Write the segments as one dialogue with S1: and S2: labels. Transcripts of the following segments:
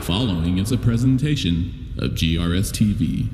S1: The following is a presentation of GRS TV.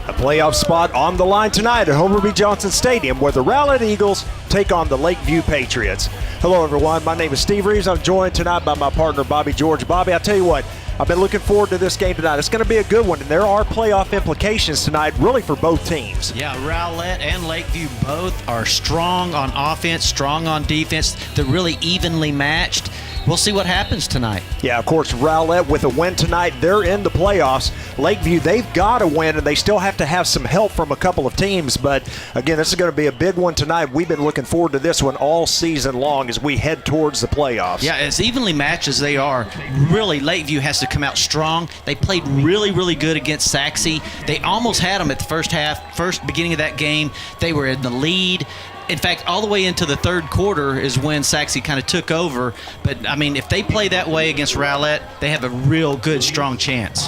S2: A playoff spot on the line tonight at Homer B. Johnson Stadium, where the Rowlett Eagles take on the Lakeview Patriots. Hello, everyone. My name is Steve Reeves. I'm joined tonight by my partner, Bobby George. Bobby, I'll tell you what, I've been looking forward to this game tonight. It's going to be a good one, and there are playoff implications tonight, really, for both teams.
S3: Yeah, Rowlett and Lakeview both are strong on offense, strong on defense. They're really evenly matched. We'll see what happens tonight.
S2: Yeah, of course, Rowlett with a win tonight, they're in the playoffs. Lakeview, they've got to win, and they still have to have some help from a couple of teams. But, again, this is going to be a big one tonight. We've been looking forward to this one all season long as we head towards the playoffs.
S3: Yeah, as evenly matched as they are, really, Lakeview has to come out strong. They played really, really good against Saxe. They almost had them at the beginning of that game. They were in the lead. In fact, all the way into the third quarter is when Saxe kind of took over. But, I mean, if they play that way against Rowlett, they have a real good, strong chance.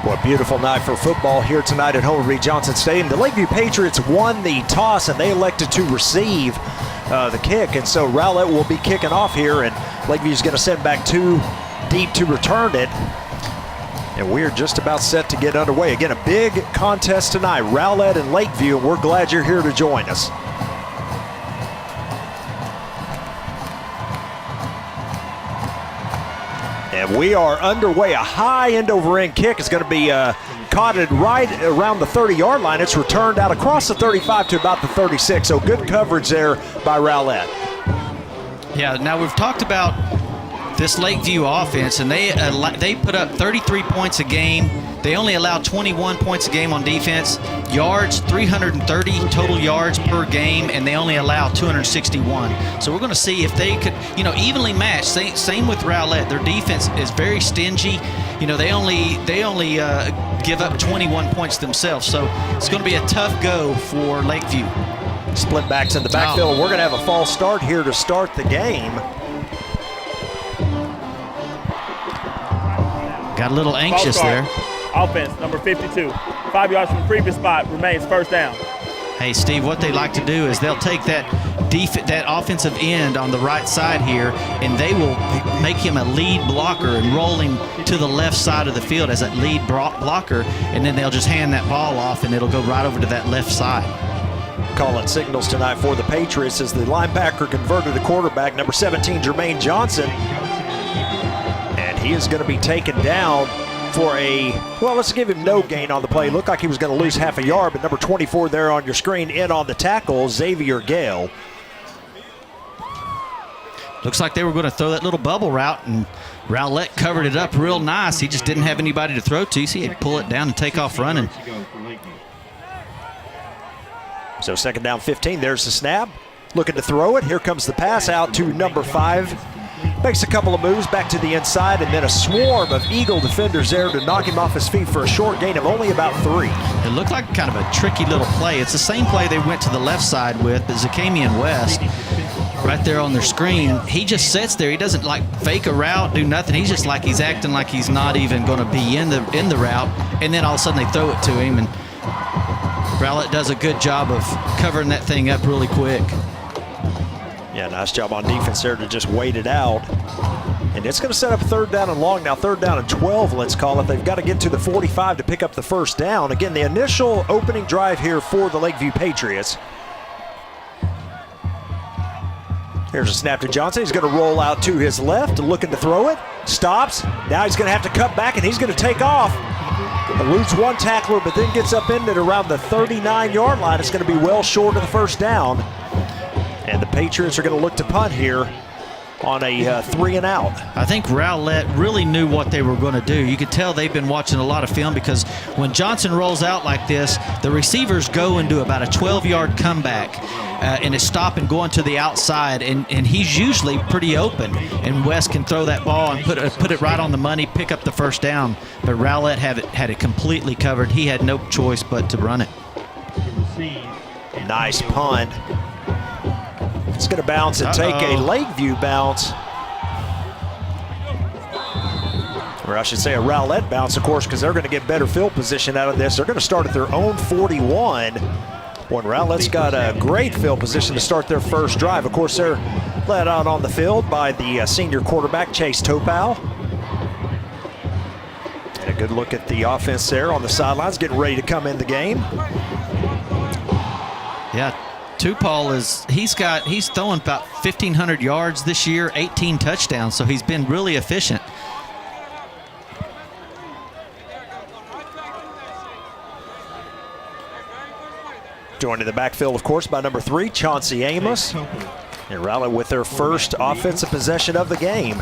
S2: What a beautiful night for football here tonight at Homer B. Johnson Stadium. The Lakeview Patriots won the toss, and they elected to receive the kick. And so Rowlett will be kicking off here, and Lakeview's going to send back two deep to return it. And we're just about set to get underway. Again, a big contest tonight, Rowlett and Lakeview, and we're glad you're here to join us. And we are underway. A high end-over-end kick is going to be caught at right around the 30-yard line. It's returned out across the 35 to about the 36. So good coverage there by Rowlett.
S3: Yeah, now we've talked about this Lakeview offense, and they put up 33 points a game. They only allow 21 points a game on defense. Yards, 330 total yards per game, and they only allow 261. So we're going to see if they could, evenly match. Same with Rowlett. Their defense is very stingy. They only give up 21 points themselves. So it's going to be a tough go for Lakeview.
S2: Split backs in the backfield. We're going to have a false start here to start the game.
S3: Got a little anxious there.
S4: Offense, number 52. 5 yards from the previous spot, remains first down.
S3: Hey, Steve, what they like to do is they'll take that offensive end on the right side here, and they will make him a lead blocker and roll him to the left side of the field as that lead blocker, and then they'll just hand that ball off, and it'll go right over to that left side.
S2: Calling signals tonight for the Patriots as the linebacker converted to quarterback, number 17, Jermaine Johnson. And he is going to be taken down for let's give him no gain on the play. Looked like he was going to lose half a yard, but number 24 there on your screen in on the tackle, Xavier Gale.
S3: Looks like they were going to throw that little bubble route, and Rowlett covered it up real nice. He just didn't have anybody to throw to, so he had to pull it down and take off running.
S2: So second down 15, there's the snap. Looking to throw it. Here comes the pass out to number 5. Makes a couple of moves back to the inside, and then a swarm of Eagle defenders there to knock him off his feet for a short gain of only about 3.
S3: It looked like kind of a tricky little play. It's the same play they went to the left side with, but Zakamian West, right there on their screen, he just sits there. He doesn't fake a route, do nothing. He's just he's acting like he's not even going to be in the route, and then all of a sudden they throw it to him, and Rowlett does a good job of covering that thing up really quick.
S2: Yeah, nice job on defense there to just wait it out. And it's going to set up third down and long now. Third down and 12, let's call it. They've got to get to the 45 to pick up the first down. Again, the initial opening drive here for the Lakeview Patriots. Here's a snap to Johnson. He's going to roll out to his left, looking to throw it. Stops. Now he's going to have to cut back, and he's going to take off. Eludes one tackler, but then gets up in it around the 39-yard line. It's going to be well short of the first down. And the Patriots are going to look to punt here on a 3 and out.
S3: I think Rowlett really knew what they were going to do. You could tell they've been watching a lot of film, because when Johnson rolls out like this, the receivers go and do about a 12-yard comeback and is stopping going to the outside, and he's usually pretty open. And West can throw that ball and put it right on the money, pick up the first down. But Rowlett had it completely covered. He had no choice but to run it.
S2: Nice punt. It's going to bounce and take a Lakeview bounce. Or I should say a Rowlett bounce, of course, because they're going to get better field position out of this. They're going to start at their own 41. When Rowlett's got a great field position to start their first drive. Of course, they're led out on the field by the senior quarterback, Chase Topal. And a good look at the offense there on the sidelines, getting ready to come in the game.
S3: Yeah, Tupal he's throwing about 1,500 yards this year, 18 touchdowns, so he's been really efficient.
S2: Joined in the backfield, of course, by number 3, Chauncey Amos. And Rowlett with their first offensive possession of the game.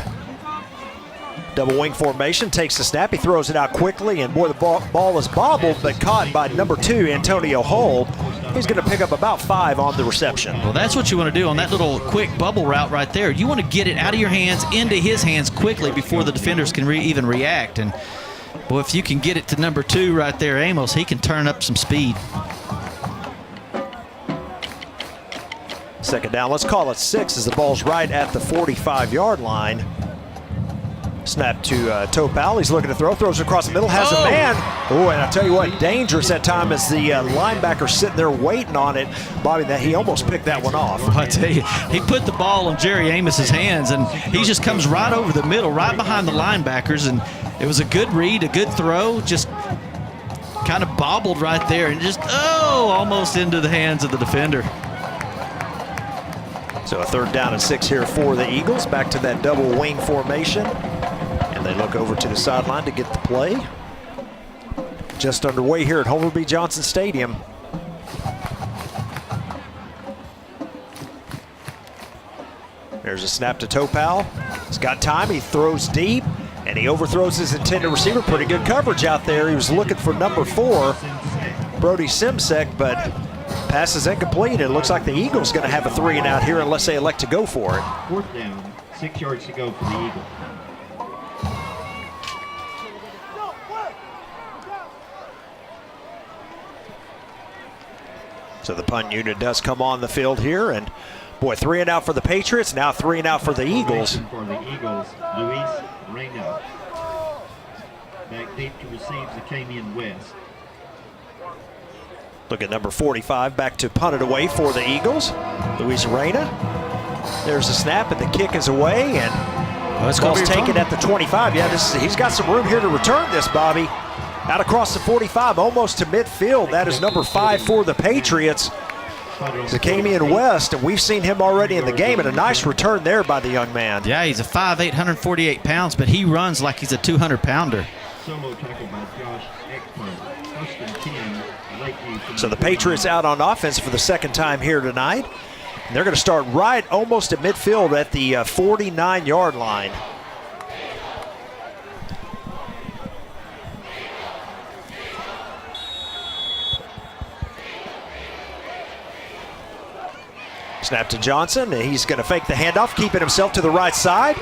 S2: Double wing formation, takes the snap, he throws it out quickly, and boy, the ball is bobbled, but caught by number 2, Antonio Hull. He's going to pick up about 5 on the reception.
S3: Well, that's what you want to do on that little quick bubble route right there. You want to get it out of your hands into his hands quickly before the defenders can even react. And boy, if you can get it to number 2 right there, Amos, he can turn up some speed.
S2: Second down, let's call it 6 as the ball's right at the 45-yard line. Snap to Topal, he's looking to throw, throws it across the middle, has a man. Oh, and I'll tell you what, dangerous that time as the linebacker sitting there waiting on it. Bobby, that he almost picked that one off.
S3: Well, I tell you, he put the ball in Jerry Amos's hands, and he just comes right over the middle, right behind the linebackers, and it was a good read, a good throw, just kind of bobbled right there, and just, almost into the hands of the defender.
S2: So a third down and 6 here for the Eagles, back to that double wing formation. And they look over to the sideline to get the play. Just underway here at Homer B. Johnson Stadium. There's a snap to Topal. He's got time, he throws deep, and he overthrows his intended receiver. Pretty good coverage out there. He was looking for number 4, Brody Simsek, but pass is incomplete. It looks like the Eagles going to have a 3 and out here unless they elect to go for it.
S5: Fourth down, 6 yards to go for the Eagles.
S2: So the punt unit does come on the field here, and boy, 3 and out for the Patriots, now 3 and out for the Eagles.
S5: For the Eagles, Luis Reyna. Back deep to receive Zacamian West.
S2: Look at number 45, back to punt it away for the Eagles. Luis Reyna. There's a snap, and the kick is away, and ball's taken at the 25. Yeah, he's got some room here to return this, Bobby. Out across the 45, almost to midfield. That is number 5 for the Patriots, Zacamian West, and we've seen him already in the game, and a nice return there by the young man.
S3: Yeah, he's a 5'8", 148 pounds, but he runs like he's a 200-pounder.
S5: Solo tackle by Josh Ekman. First and 10, Lakeview.
S2: So the Patriots out on offense for the second time here tonight. And they're going to start right almost at midfield at the 49-yard line. Snap to Johnson, and he's going to fake the handoff, keeping himself to the right side.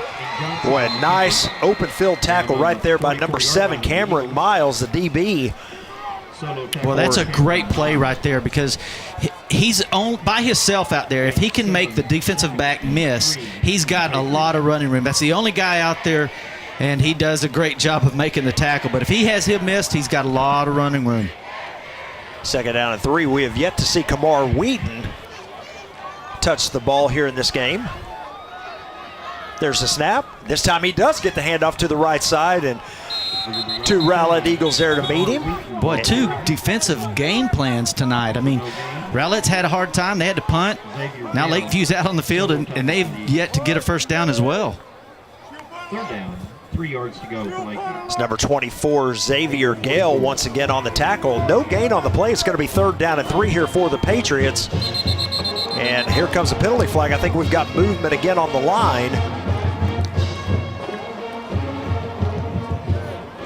S2: Boy, a nice open field tackle right there by number 7, Cameron Miles, the DB.
S3: Well, that's a great play right there because he's by himself out there. If he can make the defensive back miss, he's got a lot of running room. That's the only guy out there, and he does a great job of making the tackle. But if he has him missed, he's got a lot of running room.
S2: Second down and 3. We have yet to see Kamar Wheaton touch the ball here in this game. There's a snap. This time he does get the handoff to the right side, and 2 Rowlett Eagles there to meet him.
S3: Boy, 2 defensive game plans tonight. I mean, Rowlett's had a hard time. They had to punt. Now Lakeview's out on the field, and they've yet to get a first down as well.
S5: Third down, 3 yards to go for Lakeview.
S2: It's number 24, Xavier Gale, once again on the tackle. No gain on the play. It's going to be third down and 3 here for the Patriots. And here comes a penalty flag. I think we've got movement again on the line.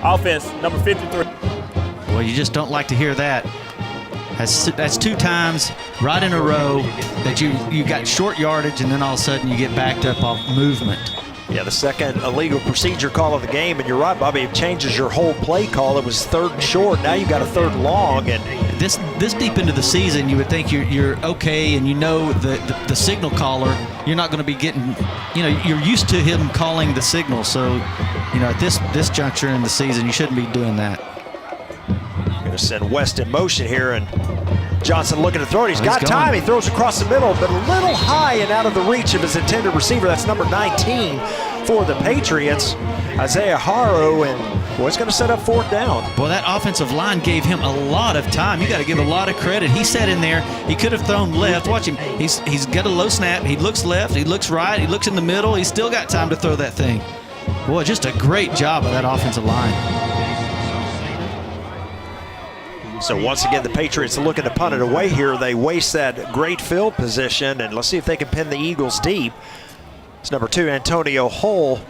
S4: Offense, number 53.
S3: Well, you just don't like to hear that. That's 2 times right in a row that you got short yardage, and then all of a sudden you get backed up off movement.
S2: Yeah, the second illegal procedure call of the game, and you're right, Bobby, it changes your whole play call. It was 3rd and short, now you've got a 3rd and long. And
S3: this deep into the season, you would think you're okay, and you know the signal caller, you're not going to be getting, you're used to him calling the signal. So, at this juncture in the season, you shouldn't be doing that.
S2: Going to send West in motion here, and Johnson looking to throw it. He's got time. He throws across the middle, but a little high and out of the reach of his intended receiver. That's number 19 for the Patriots, Isaiah Haro, and boy, it's going to set up 4th down.
S3: Boy, that offensive line gave him a lot of time. You got to give a lot of credit. He sat in there. He could have thrown left. Watch him. He's got a low snap. He looks left. He looks right. He looks in the middle. He's still got time to throw that thing. Boy, just a great job of that offensive line.
S2: So once again, the Patriots are looking to punt it away here. They waste that great field position, and let's see if they can pin the Eagles deep. It's number 2, Antonio Hull,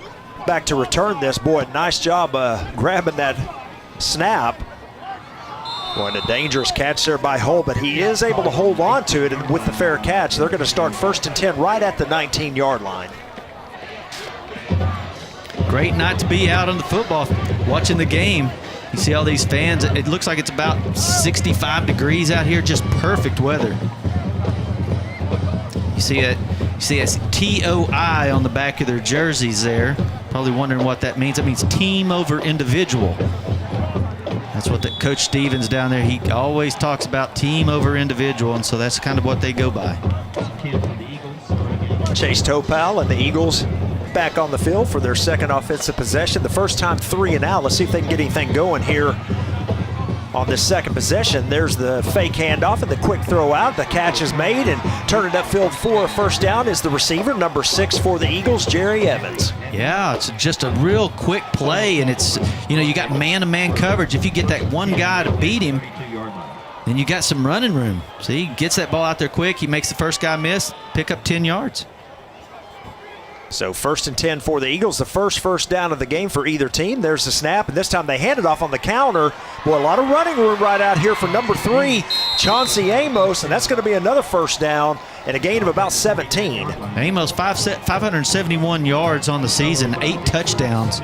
S2: back to return this. Boy, nice job grabbing that snap. Boy, and a dangerous catch there by Hull, but he is able to hold on to it, and with the fair catch, they're going to start 1st and 10 right at the 19-yard line.
S3: Great night to be out on the football, watching the game. You see all these fans. It looks like it's about 65 degrees out here, just perfect weather. You see a TOI on the back of their jerseys there. Probably wondering what that means. It means team over individual. That's what Coach Stevens down there, he always talks about team over individual, and so that's kind of what they go by.
S2: Chase Topal and the Eagles back on the field for their 2nd offensive possession. The first time 3 and out. Let's see if they can get anything going here on this 2nd possession. There's the fake handoff and the quick throw out. The catch is made and turning upfield for a 1st down is the receiver, number 6 for the Eagles, Jerry Evans.
S3: Yeah, it's just a real quick play, and it's, you got man-to-man coverage. If you get that one guy to beat him, then you got some running room. So he gets that ball out there quick. He makes the first guy miss, pick up 10 yards.
S2: So 1st and 10 for the Eagles, the first down of the game for either team. There's the snap, and this time they hand it off on the counter. Boy, a lot of running room right out here for number 3, Chauncey Amos, and that's going to be another 1st down and a gain of about 17.
S3: Amos, 571 yards on the season, 8 touchdowns.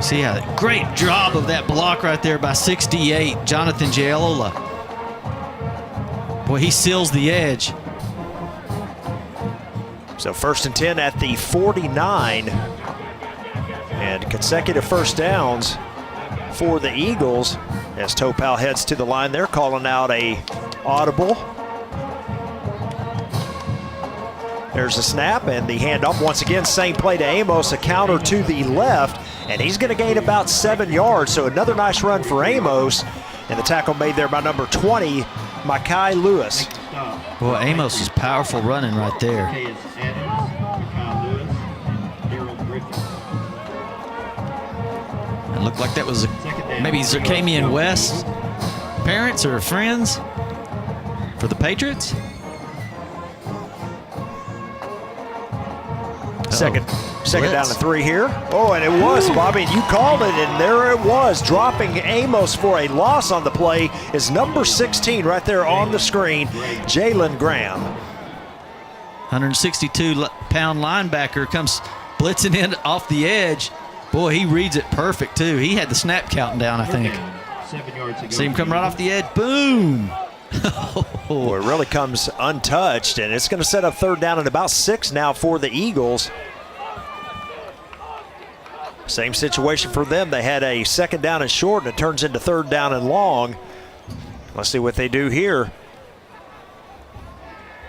S3: See how great job of that block right there by 68, Jonathan Gialola. Boy, he seals the edge.
S2: So 1st and 10 at the 49, and consecutive 1st downs for the Eagles as Topal heads to the line. They're calling out a audible. There's a snap and the handoff. Once again, same play to Amos, a counter to the left, and he's going to gain about 7 yards. So another nice run for Amos, and the tackle made there by number 20, Mekhi Lewis.
S3: Boy, Amos is powerful running right there. It looked like that was maybe Zircamian West's parents or friends for the Patriots.
S2: Second down to 3 here. Oh, and it was, Bobby, you called it, and there it was. Dropping Amos for a loss on the play is number 16 right there on the screen, Jalen Graham.
S3: 162-pound linebacker comes blitzing in off the edge. Boy, he reads it perfect, too. He had the snap counting down, I think. See him come right off the edge. Boom!
S2: Boy, it really comes untouched, and it's going to set up 3rd down and about 6 now for the Eagles. Same situation for them. They had a 2nd down and short, and it turns into 3rd down and long. Let's see what they do here.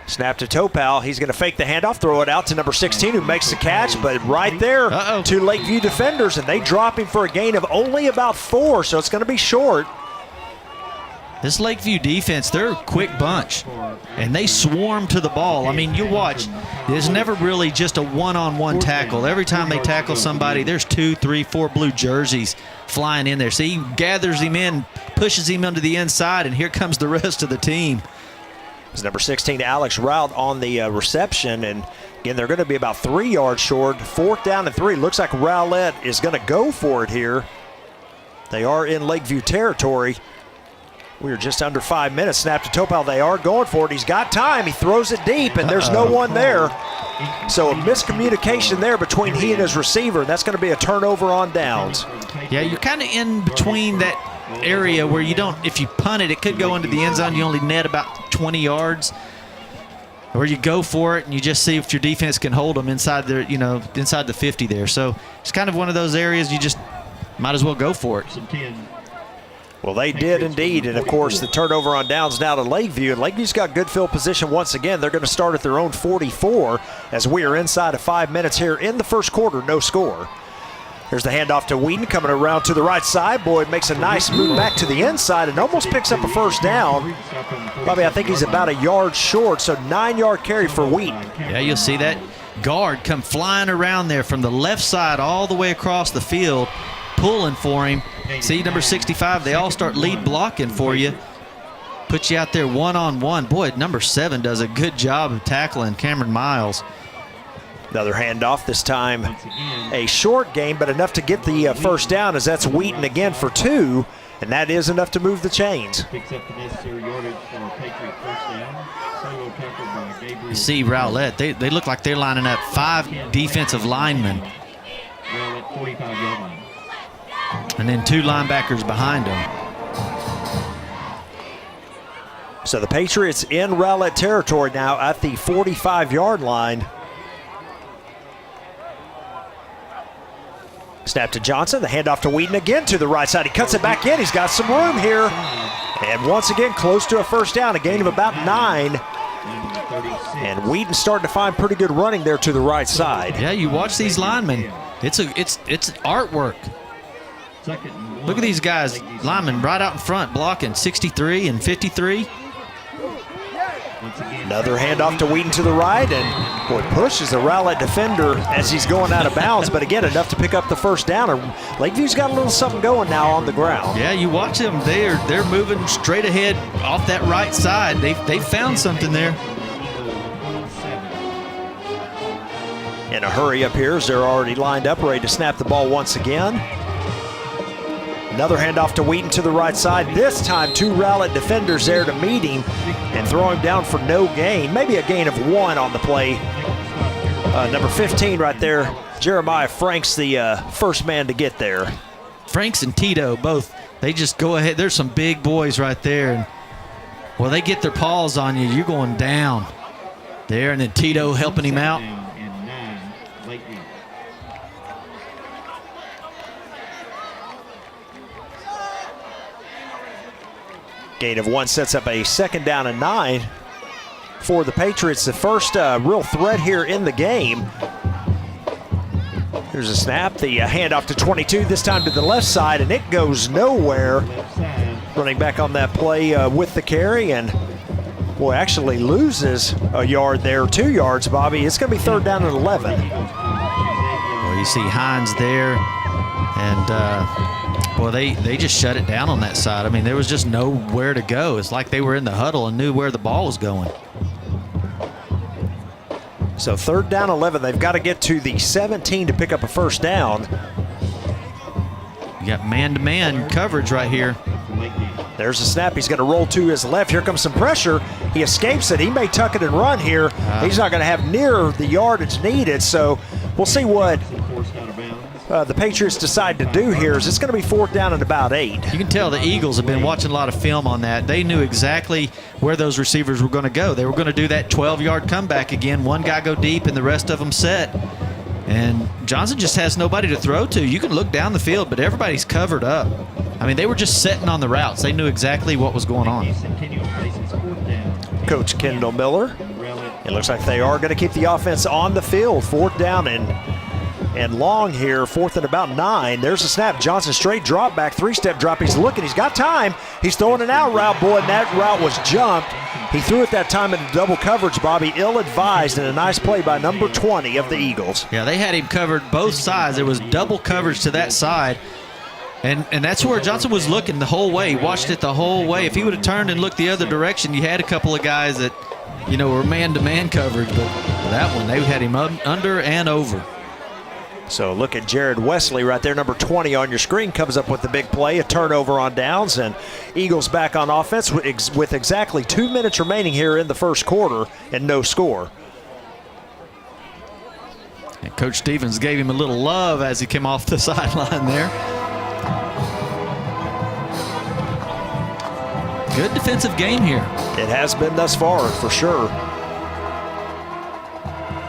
S2: Snap to Topal. He's going to fake the handoff, throw it out to number 16, who makes the catch, but right there to Lakeview defenders, and they drop him for a gain of only about 4, so it's going to be short.
S3: This Lakeview defense, they're a quick bunch, and they swarm to the ball. I mean, you watch, there's never really just a one-on-one tackle. Every time they tackle somebody, there's 2, 3, 4 blue jerseys flying in there. So he gathers him in, pushes him under the inside, and here comes the rest of the team.
S2: It's number 16, Alex Rout, on the reception, and again, they're going to be about 3 yards short. 4th down and 3. Looks like Rowlett is going to go for it here. They are in Lakeview territory. We are just under 5 minutes. Snap to Topal. They are going for it. He's got time. He throws it deep, and there's no one there. So a miscommunication there between he and his receiver, and that's going to be a turnover on downs.
S3: Yeah, you're kind of in between that area where you don't, if you punt it, it could go into the end zone. You only net about 20 yards. Or you go for it and you just see if your defense can hold them inside their, inside the 50 there. So it's kind of one of those areas you just might as well go for it.
S2: Well, they did indeed, and of course the turnover on downs now to Lakeview, and Lakeview's got good field position once again. They're going to start at their own 44 as we are inside of 5 minutes here in the first quarter, no score. There's the handoff to Wheaton coming around to the right side. Boyd makes a nice move back to the inside and almost picks up a first down. Bobby, I think he's about a yard short, so 9-yard carry for Wheaton.
S3: Yeah, you'll see that guard come flying around there from the left side all the way across the field, pulling for him. See, number 65, they all start lead blocking for you. Put you out there one-on-one. Boy, number 7 does a good job of tackling Cameron Miles.
S2: Another handoff, this time a short gain, but enough to get the first down, as that's Wheaton again for 2, and that is enough to move the chains.
S5: Picks up the necessary yardage for a Patriot first down. Solo tackle by Gabriel.
S3: You see Rowlett, they look like they're lining up 5 defensive linemen.
S5: Rowlett 45-yard line.
S3: And then 2 linebackers behind them.
S2: So the Patriots in Rowlett territory now at the 45-yard line. Snap to Johnson, the handoff to Wheaton again to the right side. He cuts it back in, he's got some room here. And once again, close to a first down, a gain of about 9. And Wheaton starting to find pretty good running there to the right side.
S3: Yeah, you watch these linemen. It's artwork. Look at these guys, linemen right out in front, blocking 63 and 53.
S2: Another handoff to Wheaton to the right, and boy, pushes the Rowlett defender as he's going out of bounds, but again, enough to pick up the first down. Lakeview's got a little something going now on the ground.
S3: Yeah, you watch them, they're moving straight ahead off that right side. They found something there.
S2: In a hurry up here as they're already lined up, ready to snap the ball once again. Another handoff to Wheaton to the right side. This time, 2 Rowlett defenders there to meet him and throw him down for no gain. Maybe a gain of 1 on the play. Number 15 right there, Jeremiah Franks, the first man to get there.
S3: Franks and Tito both, they just go ahead. There's some big boys right there. And well, they get their paws on you, you're going down there. And then Tito helping him out.
S2: Gain of 1 sets up a second down and 9 for the Patriots. The first real threat here in the game. Here's a snap, the handoff to 22, this time to the left side, and it goes nowhere. Running back on that play with the carry, and boy, actually loses a yard there, 2 yards, Bobby. It's going to be third down and 11.
S3: Well, you see Hines there, and well, they just shut it down on that side. I mean, there was just nowhere to go. It's like they were in the huddle and knew where the ball was going.
S2: So third down 11. They've got to get to the 17 to pick up a first down.
S3: You got man-to-man coverage right here.
S2: There's a snap. He's going to roll to his left. Here comes some pressure. He escapes it. He may tuck it and run here. He's not going to have near the yardage needed. So we'll see what the Patriots decide to do here. Is it's going to be fourth down and about 8.
S3: You can tell the Eagles have been watching a lot of film on that. They knew exactly where those receivers were going to go. They were going to do that 12-yard comeback again. One guy go deep and the rest of them set. And Johnson just has nobody to throw to. You can look down the field, but everybody's covered up. I mean, they were just setting on the routes. They knew exactly what was going on.
S2: Coach Kendall Miller. It looks like they are going to keep the offense on the field. Fourth down and long here, fourth and about 9. There's a snap. Johnson straight drop back, 3-step drop. He's looking. He's got time. He's throwing an out route, boy, and that route was jumped. He threw it that time into double coverage, Bobby. Ill-advised, and a nice play by number 20 of the Eagles.
S3: Yeah, they had him covered both sides. There was double coverage to that side. And that's where Johnson was looking the whole way. He watched it the whole way. If he would have turned and looked the other direction, you had a couple of guys that, you know, were man-to-man coverage. But that one, they had him under and over.
S2: So look at Jared Wesley right there, number 20 on your screen, comes up with the big play, a turnover on downs, and Eagles back on offense with exactly 2 minutes remaining here in the first quarter and no score.
S3: And Coach Stevens gave him a little love as he came off the sideline there. Good defensive game here.
S2: It has been thus far, for sure.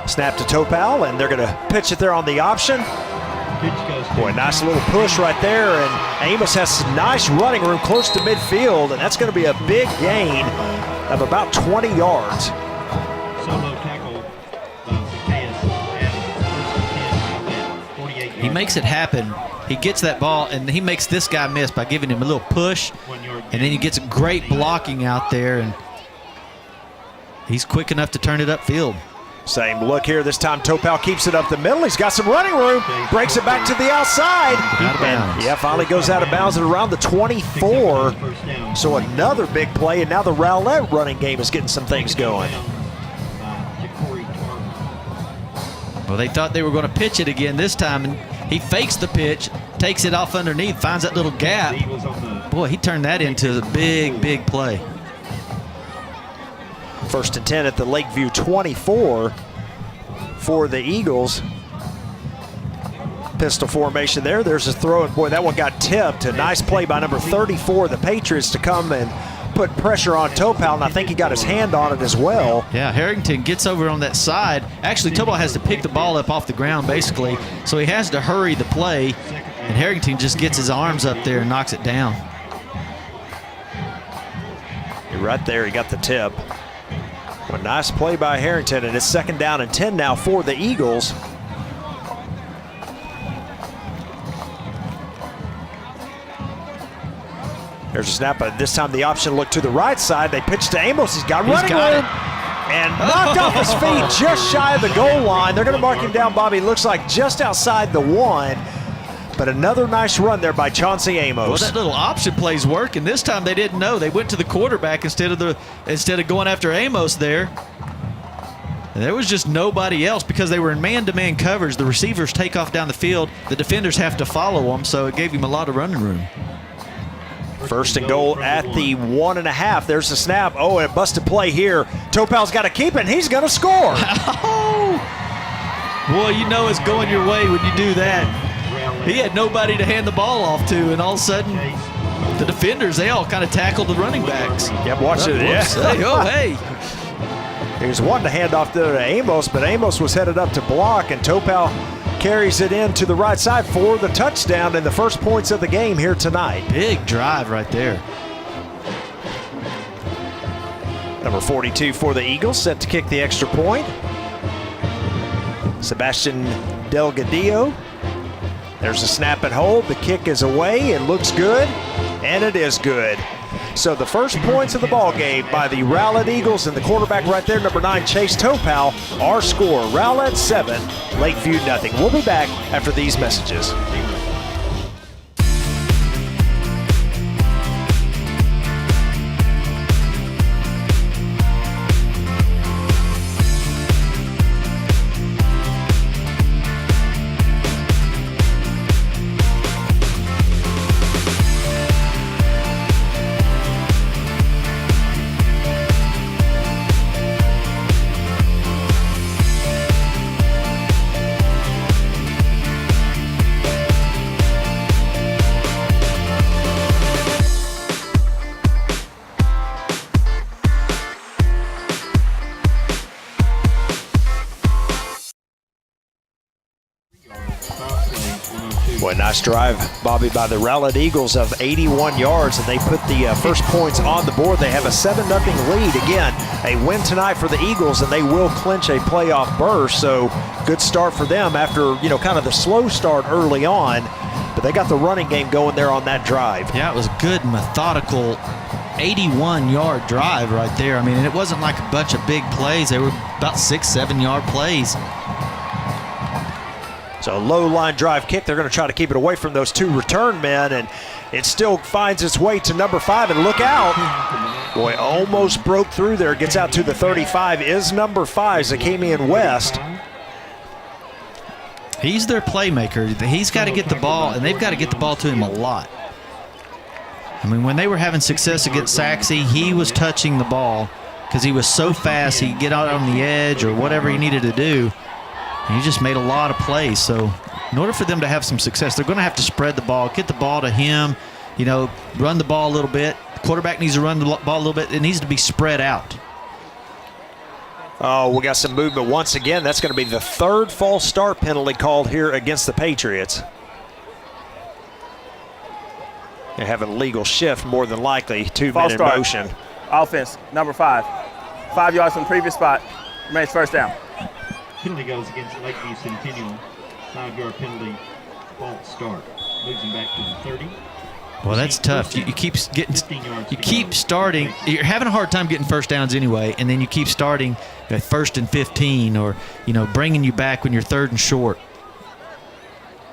S2: Snap to Topal, and they're going to pitch it there on the option.
S5: Pitch goes
S2: Boy, nice little push right there, and Amos has some nice running room close to midfield, and that's going to be a big gain of about 20 yards.
S5: Solo tackle by Zacchaeus Adams, first and 10, 48
S3: He makes it happen. He gets that ball, and he makes this guy miss by giving him a little push, and then he gets great blocking out there, and he's quick enough to turn it upfield.
S2: Same look here. This time Topal keeps it up the middle. He's got some running room. Breaks it back to the outside.
S3: Out of bounds.
S2: Yeah, finally goes out of bounds at around the 24. So another big play, and now the Rowlett running game is getting some things going.
S3: Well, they thought they were going to pitch it again this time, and he fakes the pitch, takes it off underneath, finds that little gap. Boy, he turned that into a big, big play.
S2: First and 10 at the Lakeview 24 for the Eagles. Pistol formation there. There's a throw, and boy, that one got tipped. A nice play by number 34, the Patriots, to come and put pressure on Topal, and I think he got his hand on it as well.
S3: Yeah, Harrington gets over on that side. Actually, Topal has to pick the ball up off the ground, basically, so he has to hurry the play, and Harrington just gets his arms up there and knocks it down.
S2: Right there, he got the tip. A nice play by Harrington, and it's second down and 10 now for the Eagles. There's a snap, but this time the option looked to the right side. They pitch to Amos. He's got running room. And knocked off his feet just shy of the goal line. They're going to mark him down, Bobby. Looks like just outside the 1. But another nice run there by Chauncey Amos.
S3: Well, that little option play's working. This time they didn't know. They went to the quarterback instead of going after Amos there. And there was just nobody else because they were in man-to-man coverage. The receivers take off down the field. The defenders have to follow them, so it gave him a lot of running room.
S2: First and goal at the 1.5. There's the snap. Oh, and a busted play here. Topal's got to keep it, and he's going to score.
S3: Oh! Boy, you know it's going your way when you do that. He had nobody to hand the ball off to, and all of a sudden, the defenders, they all kind of tackled the running backs.
S2: Yep, watch it. Yeah.
S3: Hey, oh, hey.
S2: There's one to hand off to Amos, but Amos was headed up to block, and Topal carries it in to the right side for the touchdown and the first points of the game here tonight.
S3: Big drive right there.
S2: Number 42 for the Eagles, set to kick the extra point. Sebastian Delgadillo. There's a snap and hold. The kick is away. It looks good, and it is good. So the first points of the ball game by the Rowlett Eagles, and the quarterback right there, number 9, Chase Topal. Our score, Rowlett 7, Lakeview nothing. We'll be back after these messages. Boy, nice drive, Bobby, by the Rowlett Eagles of 81 yards, and they put the first points on the board. They have a 7-0 lead. Again, a win tonight for the Eagles, and they will clinch a playoff berth. So good start for them after, kind of the slow start early on. But they got the running game going there on that drive.
S3: Yeah, it was a good, methodical 81-yard drive right there. I mean, and it wasn't like a bunch of big plays. They were about 6-7-yard plays.
S2: So a low line drive kick. They're going to try to keep it away from those two return men, and it still finds its way to number 5. And look out. Boy, almost broke through there. Gets out to the 35. Is number 5, Zakamian West.
S3: He's their playmaker. He's got to get the ball, and they've got to get the ball to him a lot. I mean, when they were having success against Saxe, he was touching the ball because he was so fast. He'd get out on the edge or whatever he needed to do. And he just made a lot of plays. So in order for them to have some success, they're going to have to spread the ball, get the ball to him, run the ball a little bit. The quarterback needs to run the ball a little bit. It needs to be spread out.
S2: Oh, we got some movement once again. That's going to be the third false start penalty called here against the Patriots. They have an illegal shift more than likely. 2 men
S4: False
S2: in
S4: start.
S2: motion.
S4: Offense, number 5. 5 yards from the previous spot. Remains first down.
S5: Penalty goes against Lakeview Centennial. 5-yard penalty, false start. Moves him back to the 30.
S3: Well, that's tough. You keep starting. You're having a hard time getting first downs anyway, and then you keep starting at 1st and 15, or bringing you back when you're 3rd and short.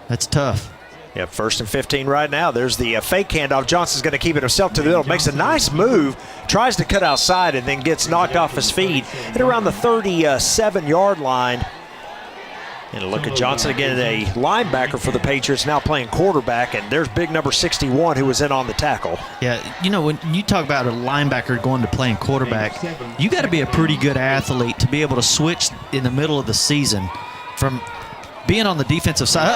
S3: That's tough.
S2: Yeah, 1st and 15 right now. There's the fake handoff. Johnson's going to keep it himself to the middle. Makes a nice move. Tries to cut outside and then gets knocked off his feet at around the 37-yard line. And a look at Johnson again, a linebacker for the Patriots, now playing quarterback. And there's big number 61 who was in on the tackle.
S3: Yeah, when you talk about a linebacker going to playing quarterback, you got to be a pretty good athlete to be able to switch in the middle of the season from being on the defensive side.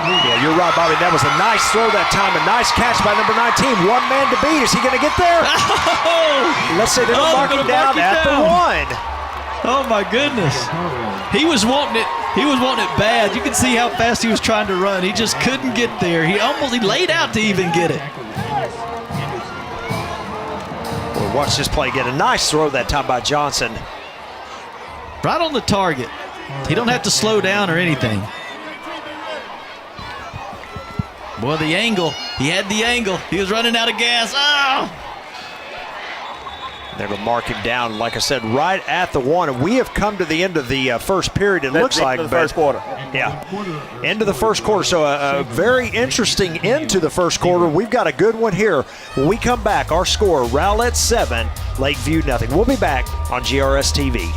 S2: Yeah, you're right, Bobby. That was a nice throw that time. A nice catch by number 19. One man to beat. Is he going to get there? Let's say they don't mark him down at the 1.
S3: Oh, my goodness. He was wanting it. He was wanting it bad. You can see how fast he was trying to run. He just couldn't get there. He laid out to even get it.
S2: Well, watch this play get a nice throw that time by Johnson.
S3: Right on the target. He don't have to slow down or anything. Boy, the angle. He had the angle. He was running out of gas. Oh!
S2: They're going to mark him down, like I said, right at the 1. And we have come to the end of the first period, it looks like.
S4: The first quarter.
S2: Yeah, end of the first quarter. So a very interesting end to the first quarter. We've got a good one here. When we come back, our score, Rowlett 7, Lakeview nothing. We'll be back on GRS TV.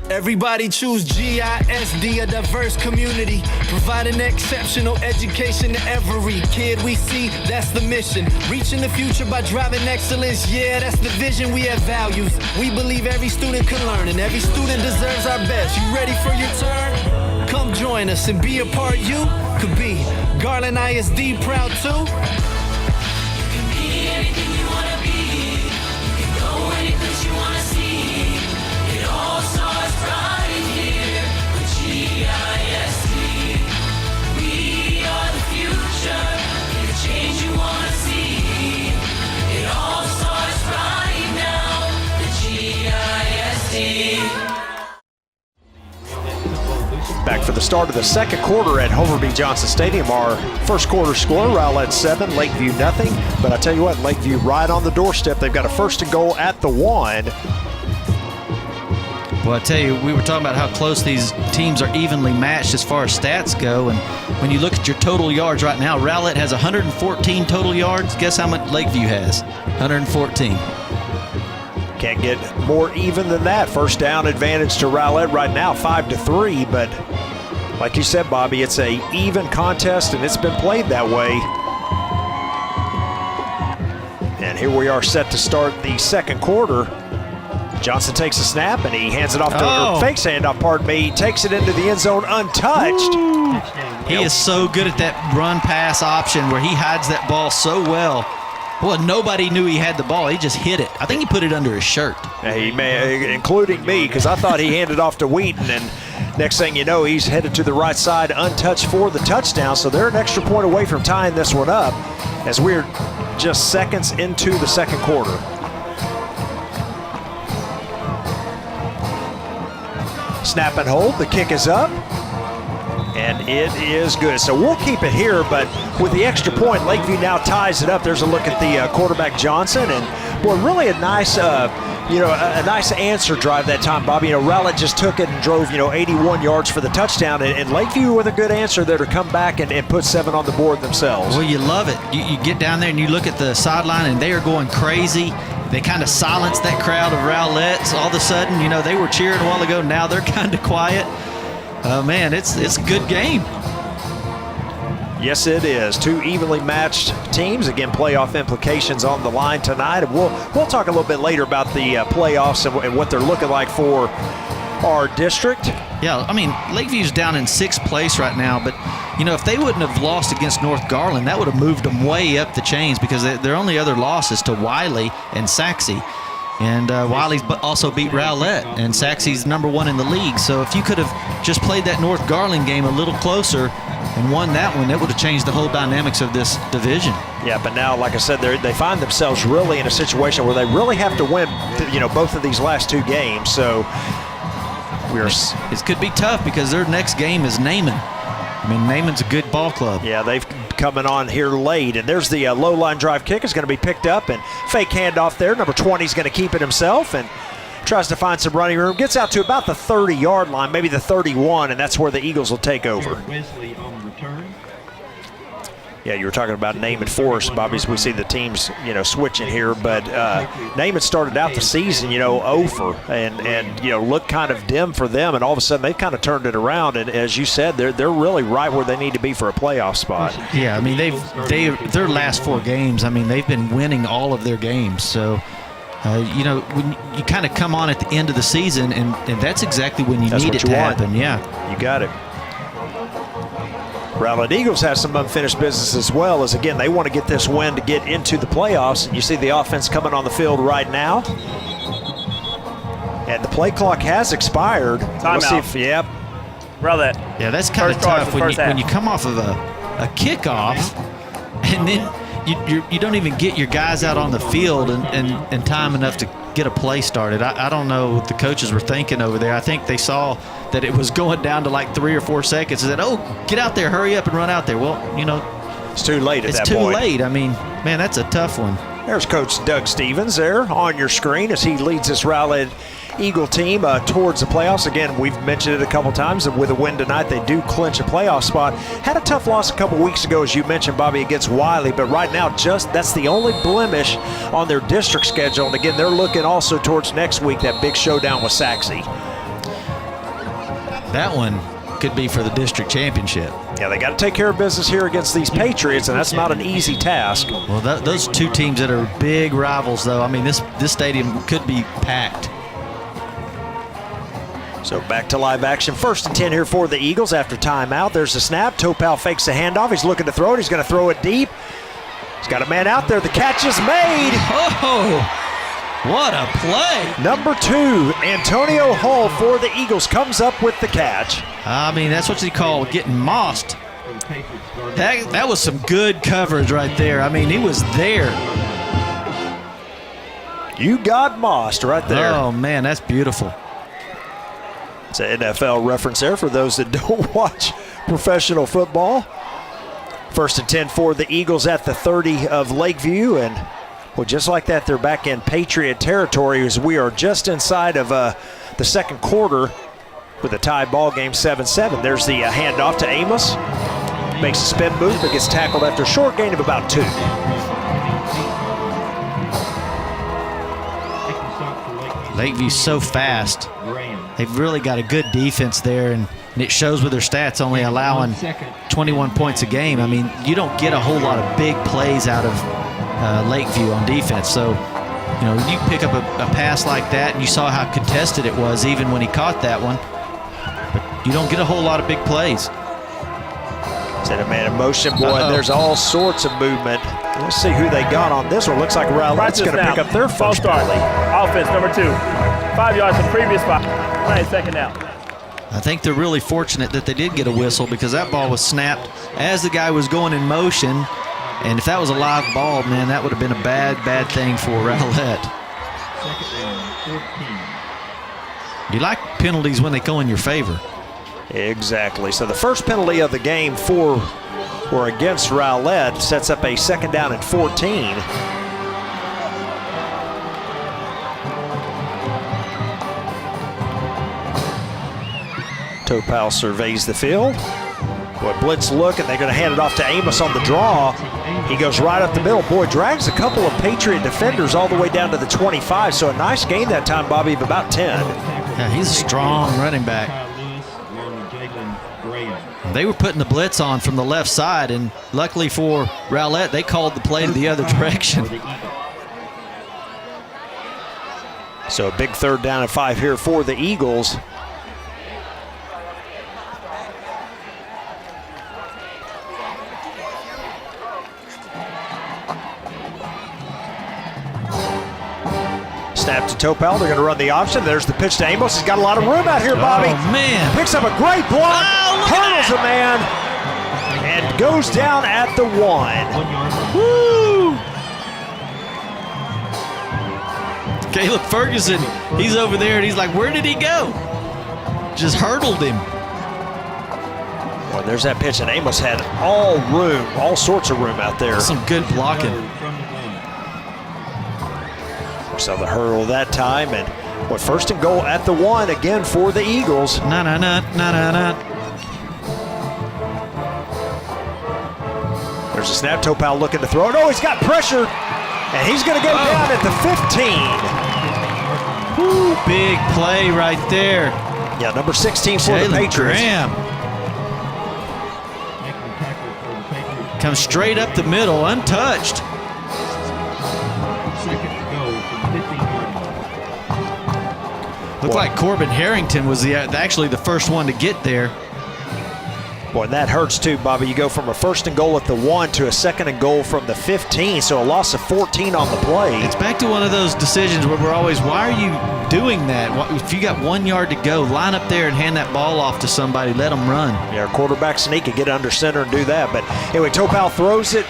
S6: Everybody choose GISD, a diverse community, providing exceptional education to every kid we see. That's the mission, reaching the future by driving excellence. Yeah, that's the vision. We have values. We believe every student can learn and every student deserves our best. You ready for your turn? Come join us and be a part. You could be Garland ISD proud too.
S7: You can be anything you want to be. You can go any place you want to see. It all starts right in here with GISD. We are the future. Be the change you want to see. It all starts right now with GISD.
S2: Back for the start of the second quarter at Homer B. Johnson Stadium. Our first quarter score, Rowlett 7, Lakeview nothing. But I tell you what, Lakeview right on the doorstep. They've got a 1st and goal at the 1.
S3: Well, I tell you, we were talking about how close these teams are evenly matched as far as stats go. And when you look at your total yards right now, Rowlett has 114 total yards. Guess how much Lakeview has? 114.
S2: Can't get more even than that. First down advantage to Rowlett right now, 5-3. But like you said, Bobby, it's a even contest, and it's been played that way. And here we are set to start the second quarter. Johnson takes a snap, and he hands it off to, or fakes handoff, pardon me. He takes it into the end zone untouched.
S3: He is so good at that run-pass option where he hides that ball so well. Well, nobody knew he had the ball. He just hit it. I think he put it under his shirt.
S2: He may, including me, because I thought he handed off to Wheaton, and next thing you know, he's headed to the right side untouched for the touchdown. So they're an extra point away from tying this one up as we're just seconds into the second quarter. Snap and hold. The kick is up. And it is good. So we'll keep it here, but with the extra point, Lakeview now ties it up. There's a look at the quarterback Johnson, and boy, really a nice, a nice answer drive that time, Bobby. Rowlett just took it and drove, 81 yards for the touchdown, and Lakeview with a good answer there to come back and put 7 on the board themselves.
S3: Well, you love it. You get down there and you look at the sideline, and they are going crazy. They kind of silenced that crowd of Rowletts. All of a sudden, they were cheering a while ago. Now they're kind of quiet. Man, it's a good game.
S2: Yes, it is. 2 evenly matched teams. Again, playoff implications on the line tonight. And we'll talk a little bit later about the playoffs and what they're looking like for our district.
S3: Yeah, I mean, Lakeview's down in 6th place right now, but, if they wouldn't have lost against North Garland, that would have moved them way up the chains because their only other losses to Wiley and Saxe. And Wiley's also beat Rowlett, and Saxe's #1 in the league. So if you could have just played that North Garland game a little closer and won that one, it would have changed the whole dynamics of this division.
S2: Yeah, but now, like I said, they find themselves really in a situation where they really have to win, both of these last 2 games. So
S3: it could be tough because their next game is Naaman. I mean, Naaman's a good ball club.
S2: Yeah, they've coming on here late, and there's the low line drive kick is going to be picked up, and fake handoff there. Number 20 is going to keep it himself and tries to find some running room. Gets out to about the 30-yard line, maybe the 31, and that's where the Eagles will take over.
S5: Wesley on return.
S2: Yeah, you were talking about Naaman Forest, Bobby, as we see the teams, switching here. But Naaman started out the season, 0 for, and looked kind of dim for them. And all of a sudden, they've kind of turned it around. And as you said, they're really right where they need to be for a playoff spot.
S3: Yeah, I mean, their last 4 games, I mean, they've been winning all of their games. So, when you kind of come on at the end of the season, and that's exactly when you need it to happen. Yeah,
S2: you got it. Rowlett Eagles have some unfinished business as well, as again they want to get this win to get into the playoffs. You see the offense coming on the field right now, and the play clock has expired.
S4: Timeout.
S2: Yep.
S4: Rowlett.
S3: Yeah, that's kind of tough when you come off of a kickoff, and then you don't even get your guys out on the field in time enough to get a play started. I don't know what the coaches were thinking over there. I think they saw that it was going down to like 3 or 4 seconds and said, oh, get out there, hurry up and run out there. Well,
S2: it's too late at that point.
S3: It's too late. I mean, man, that's a tough one.
S2: There's Coach Doug Stevens there on your screen as he leads this Rowlett Eagle team towards the playoffs. Again, we've mentioned it a couple times, and with a win tonight, they do clinch a playoff spot. Had a tough loss a couple weeks ago, as you mentioned, Bobby, against Wiley, but right now, that's the only blemish on their district schedule. And again, they're looking also towards next week, that big showdown with Saxe.
S3: That one could be for the district championship.
S2: Yeah, they got to take care of business here against these Patriots, and that's not an easy task.
S3: Well, those 2 teams that are big rivals, though, I mean, this stadium could be packed.
S2: So back to live action. 1st and 10 here for the Eagles after timeout. There's the snap. Topal fakes the handoff. He's looking to throw it. He's going to throw it deep. He's got a man out there. The catch is made.
S3: Oh! What a play.
S2: Number 2, Antonio Hall for the Eagles comes up with the catch.
S3: I mean, that's what you call getting mossed. That was some good coverage right there. I mean, he was there.
S2: You got mossed right there.
S3: Oh, man, that's beautiful.
S2: It's an NFL reference there for those that don't watch professional football. 1st and 10 for the Eagles at the 30 of Lakeview, and well, just like that, they're back in Patriot territory as we are just inside of the second quarter with a tie ball game 7-7. There's the handoff to Amos. Makes a spin move, but gets tackled after a short gain of about 2.
S3: Lakeview's so fast. They've really got a good defense there, and it shows with their stats, only allowing 21 points a game. I mean, you don't get a whole lot of big plays out of Lakeview on defense. So, you pick up a pass like that, and you saw how contested it was even when he caught that one. But you don't get a whole lot of big plays.
S2: Set a man in motion, boy. There's all sorts of movement. Let's see who they got on this one. Looks like Rowlett's going to pick up their first
S4: start. Offense number 2. 5 yards from previous spot. 2nd down.
S3: I think they're really fortunate that they did get a whistle because that ball was snapped as the guy was going in motion. And if that was a live ball, man, that would have been a bad thing for Rowlett.
S5: 2nd and 14.
S3: You like penalties when they go in your favor.
S2: Exactly. So the first penalty of the game for or against Rowlett sets up a 2nd down and 14. Topal surveys the field. Boy, blitz look, and they're going to hand it off to Amos on the draw. He goes right up the middle. Boy, drags a couple of Patriot defenders all the way down to the 25. So a nice gain that time, Bobby, of about 10.
S3: Yeah, he's a strong running back. They were putting the blitz on from the left side, and luckily for Rowlett, they called the play to the other direction.
S2: So a big 3rd down and 5 here for the Eagles. Snap to Topal. They're going to run the option. There's the pitch to Amos. He's got a lot of room out here, Bobby.
S3: Oh, man.
S2: Picks up a great block. Hurdles a man. And goes down at the 1.
S5: 1 yard.
S2: Woo!
S3: Caleb Ferguson, he's over there, and he's like, where did he go? Just hurdled him.
S2: Well, there's that pitch, and Amos had all sorts of room out there.
S3: Some good blocking.
S2: So the hurdle that time, and first and goal at the 1 again for the Eagles. There's a snap. Topal looking to throw it. Oh, he's got pressure, and he's going to go down at the 15.
S3: Woo, big play right there.
S2: Yeah, number 16 for the Patriots.
S3: Graham. Comes straight up the middle, untouched. Looked like Corbin Harrington was actually the first one to get there.
S2: Boy, and that hurts too, Bobby. You go from a first and goal at the 1 to a second and goal from the 15, so a loss of 14 on the play.
S3: It's back to one of those decisions where we're always, why are you doing that? If you got 1 yard to go, line up there and hand that ball off to somebody, let them run.
S2: Yeah, quarterback sneak and get under center and do that. But anyway, Topal throws it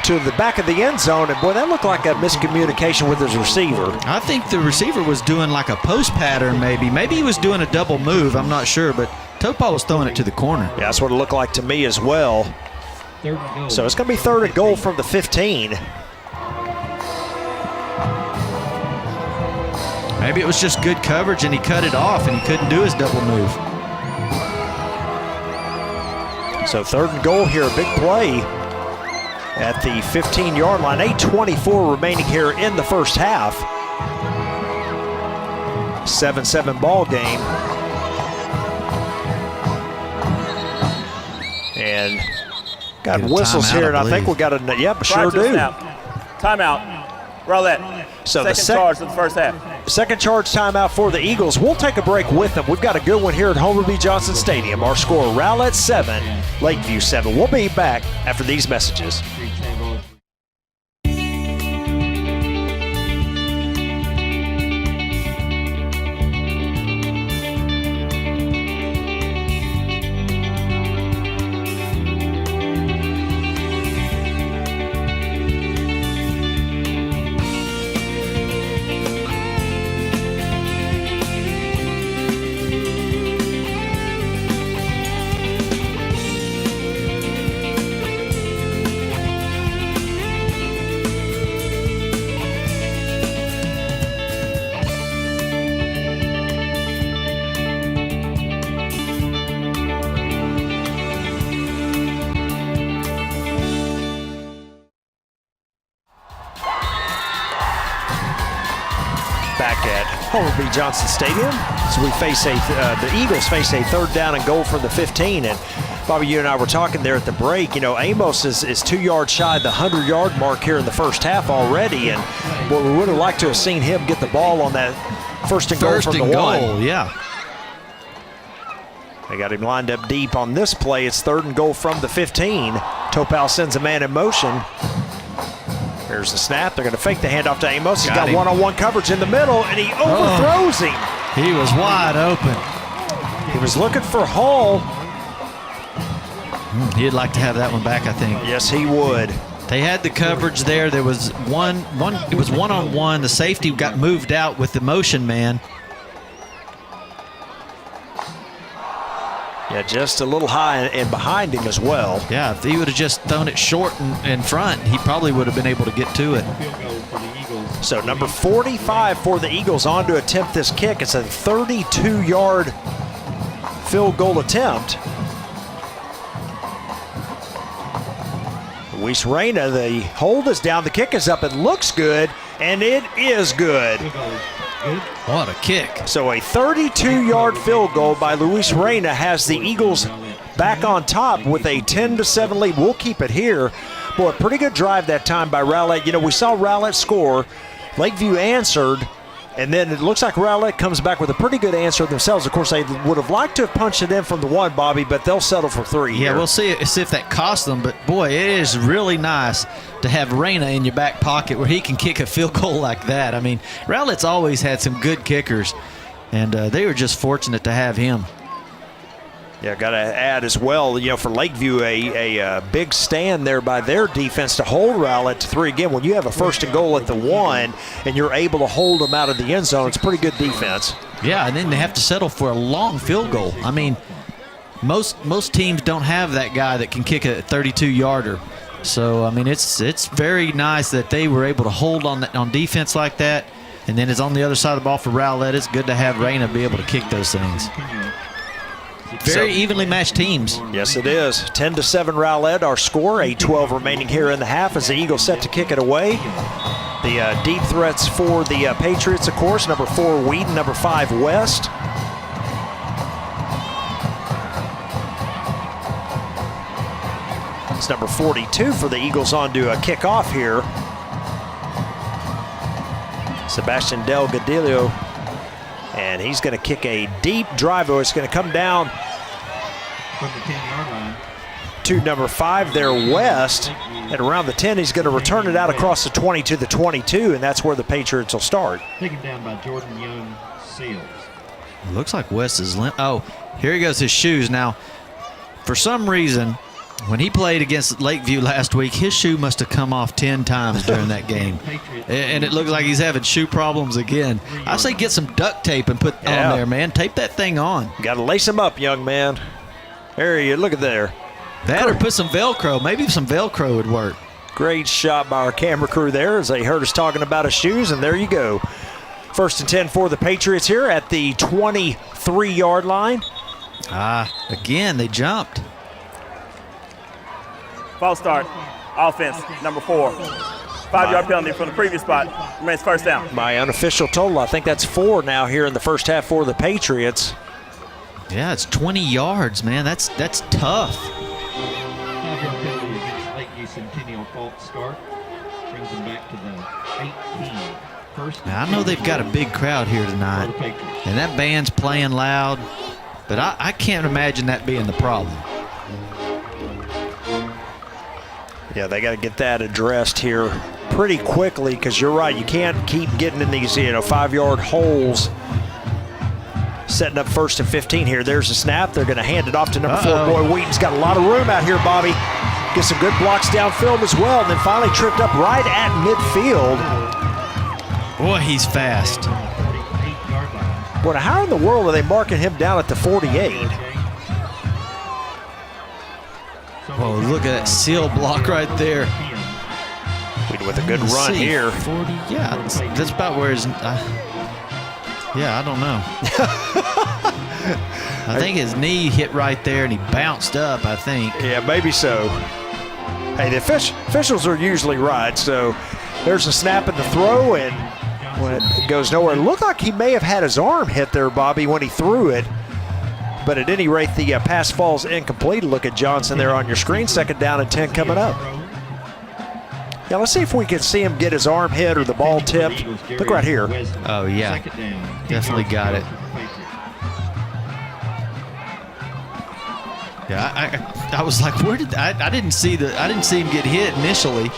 S2: to the back of the end zone, and boy, that looked like a miscommunication with his receiver.
S3: I think the receiver was doing like a post pattern maybe. Maybe he was doing a double move, I'm not sure, but Topal was throwing it to the corner.
S2: Yeah, that's what it looked like to me as well. So it's going to be third and goal from the 15.
S3: Maybe it was just good coverage and he cut it off and he couldn't do his double move.
S2: So third and goal here, a big play at the 15-yard line. 8:24 remaining here in the first half. 7-7 ball game. And got whistles here, and I think we got a, yep, sure do.
S4: Timeout. Rowlett.
S2: So
S4: second charge of the first half.
S2: Second charge timeout for the Eagles. We'll take a break with them. We've got a good one here at Homer B. Johnson Stadium. Our score, Rowlett 7, Lakeview 7. We'll be back after these messages. Back at Homer B. Johnson Stadium, so we face the Eagles face a third down and goal from the 15. And Bobby, you and I were talking there at the break. You know, Amos is 2 yards shy of the 100-yard mark here in the first half already, and well, we would have liked to have seen him get the ball on that first and goal from the 1.
S3: Yeah.
S2: They got him lined up deep on this play. It's third and goal from the 15. Topal sends a man in motion. There's the snap. They're going to fake the handoff to Amos. He's got one-on-one coverage in the middle, and he overthrows him.
S3: He was wide open.
S2: He was looking for Hall.
S3: He'd like to have that one back, I think.
S2: Yes, he would.
S3: They had the coverage there. There was it was one-on-one. The safety got moved out with the motion man.
S2: Yeah, just a little high and behind him as well.
S3: Yeah, if he would have just thrown it short and in front, he probably would have been able to get to it.
S2: So number 45 for the Eagles on to attempt this kick. It's a 32-yard field goal attempt. Luis Reyna, the hold is down, the kick is up, it looks good, and it is good.
S3: What a kick.
S2: So a 32-yard field goal by Luis Reyna has the Eagles back on top with a 10-7 lead. We'll keep it here. Boy, a pretty good drive that time by Rowlett. You know, we saw Rowlett score. Lakeview answered, and then it looks like Rowlett comes back with a pretty good answer themselves. Of course, they would have liked to have punched it in from the 1, Bobby, but they'll settle for 3
S3: Yeah,
S2: here.
S3: we'll see if that costs them. But, boy, it is really nice to have Reyna in your back pocket where he can kick a field goal like that. I mean, Rowlett's always had some good kickers, and they were just fortunate to have him.
S2: Yeah, got to add as well, for Lakeview, a big stand there by their defense to hold Rowlett to 3. Again, when you have a 1st and goal at the 1 and you're able to hold them out of the end zone, it's pretty good defense.
S3: Yeah, and then they have to settle for a long field goal. I mean, most teams don't have that guy that can kick a 32-yarder. So, I mean, it's very nice that they were able to hold on defense like that. And then it's on the other side of the ball for Rowlett. It's good to have Reyna be able to kick those things. Very evenly matched teams.
S2: Yes, it is. 10-7 Rowlett, our score. 8:12 remaining here in the half as the Eagles set to kick it away. The deep threats for the Patriots, of course. Number 4, Wheaton. Number 5, West. It's number 42 for the Eagles on to a kickoff here. Sebastian Delgadillo. And he's going to kick a deep drive. It's going to come down
S5: From the 10-yard line.
S2: to number 5 there, West. And around the 10, he's going to return it out across the 20 to the 22, and that's where the Patriots will start.
S5: Taken down by Jordan Young Seals.
S3: Looks like West is oh, here he goes, his shoes. Now, for some reason, when he played against Lakeview last week, his shoe must have come off 10 times during that game. And it looks like he's having shoe problems again. I say get some duct tape and put on there, man. Tape that thing on.
S2: Got to lace him up, young man. There you look at there.
S3: That or put some Velcro. Maybe some Velcro would work.
S2: Great shot by our camera crew there as they heard us talking about his shoes, and there you go. 1st and 10 for the Patriots here at the 23-yard line.
S3: Again, they jumped.
S4: False start. Offense, number 4. 5-yard penalty from the previous spot. Remains 1st down.
S2: My unofficial total, I think that's 4 now here in the first half for the Patriots.
S3: Yeah, it's 20 yards, man. That's tough.
S5: 5-yard penalty against Lakeview Centennial false start. Brings them back to the 18. First.
S3: Now, I know they've got a big crowd here tonight, and that band's playing loud, but I can't imagine that being the problem.
S2: Yeah, they got to get that addressed here pretty quickly because you're right. You can't keep getting in these 5-yard holes. Setting up 1st and 15 here. There's a snap. They're going to hand it off to number 4. Boy, Wheaton's got a lot of room out here, Bobby. Gets some good blocks downfield as well, and then finally tripped up right at midfield.
S3: Boy, he's fast.
S2: Boy, how in the world are they marking him down at the 48?
S3: Oh, look at that seal block right there.
S2: Wheaton with a good run here.
S3: 40, yeah, that's about where his... yeah, I don't know. I think his knee hit right there, and he bounced up, I think.
S2: Yeah, maybe so. Hey, the officials are usually right, so there's a snap and the throw, and when it goes nowhere, it looked like he may have had his arm hit there, Bobby, when he threw it. But at any rate, the pass falls incomplete. Look at Johnson there on your screen. 2nd down and 10 coming up. Yeah, let's see if we can see him get his arm hit or the ball tipped. Look right here.
S3: Oh, yeah. Definitely got it. Yeah, I was like, where did I didn't see him get hit initially.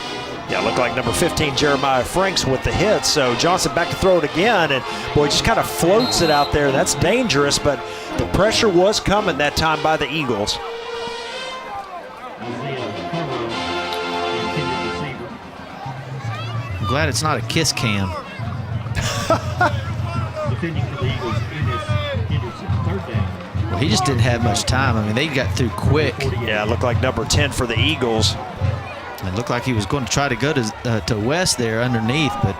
S2: Yeah, looked like number 15, Jeremiah Franks, with the hit. So Johnson back to throw it again, and boy, just kind of floats it out there. That's dangerous, but the pressure was coming that time by the Eagles.
S3: I'm glad it's not a kiss cam.
S5: Defending for the Eagles, Henderson, 3rd down.
S3: Well, he just didn't have much time. I mean, they got through quick.
S2: Yeah, it looked like number 10 for the Eagles.
S3: It looked like he was going to try to go to West there underneath, but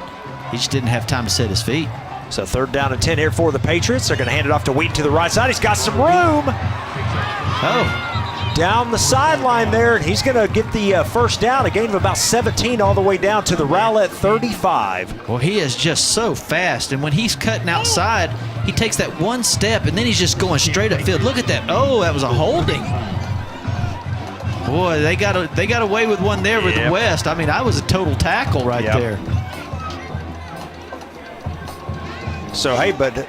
S3: he just didn't have time to set his feet.
S2: So 3rd down and 10 here for the Patriots. They're going to hand it off to Wheaton to the right side. He's got some room. Down the sideline there, and he's going to get the 1st down, a gain of about 17 all the way down to the Rowlett 35.
S3: Well, he is just so fast, and when he's cutting outside, he takes that one step, and then he's just going straight upfield. Look at that. Oh, that was a holding. Boy, they got away with one there with West. I mean, I was a total tackle right there.
S2: So, hey, but the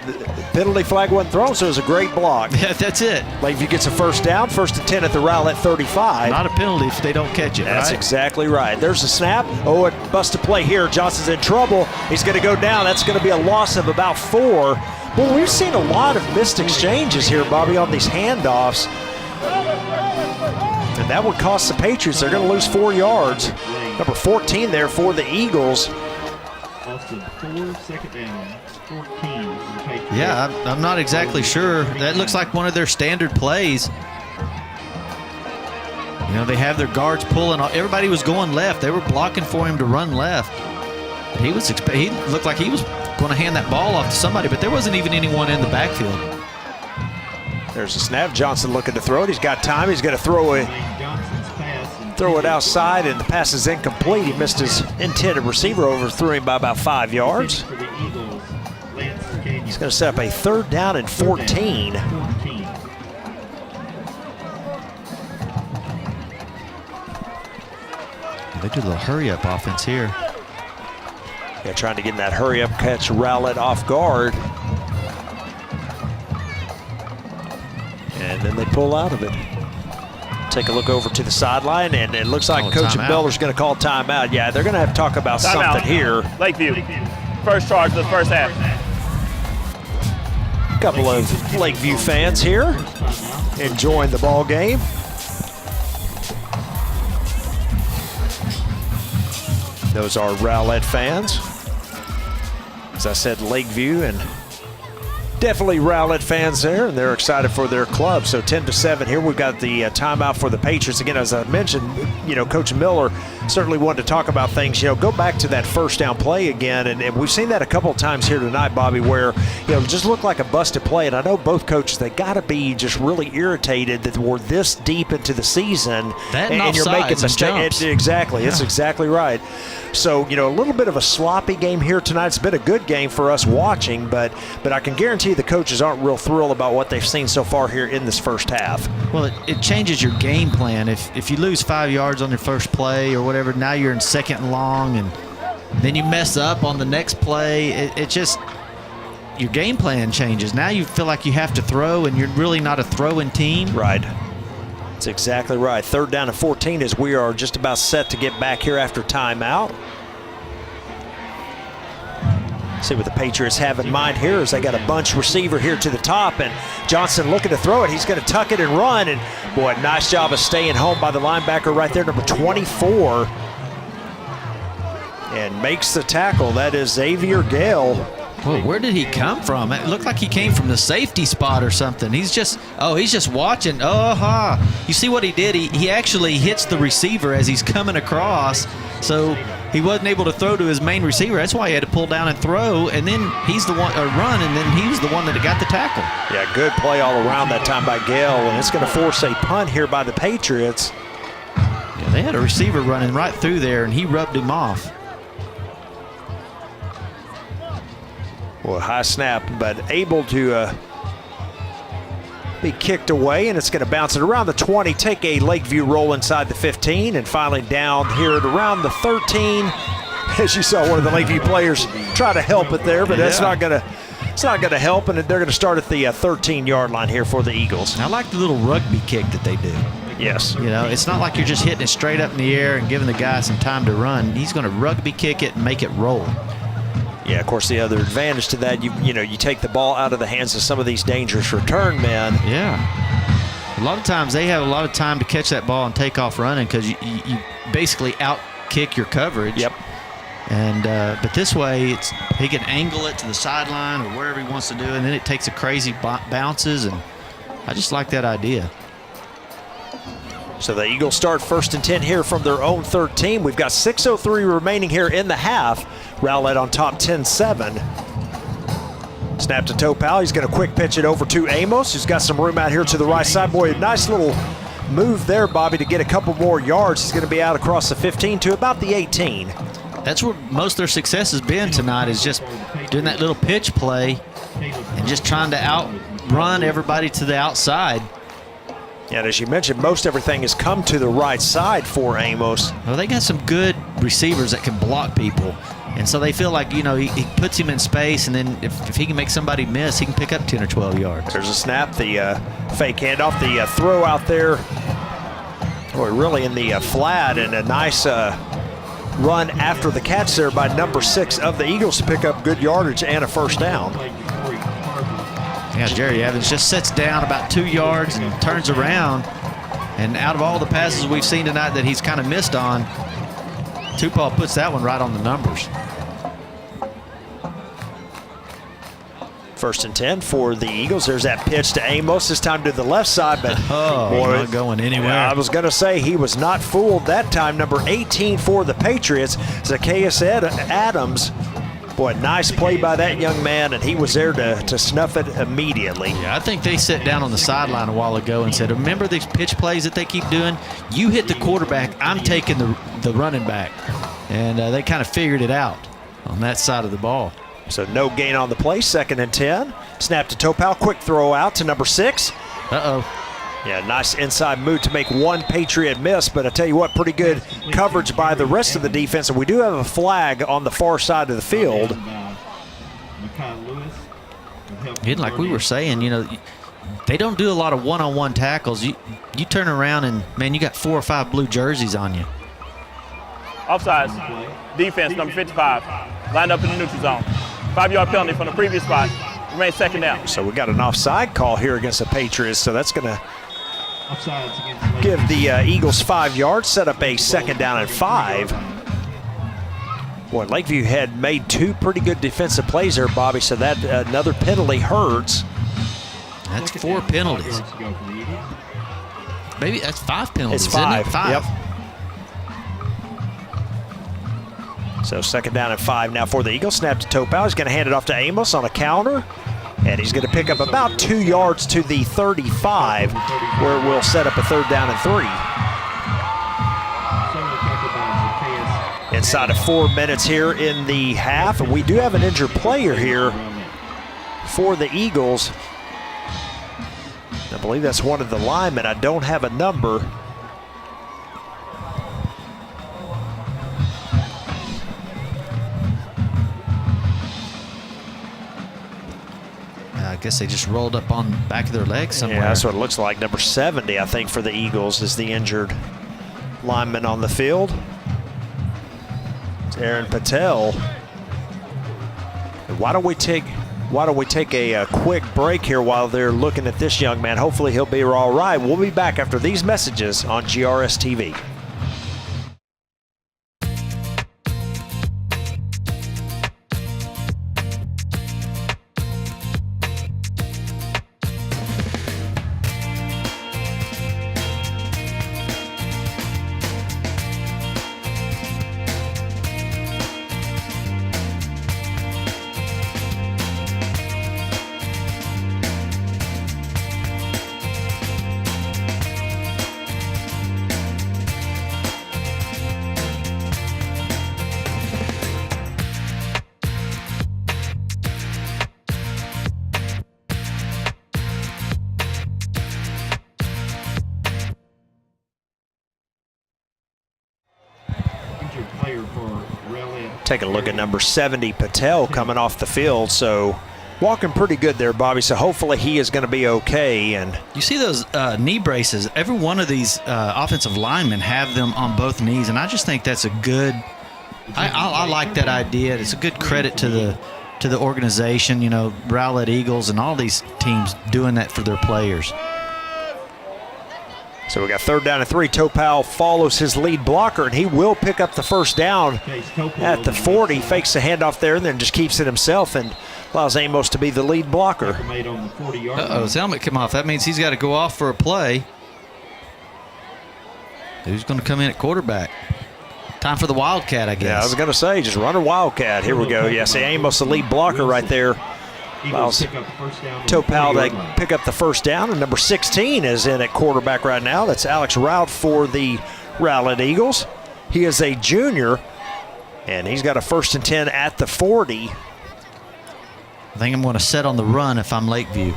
S2: penalty flag wasn't thrown, so it was a great block.
S3: Yeah, that's it.
S2: Lakeview gets a 1st down, 1st and 10 at the Rowlett 35.
S3: Not a penalty if they don't catch it,
S2: That's
S3: right?
S2: exactly right. There's a snap. Oh, it busts a play here. Johnson's in trouble. He's going to go down. That's going to be a loss of about 4. Well, we've seen a lot of missed exchanges here, Bobby, on these handoffs. And that would cost the Patriots. They're going to lose 4 yards. Number 14 there for the Eagles.
S5: Austin, 4, second down, 14 for the Patriots.
S3: Yeah, I'm not exactly sure. That looks like one of their standard plays. You know, they have their guards pulling. Everybody was going left. They were blocking for him to run left. But he looked like he was going to hand that ball off to somebody, but there wasn't even anyone in the backfield.
S2: There's a snap. Johnson looking to throw it. He's got time. He's going to throw it outside, and the pass is incomplete. He missed his intended receiver over, threw him by about 5 yards. He's going to set up a 3rd down and 14.
S3: They do a little hurry-up offense here.
S2: Yeah, trying to get in that hurry-up, catch Rowlett off guard. And then they pull out of it. Take a look over to the sideline, and it looks like Coach Miller's going to call timeout. Yeah, they're going to have to talk about something here.
S4: Lakeview, first charge of the first half.
S2: A couple of Lakeview fans here enjoying the ball game. Those are Rowlett fans. As I said, Lakeview, and definitely Rowlett fans there, and they're excited for their club. So 10-7 here. We've got the timeout for the Patriots. Again, as I mentioned, you know, Coach Miller certainly wanted to talk about things. You know, go back to that first down play again, and we've seen that a couple of times here tonight, Bobby, where, you know, it just looked like a busted play. And I know both coaches, they got to be just really irritated that we're this deep into the season,
S3: and you're making mistakes.
S2: Exactly, it's exactly right. So, you know, a little bit of a sloppy game here tonight. It's been a good game for us watching, but I can guarantee the coaches aren't real thrilled about what they've seen so far here in this first half.
S3: Well, it changes your game plan. If you lose 5 yards on your first play or whatever, now you're in 2nd and long, and then you mess up on the next play. It just, your game plan changes. Now you feel like you have to throw, and you're really not a throwing team.
S2: Right. That's exactly right. 3rd down and 14 as we are just about set to get back here after timeout. See what the Patriots have in mind here is they got a bunch receiver here to the top, and Johnson looking to throw it. He's going to tuck it and run, and boy, nice job of staying home by the linebacker right there, number 24. And makes the tackle. That is Xavier Gale.
S3: Well, where did he come from? It looked like he came from the safety spot or something. He's just watching. You see what he did? He actually hits the receiver as he's coming across. So he wasn't able to throw to his main receiver. That's why he had to pull down and throw. And then he's the one, run, and then he was the one that got the tackle.
S2: Yeah, good play all around that time by Gale. And it's going to force a punt here by the Patriots.
S3: Yeah, they had a receiver running right through there, and he rubbed him off.
S2: Well, high snap, but able to be kicked away, and it's going to bounce it around the 20, take a Lakeview roll inside the 15, and finally down here at around the 13. As you saw, one of the Lakeview players try to help it there, but that's not going to help, and they're going to start at the 13-yard line here for the Eagles.
S3: I like the little rugby kick that they do.
S2: Yes.
S3: You know, it's not like you're just hitting it straight up in the air and giving the guy some time to run. He's going to rugby kick it and make it roll.
S2: Yeah, of course, the other advantage to that, you take the ball out of the hands of some of these dangerous return men.
S3: Yeah. A lot of times they have a lot of time to catch that ball and take off running because you basically out-kick your coverage.
S2: Yep.
S3: And but this way, he can angle it to the sideline or wherever he wants to do, and then it takes a crazy bounces, and I just like that idea.
S2: So the Eagles start 1st and 10 here from their own 13. We've got 6:03 remaining here in the half. Rowlett on top 10-7. Snap to Topal. He's going to quick pitch it over to Amos, who's got some room out here to the right side. Boy, nice little move there, Bobby, to get a couple more yards. He's going to be out across the 15 to about the 18.
S3: That's where most of their success has been tonight, is just doing that little pitch play and just trying to outrun everybody to the outside.
S2: And as you mentioned, most everything has come to the right side for Amos.
S3: Well, they got some good receivers that can block people. And so they feel like, he puts him in space, and then if he can make somebody miss, he can pick up 10 or 12 yards.
S2: There's a snap, the fake handoff, the throw out there. Boy, really in the flat, and a nice run after the catch there by number 6 of the Eagles to pick up good yardage and a first down.
S3: Yeah, Jerry Evans just sits down about 2 yards and turns around. And out of all the passes we've seen tonight that he's kind of missed on, Tupou puts that one right on the numbers.
S2: 1st and 10 for the Eagles. There's that pitch to Amos, this time to the left side, but
S3: not going anywhere.
S2: I was going to say he was not fooled that time. Number 18 for the Patriots, Zacchaeus Adams. Boy, nice play by that young man, and he was there to snuff it immediately.
S3: Yeah, I think they sat down on the sideline a while ago and said, remember these pitch plays that they keep doing? You hit the quarterback, I'm taking the running back. And they kind of figured it out on that side of the ball.
S2: So no gain on the play, 2nd and 10. Snap to Topal, quick throw out to number 6. Yeah, nice inside move to make one Patriot miss, but I tell you what, pretty good coverage by the rest of the defense. And we do have a flag on the far side of the field.
S3: And like we were saying, you know, they don't do a lot of one-on-one tackles. You turn around and, man, you got 4 or 5 blue jerseys on you.
S4: Offsides. Defense, number 55. Lined up in the neutral zone. 5-yard penalty from the previous spot. Remains 2nd down.
S2: So we got an offside call here against the Patriots, so that's going to give the Eagles 5 yards, set up a 2nd down and 5. Boy, Lakeview had made 2 pretty good defensive plays there, Bobby, so that another penalty hurts.
S3: That's 4 penalties. Maybe that's 5 penalties.
S2: It's 5.
S3: Isn't it? 5.
S2: Yep. So 2nd down and 5 now for the Eagles. Snap to Topal. He's going to hand it off to Amos on a counter. And he's going to pick up about 2 yards to the 35, where it will set up a 3rd down and 3. Inside of 4 minutes here in the half. And we do have an injured player here for the Eagles. I believe that's one of the linemen. I don't have a number.
S3: I guess they just rolled up on the back of their legs somewhere.
S2: Yeah, that's what it looks like. Number 70, I think, for the Eagles is the injured lineman on the field. It's Aaron Patel. Why don't we take a quick break here while they're looking at this young man? Hopefully he'll be all right. We'll be back after these messages on GRS TV. Taking a look at number 70, Patel, coming off the field. So walking pretty good there, Bobby. So hopefully he is going to be okay. And
S3: you see those knee braces. Every one of these offensive linemen have them on both knees, and I just think that's a good. I like that idea. It's a good credit to the organization. You know, Rowlett Eagles and all these teams doing that for their players.
S2: So we got 3rd down and 3. Topal follows his lead blocker, and he will pick up the 1st down at the 40. Fakes the handoff there and then just keeps it himself and allows Amos to be the lead blocker.
S3: His helmet came off. That means he's got to go off for a play. Who's going to come in at quarterback? Time for the Wildcat, I guess.
S2: Yeah, I was going to say, just run a Wildcat. Here we go. Yeah, see Amos, the lead blocker right there. Allows Topal to pick up the 1st down, and number 16 is in at quarterback right now. That's Alex Rout for the Rowlett Eagles. He is a junior, and he's got a 1st and 10 at the 40.
S3: I think I'm going to set on the run if I'm Lakeview.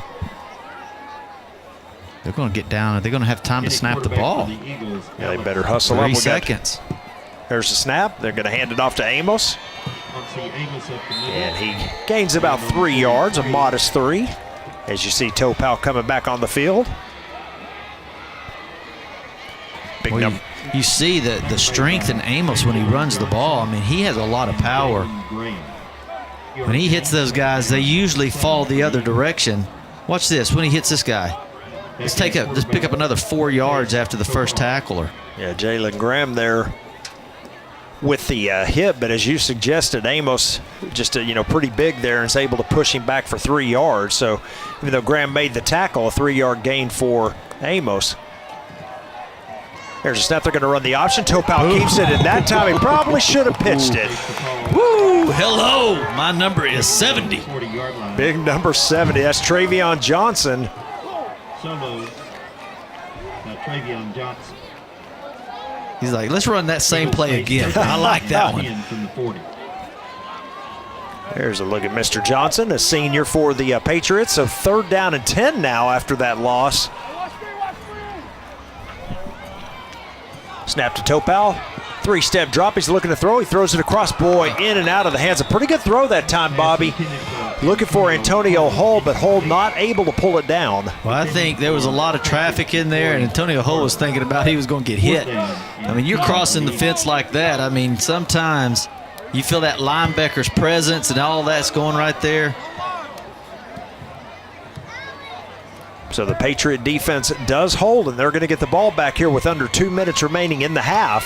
S3: They're going to get down. They're going to have time to snap the ball.
S2: Yeah, they better hustle up.
S3: 3 seconds.
S2: There's the snap. They're going to hand it off to Amos. And he gains about 3 yards, a modest 3. As you see Topal coming back on the field. Big number.
S3: You see the strength in Amos when he runs the ball. I mean, he has a lot of power. When he hits those guys, they usually fall the other direction. Watch this when he hits this guy. Let's pick up another 4 yards after the first tackler.
S2: Yeah, Jalen Graham there with the hit, but as you suggested, Amos just pretty big there and is able to push him back for 3 yards. So even though Graham made the tackle, a 3-yard gain for Amos. There's a snap. They're going to run the option. Topal keeps it, and that time he probably should have pitched it.
S3: Woo! Hello, my number is 70.
S2: Big number 70. That's Travion Johnson.
S5: Solo. Travion Johnson.
S3: He's like, let's run that same play again. I like that one.
S5: From the 40.
S2: There's a look at Mr. Johnson, a senior for the Patriots. So 3rd down and 10 now after that loss. Snap to Topal. 3-step drop. He's looking to throw. He throws it across. Boy, in and out of the hands. A pretty good throw that time, Bobby. Looking for Antonio Hull, but Hull not able to pull it down.
S3: Well, I think there was a lot of traffic in there, and Antonio Hull was thinking about he was going to get hit. I mean, you're crossing the fence like that. I mean, sometimes you feel that linebacker's presence and all that's going right there.
S2: So the Patriot defense does hold, and they're going to get the ball back here with under 2 minutes remaining in the half.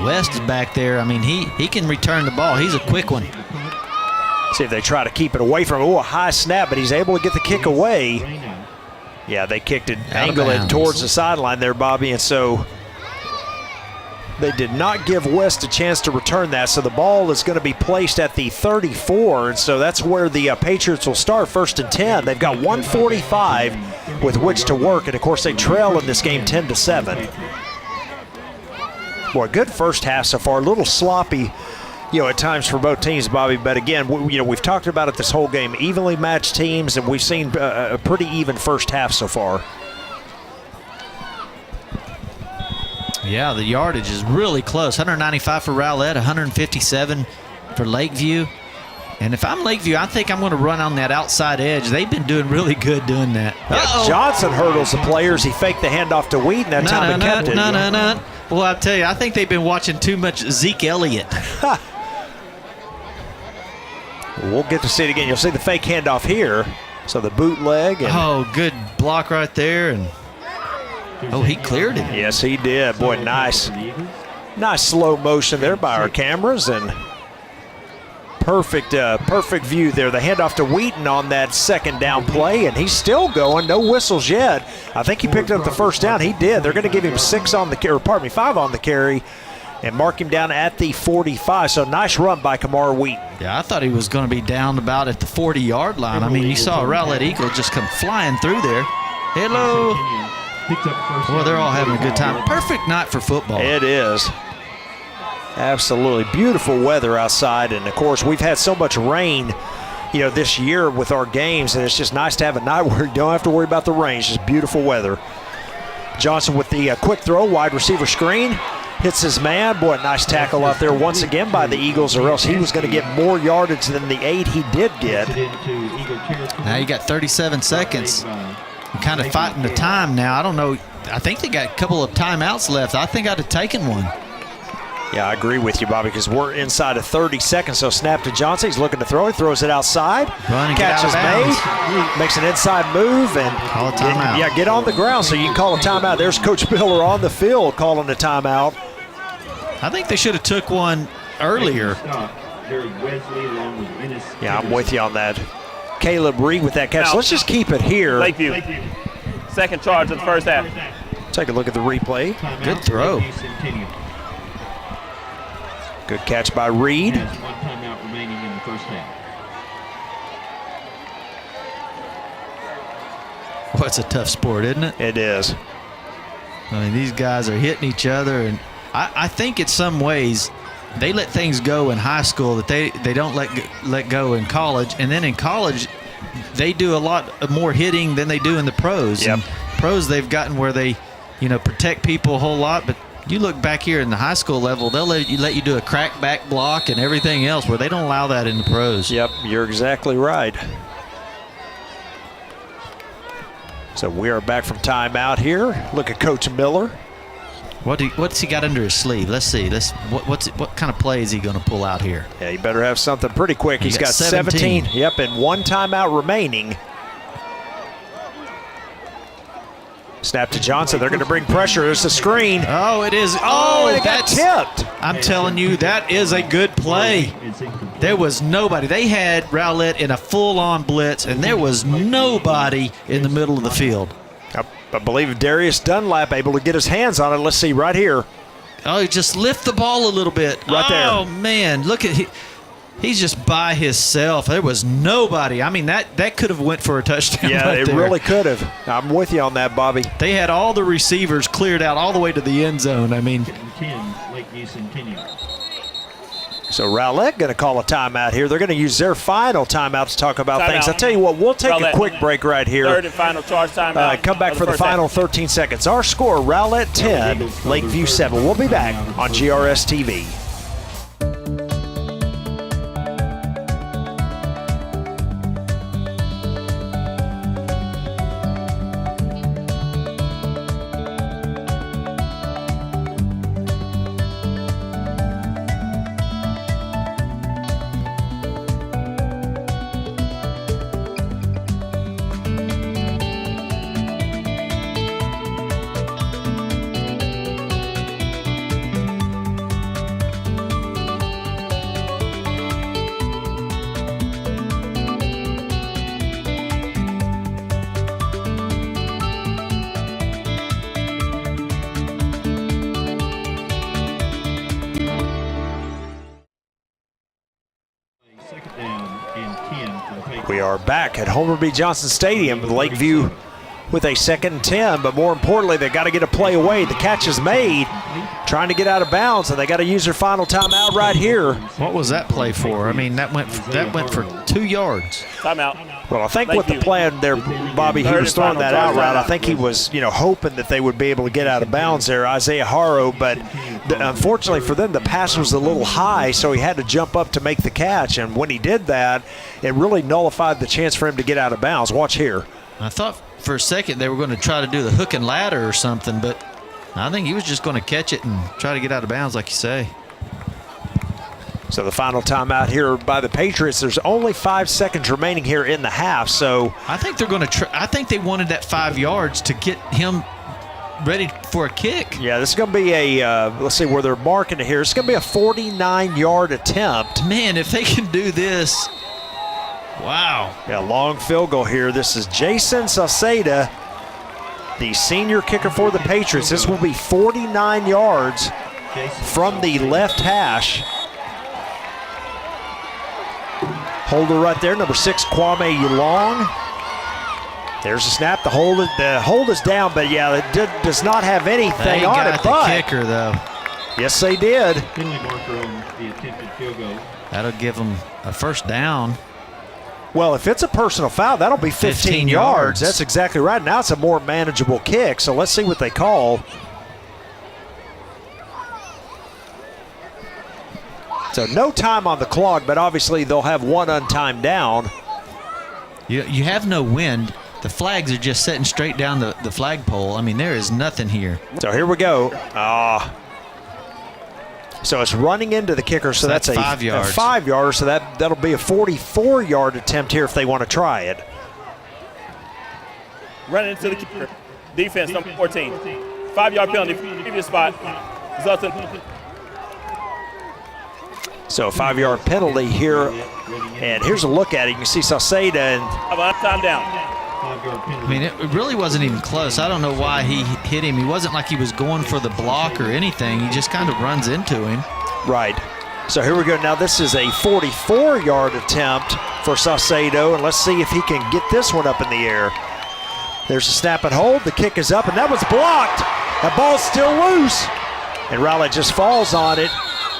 S3: West is back there. I mean, he can return the ball. He's a quick one.
S2: See if they try to keep it away from him. Oh, a high snap, but he's able to get the kick away. Yeah, they kicked it, angle it towards the sideline there, Bobby, and so they did not give West a chance to return that. So the ball is going to be placed at the 34, and so that's where the Patriots will start, 1st and 10. They've got 1:45 with which to work, and of course they trail in this game 10-7. Boy, good first half so far. A little sloppy, at times for both teams, Bobby. But again, we've talked about it this whole game. Evenly matched teams, and we've seen a pretty even first half so far.
S3: Yeah, the yardage is really close. 195 for Rowlett, 157 for Lakeview. And if I'm Lakeview, I think I'm going to run on that outside edge. They've been doing really good doing that.
S2: Yeah, Johnson hurdles the players. He faked the handoff to Wheaton. That time he kept it.
S3: No. Well, I tell you, I think they've been watching too much Zeke Elliott.
S2: We'll get to see it again. You'll see the fake handoff here. So the bootleg.
S3: Oh, good block right there. And he cleared it.
S2: Yes, he did. Boy, nice slow motion there by our cameras, and perfect view there. The handoff to Wheaton on that 2nd down play, and he's still going. No whistles yet. I think he picked up the 1st down. He did. They're going to give him 5 on the carry, and mark him down at the 45. So nice run by Kamar Wheaton.
S3: Yeah, I thought he was going to be down about at the 40-yard line. I mean, you saw Rowlett Eagles just come flying through there. Hello. Well, they're all having a good time. Perfect night for football.
S2: It is. Absolutely beautiful weather outside, and of course we've had so much rain this year with our games, and it's just nice to have a night where you don't have to worry about the rain. It's just beautiful weather. Johnson with the quick throw, wide receiver screen, hits his man. Boy, nice tackle out there once again by the Eagles, or else he was going to get more yardage than the 8 he did get.
S3: Now you got 37 seconds. You're kind of fighting the time now. I don't know. I think they got a couple of timeouts left. I think I'd have taken one.
S2: Yeah, I agree with you, Bobby, because we're inside of 30 seconds. So snap to Johnson. He's looking to throw. He throws it outside. Catch is made. Makes an inside move. And
S3: call a timeout.
S2: Yeah, get on the ground so you can call a timeout. There's Coach Miller on the field calling a timeout.
S3: I think they should have took one earlier.
S2: Yeah, I'm with you on that. Caleb Reed with that catch.
S4: Now,
S2: let's just keep it here.
S4: Lakeview. 2nd charge of the first half.
S2: Take a look at the replay.
S3: Good throw.
S2: Good catch by Reed.
S5: Has 1 timeout remaining in the first half.
S3: Well, it's a tough sport, isn't it?
S2: It is.
S3: I mean, these guys are hitting each other, and I think in some ways they let things go in high school that they don't let go in college, and then in college they do a lot more hitting than they do in the pros.
S2: Yep.
S3: And pros, they've gotten where they protect people a whole lot, but you look back here in the high school level, they'll let you do a crack back block and everything else, where they don't allow that in the pros.
S2: Yep, you're exactly right. So we are back from timeout here. Look at Coach Miller.
S3: What's he got under his sleeve? Let's see. What kind of play is he going to pull out here?
S2: Yeah, you better have something pretty quick. He's got 17. Yep, and one timeout remaining. Snap to Johnson. They're going to bring pressure. There's the screen.
S3: Oh, it is.
S2: And it got tipped.
S3: I'm telling you, that is a good play. There was nobody. They had Rowlett in a full-on blitz, and there was nobody in the middle of the field.
S2: I believe Darius Dunlap able to get his hands on it. Let's see right here.
S3: Oh, he just lift the ball a little bit.
S2: Right there.
S3: Oh, man. Look at he's just by himself. There was nobody. I mean, that could have went for a touchdown.
S2: Yeah,
S3: right
S2: it
S3: there.
S2: really could have. I'm with you on that, Bobby.
S3: They had all the receivers cleared out all the way to the end zone. I mean,
S5: 10, Lakeview Centennial.
S2: So Rowlett going to call a timeout here. They're going to use their final timeout to talk about things. I'll tell you what, we'll take
S4: Rowlett.
S2: a quick break right here.
S4: Third and final charge timeout.
S2: Come back for the final 13 seconds. Our score, Rowlett 10, Lakeview 7. We'll be back on GRS TV. We are back at Homer B. Johnson Stadium with Lakeview with a 2nd and 10, but more importantly, they got to get a play away. The catch is made, trying to get out of bounds, and they got to use their final timeout right here.
S3: what was that play for? I mean, that went for 2 yards.
S4: Timeout.
S2: Well, I think what the plan there, Bobby, he was throwing that out route. I think he was, hoping that they would be able to get out of bounds there, Isaiah Haro. But unfortunately for them, the pass was a little high, so he had to jump up to make the catch. And when he did that, it really nullified the chance for him to get out of bounds. Watch here.
S3: I thought for a second they were going to try to do the hook and ladder or something, but I think he was just going to catch it and try to get out of bounds, like you say.
S2: So the final timeout here by the Patriots. There's only 5 seconds remaining here in the half. So
S3: I think they're going to I think they wanted that 5 yards to get him ready for a kick.
S2: yeah, this is going to be a, let's see where they're marking it here. It's going to be a 49-yard attempt.
S3: Man, if they can do this, wow.
S2: Yeah, long field goal here. This is Jason Sauceda, the senior kicker for the Patriots. This will be 49 yards from the left hash. Holder right there, number 6, Kwame Yulong. There's the snap. The hold is down, but yeah, it does not have anything
S3: They
S2: on
S3: got
S2: it.
S3: the
S2: But
S3: kicker, though.
S2: yes, they did.
S5: Penalty marker on the attempted field goal.
S3: That'll give them a first down.
S2: Well, if it's a personal foul, that'll be 15 yards. That's exactly right. Now it's a more manageable kick. So let's see what they call. So no time on the clock, but obviously they'll have one untimed down.
S3: You have no wind. The flags are just setting straight down the flagpole. I mean, there is nothing here.
S2: So here we go. So it's running into the kicker, so that's a
S3: 5 yards.
S2: A 5-yarder, so that'll be a 44-yard attempt here if they want to try it.
S4: Running into the kicker. Defense, number 14. 5-yard penalty from the previous spot. Resulting.
S2: So a 5-yard penalty here, and here's a look at it. You can see Sauceda and
S4: Time down.
S3: I mean, it really wasn't even close. I don't know why he hit him. He wasn't like he was going for the block or anything. He just kind of runs into him.
S2: right. So here we go. Now this is a 44-yard attempt for Saucedo, and let's see if he can get this one up in the air. There's a snap and hold. The kick is up, and that was blocked. That ball's still loose, and Rowlett just falls on it.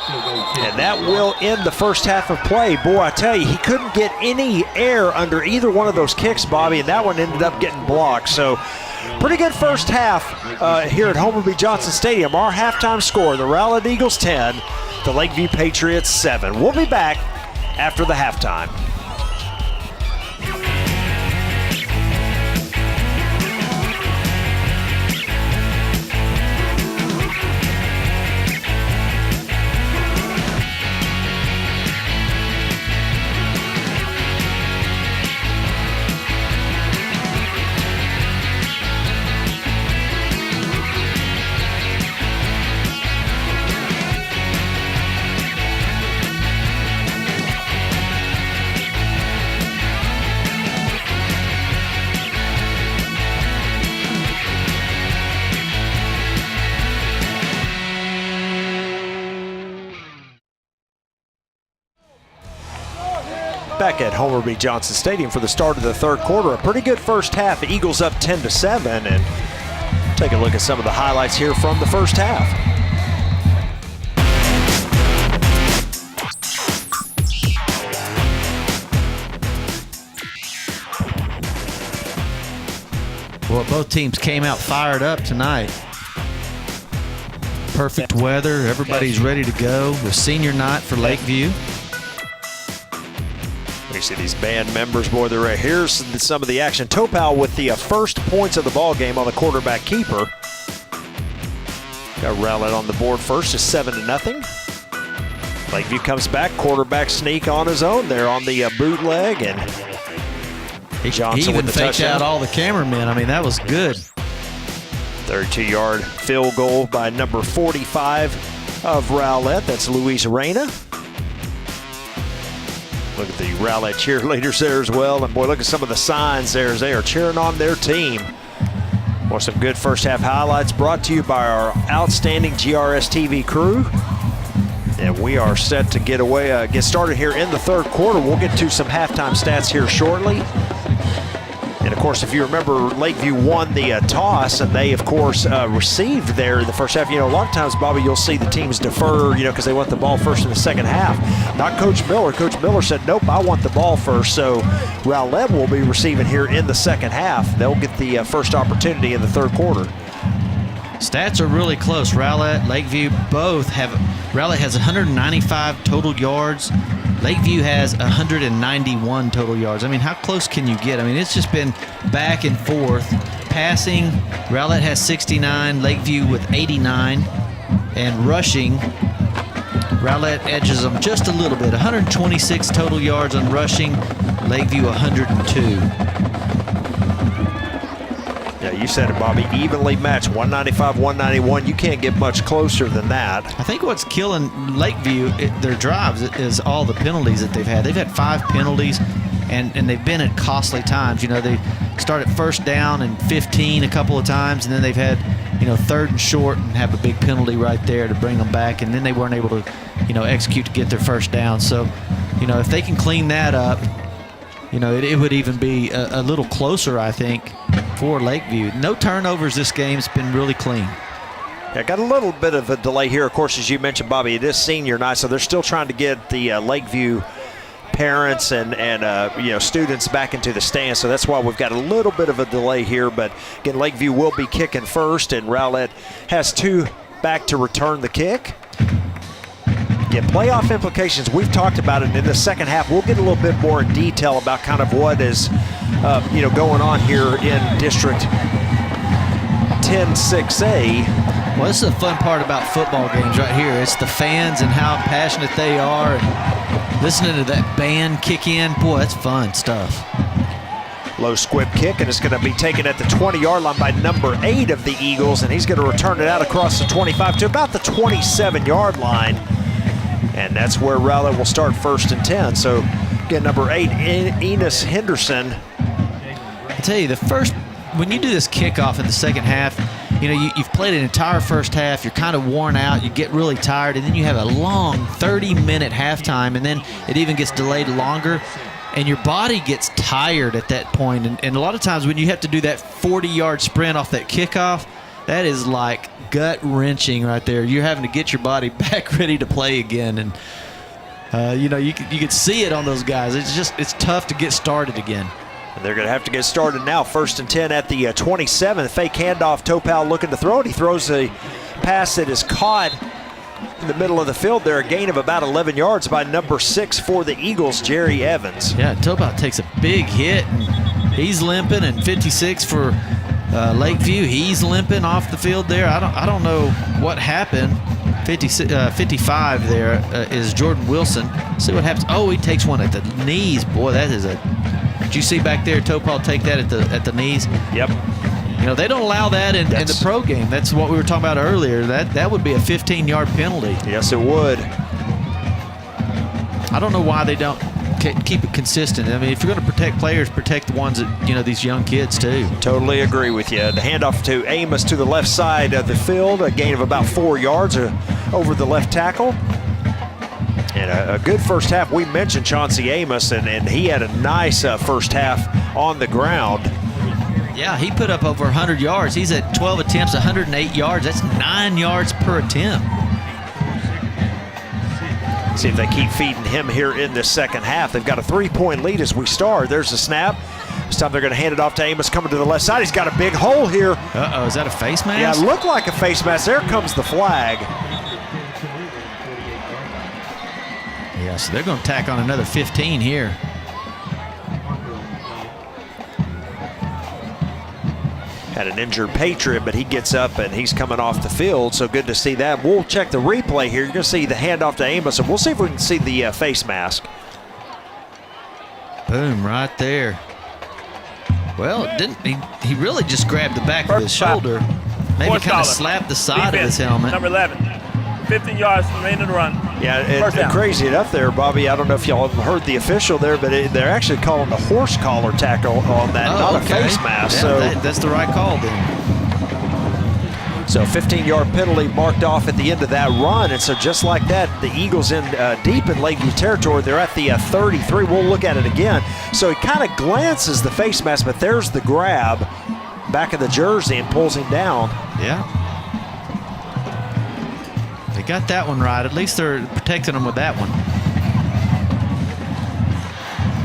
S2: And that will end the first half of play. Boy, I tell you, he couldn't get any air under either one of those kicks, Bobby, and that one ended up getting blocked. So pretty good first half here at Homer B. Johnson Stadium. Our halftime score, the Rowlett Eagles 10, the Lakeview Patriots 7. We'll be back after the halftime. back at Homer B. Johnson Stadium for the start of the third quarter. A pretty good first half. Eagles up 10-7, and take a look at some of the highlights here from the first half.
S3: Well, both teams came out fired up tonight. Perfect weather. Everybody's ready to go. The senior night for Lakeview.
S2: We see these band members, boy, they're right. Here's some of the action. Topal with the first points of the ball game on the quarterback keeper. Got Rowlett on the board first, just 7-0. Lakeview comes back, quarterback sneak on his own there on the bootleg, and Johnson
S3: he even
S2: with the
S3: faked
S2: touchdown.
S3: out all the cameramen. I mean, that was good.
S2: 32-yard field goal by number 45 of Rowlett. That's Luis Reyna. Look at the Rowlett cheerleaders there as well. And boy, look at some of the signs there as they are cheering on their team. More some good first half highlights brought to you by our outstanding GRS TV crew. And we are set to get started here in the third quarter. We'll get to some halftime stats here shortly. And of course, if you remember, Lakeview won the toss, and they, of course, received there in the first half. You know, a lot of times, Bobby, you'll see the teams defer, you know, because they want the ball first in the second half. Not Coach Miller. Coach Miller said, nope, I want the ball first. So Rowlett will be receiving here in the second half. They'll get the first opportunity in the third quarter.
S3: Stats are really close. Rowlett, Lakeview both have. Rowlett has 195 total yards. Lakeview has 191 total yards. I mean, how close can you get? I mean, it's just been back and forth. Passing, Rowlett has 69, Lakeview with 89. And rushing, Rowlett edges them just a little bit. 126 total yards on rushing, Lakeview 102.
S2: Yeah, you said it, Bobby. Evenly matched, 195, 191. You can't get much closer than that.
S3: I think what's killing Lakeview, their drives, is all the penalties that they've had. They've had 5 penalties, and they've been at costly times. You know, they start at first down and 15 a couple of times, and then they've had, you know, third and short and have a big penalty right there to bring them back, and then they weren't able to, you know, execute to get their first down. So, you know, if they can clean that up, you know, it would even be a little closer, I think, for Lakeview. No turnovers this game. It's been really clean.
S2: Yeah, got a little bit of a delay here. Of course, as you mentioned, Bobby, it is senior night, so they're still trying to get the Lakeview parents and you know, students back into the stands. So that's why we've got a little bit of a delay here. But again, Lakeview will be kicking first, and Rowlett has 2 back to return the kick. Yeah, playoff implications, we've talked about it in the second half. We'll get a little bit more in detail about kind of what is you know, going on here in District 10-6A.
S3: Well, this is the fun part about football games right here. It's the fans and how passionate they are, and listening to that band kick in. Boy, that's fun stuff.
S2: Low squib kick, and it's going to be taken at the 20-yard line by number 8 of the Eagles, and he's going to return it out across the 25 to about the 27-yard line. And that's where Rowlett will start 1st and 10. So, again, number 8, Enos Henderson.
S3: I tell you, when you do this kickoff in the second half, you know, you've played an entire first half, you're kind of worn out, you get really tired, and then you have a long 30-minute halftime, and then it even gets delayed longer, and your body gets tired at that point. And a lot of times when you have to do that 40-yard sprint off that kickoff, that is like gut-wrenching right there. You're having to get your body back ready to play again. And, you know, you could see it on those guys. It's tough to get started again.
S2: And they're going to have to get started now. 1st and 10 at the 27. Fake handoff. Topal looking to throw it. He throws a pass that is caught in the middle of the field there. A gain of about 11 yards by number 6 for the Eagles, Jerry Evans.
S3: Yeah, Topal takes a big hit, and he's limping, and 56 for Lakeview, he's limping off the field there. I don't know what happened. 55 there is Jordan Wilson. See what happens. Oh, he takes one at the knees. Boy, that is a. Did you see back there Topal take that at the knees?
S2: Yep.
S3: You know, they don't allow that in the pro game. That's what we were talking about earlier. That would be a 15-yard penalty.
S2: Yes, it would.
S3: I don't know why they don't keep it consistent. I mean, if you're going to protect players, protect the ones that, you know, these young kids too.
S2: Totally agree with you. The handoff to Amos to the left side of the field, a gain of about 4 yards over the left tackle. And a good first half. We mentioned Chauncey Amos, and he had a nice first half on the ground.
S3: Yeah, he put up over 100 yards. He's at 12 attempts, 108 yards. That's 9 yards per attempt.
S2: See if they keep feeding him here in the second half. They've got a 3-point lead as we start. There's the snap. This time they're going to hand it off to Amos coming to the left side. He's got a big hole here.
S3: Uh-oh, is that a face mask?
S2: Yeah, it looked like a face mask. There comes the flag.
S3: Yeah, so they're going to tack on another 15 here.
S2: Had an injured Patriot, but he gets up and he's coming off the field, so good to see that. We'll check the replay here. You're going to see the handoff to Amos, and we'll see if we can see the face mask.
S3: Boom, right there. Well, he really just grabbed the back of his shoulder. Maybe kind of slapped the side of his helmet.
S4: Number 11, 15 yards remaining in the run.
S2: Yeah, crazy enough there, Bobby. I don't know if y'all heard the official there, but they're actually calling the horse collar tackle on that, not a face mask.
S3: Yeah,
S2: so
S3: that's the right call then.
S2: So 15-yard penalty marked off at the end of that run. And so just like that, the Eagles in deep in Lakeview territory. They're at the 33. We'll look at it again. So he kind of glances the face mask, but there's the grab back of the jersey and pulls him down.
S3: Yeah. They got that one right. At least they're protecting them with that one.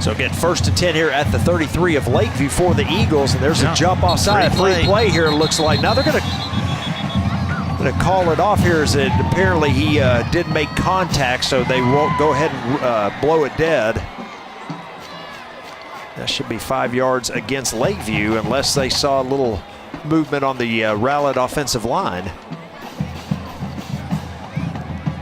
S2: So again, 1st and 10 here at the 33 of Lakeview for the Eagles. And there's a jump offside. Free play here, it looks like. Now they're going to call it off here, as it apparently he did make contact, so they won't go ahead and blow it dead. That should be 5 yards against Lakeview, unless they saw a little movement on the Rowlett offensive line.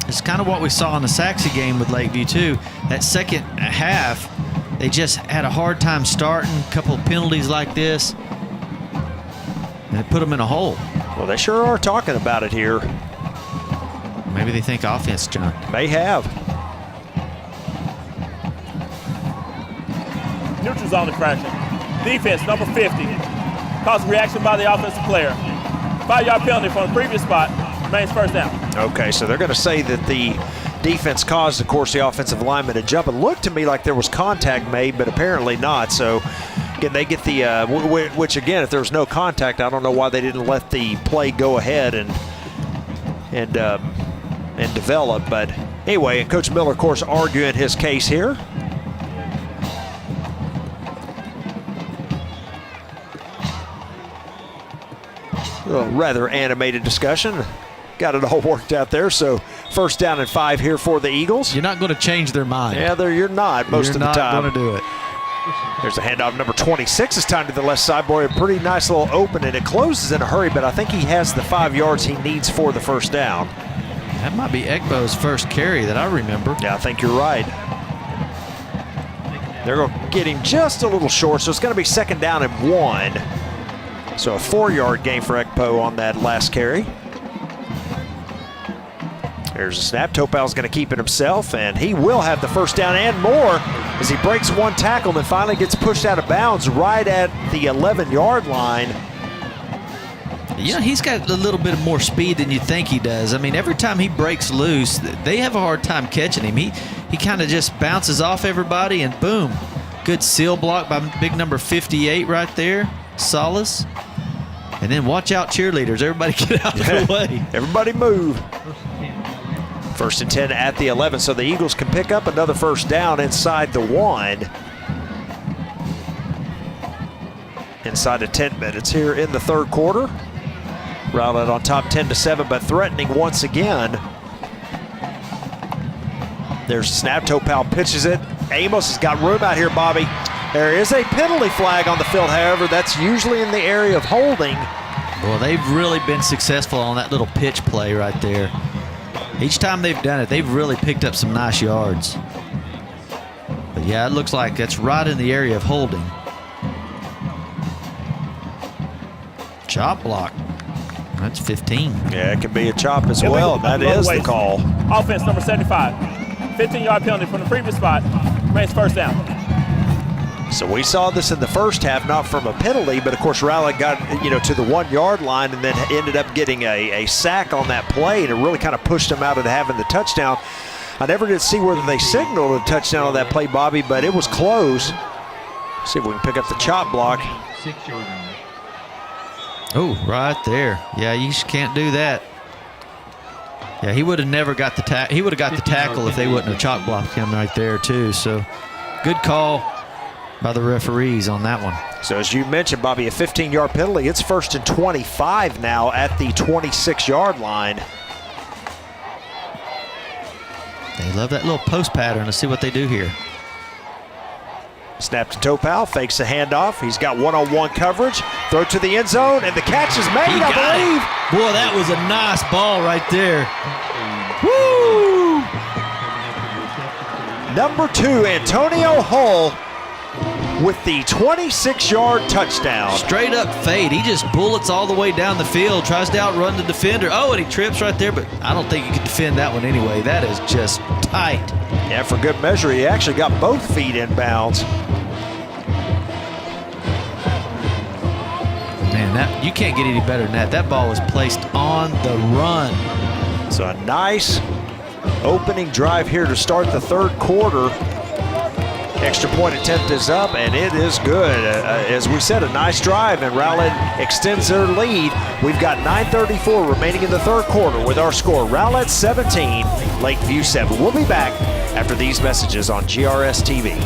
S3: It's kind of what we saw in the Saxe game with Lakeview too. That second half, they just had a hard time starting. A couple of penalties like this, and it put them in a hole.
S2: Well, they sure are talking about it here.
S3: Maybe they think offense, John.
S2: They have.
S4: Neutral zone infraction. Defense, number 50. Caused a reaction by the offensive player. 5-yard penalty from the previous spot. Remains first down.
S2: Okay, so they're going to say that the defense caused, of course, the offensive lineman to jump. It looked to me like there was contact made, but apparently not. So, again, they get the, which again, if there was no contact, I don't know why they didn't let the play go ahead and develop. But anyway, and Coach Miller, of course, arguing his case here. A rather animated discussion. Got it all worked out there. So 1st down and 5 here for the Eagles.
S3: You're not going to change their mind.
S2: Yeah, you're not most of the time.
S3: You're not going to do it.
S2: There's a handoff. Number 26 is time to the left side. Boy, a pretty nice little open, and it closes in a hurry, but I think he has the 5 yards he needs for the 1st down.
S3: That might be Ekbo's first carry that I remember.
S2: Yeah, I think you're right. They're going to get him just a little short, so it's going to be 2nd down and 1. So a 4-yard gain for Ekpo on that last carry. There's a snap. Topal's going to keep it himself, and he will have the 1st down and more as he breaks one tackle and then finally gets pushed out of bounds right at the 11-yard line.
S3: You know, he's got a little bit more speed than you think he does. I mean, every time he breaks loose, they have a hard time catching him. He kind of just bounces off everybody, and boom. Good seal block by big number 58 right there, Salas. And then watch out, cheerleaders. Everybody get out of the way. Everybody move.
S2: 1st and 10 at the 11, so the Eagles can pick up another 1st down inside the 1. Inside of 10 minutes here in the 3rd quarter. Rowlett on top 10-7, but threatening once again. There's a snap. Topal pitches it. Amos has got room out here, Bobby. There is a penalty flag on the field, however, that's usually in the area of holding.
S3: Well, they've really been successful on that little pitch play right there. Each time they've done it, they've really picked up some nice yards. But yeah, it looks like that's right in the area of holding. Chop block. That's 15.
S2: Yeah, it could be a chop as well. That is the call.
S4: Offense number 75. 15-yard penalty from the previous spot. Remains 1st down.
S2: So we saw this in the 1st half, not from a penalty, but of course Rowlett got to the 1-yard line and then ended up getting a sack on that play, and it really kind of pushed him out of having the touchdown. I never did see whether they signaled a touchdown on that play, Bobby, but it was close. See if we can pick up the chop block.
S5: 6-yard line.
S3: Oh, right there. Yeah, you just can't do that. Yeah, he would have never got the tackle. He would have got the tackle if they wouldn't have chop blocked him right there too. So, good call by the referees on that one.
S2: So as you mentioned, Bobby, a 15-yard penalty. It's 1st and 25 now at the 26-yard line.
S3: They love that little post pattern. Let's see what they do here.
S2: Snap to Topal, fakes the handoff. He's got one-on-one coverage. Throw to the end zone, and the catch is made,
S3: He
S2: I
S3: got
S2: believe.
S3: it. Boy, that was a nice ball right there.
S2: Woo! Number 2, Antonio Hull with the 26-yard touchdown.
S3: Straight up fade. He just bullets all the way down the field, tries to outrun the defender. Oh, and he trips right there, but I don't think he could defend that one anyway. That is just tight.
S2: Yeah, for good measure, he actually got both feet in bounds.
S3: Man, that you can't get any better than that. That ball was placed on the run.
S2: So a nice opening drive here to start the third quarter. Extra point attempt is up, and it is good. As we said, a nice drive, and Rowlett extends their lead. We've got 9:34 remaining in the third quarter with our score, Rowlett 17, Lakeview 7. We'll be back after these messages on GRS TV.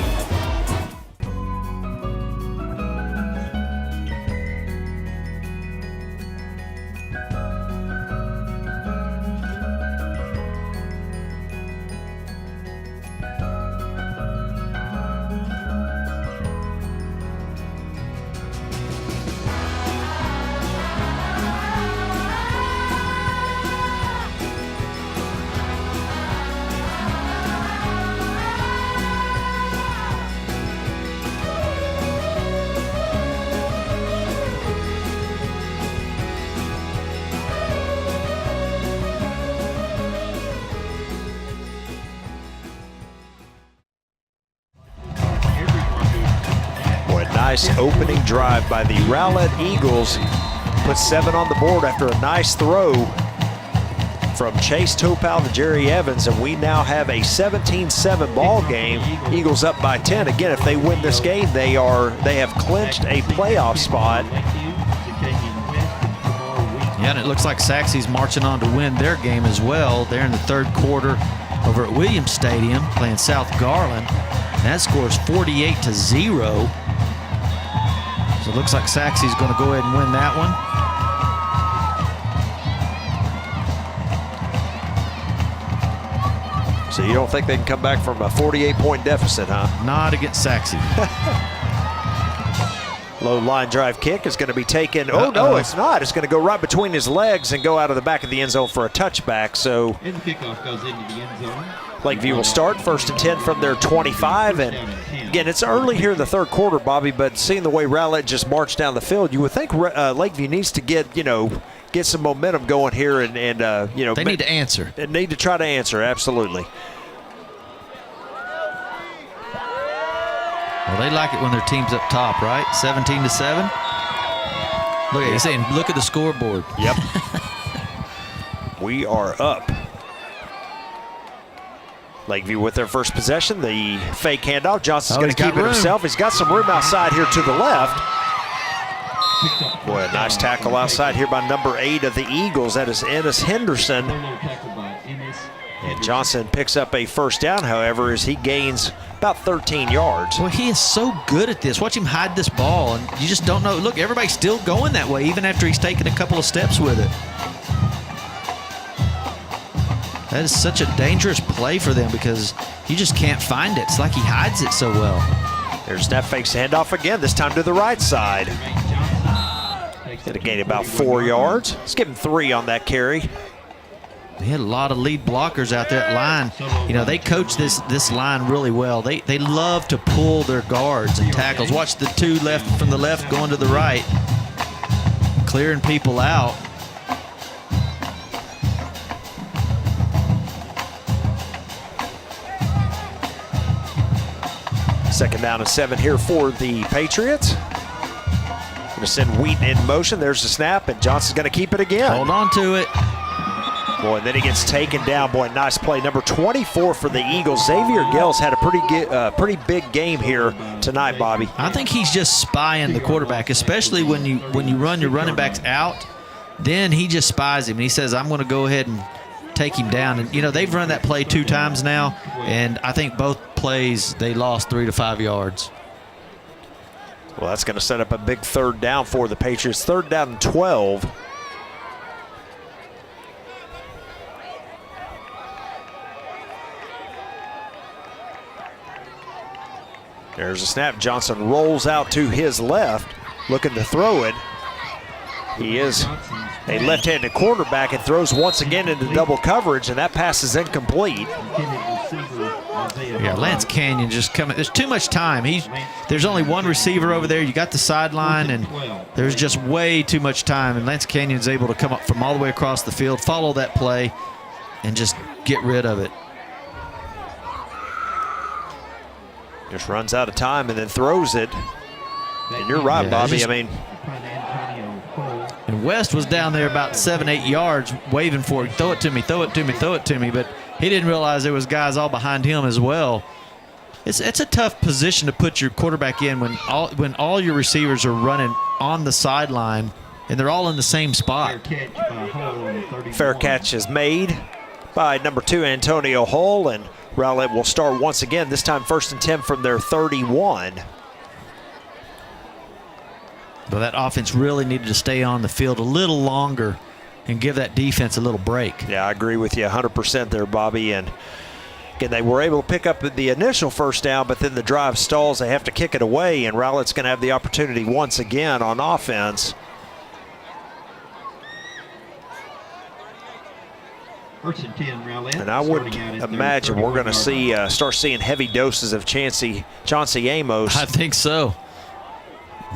S2: Nice opening drive by the Rowlett Eagles. Put 7 on the board after a nice throw from Chase Topal to Jerry Evans, and we now have a 17-7 ball game. Eagles up by 10. Again, if they win this game, they have clinched a playoff spot.
S3: Yeah, and it looks like Saxey's marching on to win their game as well. They're in the third quarter over at Williams Stadium playing South Garland. And that score is 48-0. So it looks like Saxey's going to go ahead and win that one.
S2: So you don't think they can come back from a 48-point deficit, huh?
S3: Not against Saxey.
S2: Low line drive kick is going to be taken. Oh, no, it's not. It's going to go right between his legs and go out of the back of the end zone for a touchback. So
S5: And the kickoff goes into the end zone.
S2: Lakeview will start 1st and 10 from their 25. And again, it's early here in the third quarter, Bobby, but seeing the way Rowlett just marched down the field, you would think Lakeview needs to get some momentum going here and
S3: they need to answer.
S2: They need to try to answer, absolutely.
S3: Well, they like it when their team's up top, right? 17-7. Look at he's saying, look at the scoreboard.
S2: Yep. We are up. Lakeview with their first possession. The fake handoff. Johnson's going to keep it himself. He's got some room outside here to the left. Boy, a nice tackle outside here by number 8 of the Eagles. That is Ennis Henderson. And Johnson picks up a first down, however, as he gains about 13 yards.
S3: Well, he is so good at this. Watch him hide this ball, and you just don't know. Look, everybody's still going that way, even after he's taken a couple of steps with it. That is such a dangerous play for them because you just can't find it. It's like he hides it so well.
S2: There's snap fakes handoff again, this time to the right side. Going to gain about 4 yards. Let's give him 3 on that carry.
S3: They had a lot of lead blockers out there at line. You know, they coach this line really well. They love to pull their guards and tackles. Watch the 2 left from the left going to the right, clearing people out.
S2: Second down and 7 here for the Patriots. Going to send Wheaton in motion. There's the snap, and Johnson's going to keep it again.
S3: Hold on to it.
S2: Boy, and then he gets taken down. Boy, nice play. Number 24 for the Eagles. Xavier Gales had a pretty big game here tonight, Bobby.
S3: I think he's just spying the quarterback, especially when you run your running backs out. Then he just spies him, and he says, I'm going to go ahead and take him down. And, you know, they've run that play 2 times now, and I think both plays they lost 3 to 5 yards.
S2: Well, that's going to set up a big 3rd down for the Patriots. 3rd down and 12. There's a snap. Johnson rolls out to his left, looking to throw it. He is a left-handed quarterback and throws once again into double coverage, and that pass is incomplete.
S3: Yeah, Lance Canyon just coming. There's too much time. There's only one receiver over there. You got the sideline, and there's just way too much time. And Lance Canyon's able to come up from all the way across the field, follow that play, and just get rid of it.
S2: Just runs out of time and then throws it. And you're right, Bobby.
S3: And West was down there about 7-8 yards waving for it. Throw it to me, throw it to me, throw it to me. But he didn't realize there was guys all behind him as well. It's a tough position to put your quarterback in when all your receivers are running on the sideline and they're all in the same spot.
S2: Fair catch is made by number 2, Antonio Hull, and Rowlett will start once again, this time 1st and 10 from their 31.
S3: But that offense really needed to stay on the field a little longer and give that defense a little break.
S2: Yeah, I agree with you 100% there, Bobby. And again, they were able to pick up the initial 1st down, but then the drive stalls. They have to kick it away, and Rowlett's going to have the opportunity once again on offense. And I would imagine we're going to see start seeing heavy doses of Chauncey Amos.
S3: I think so.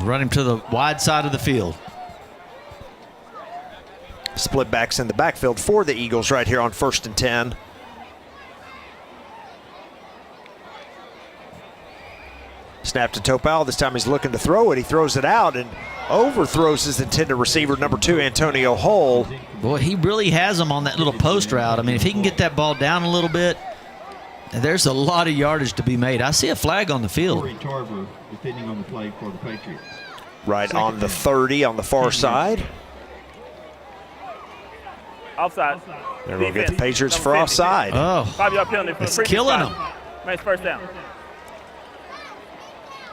S3: Run him to the wide side of the field.
S2: Split backs in the backfield for the Eagles right here on 1st and 10. Snap to Topal. This time he's looking to throw it. He throws it out and overthrows his intended receiver, number 2, Antonio Hull.
S3: Boy, he really has him on that little post route. I mean, if he can get that ball down a little bit, there's a lot of yardage to be made. I see a flag on the field.
S5: Defending on the play for the Patriots.
S2: Right on the 30 on the far side.
S4: Offside.
S2: They're going to get the Patriots for offside.
S3: Oh,
S4: 5-yard penalty for the
S3: it's
S4: previous
S3: killing
S4: spot.
S3: them.
S4: Makes 1st down.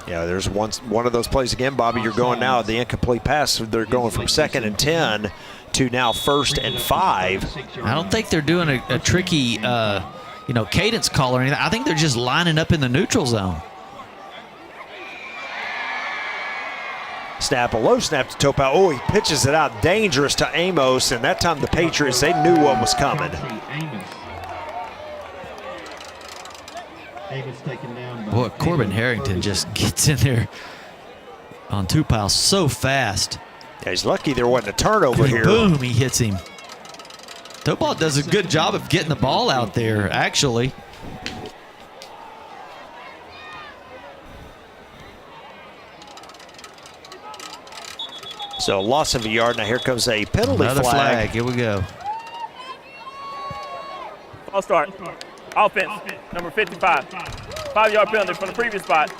S2: Yeah, there's one of those plays again, Bobby. You're going now the incomplete pass. They're going from 2nd and 10 to now 1st and 5.
S3: I don't think they're doing a tricky, cadence call or anything. I think they're just lining up in the neutral zone.
S2: Snap, a low snap to Topal. Oh, he pitches it out dangerous to Amos, and that time the Patriots, they knew what was coming.
S3: Boy, Corbin Harrington just gets in there on Topal so fast.
S2: Yeah, he's lucky there wasn't a turnover here.
S3: Boom, he hits him. Topal does a good job of getting the ball out there, actually.
S2: So loss of a yard. Now here comes a penalty
S3: Another
S2: flag.
S3: Here we go.
S4: False start. Offense, number 55. 5-yard penalty from the previous spot.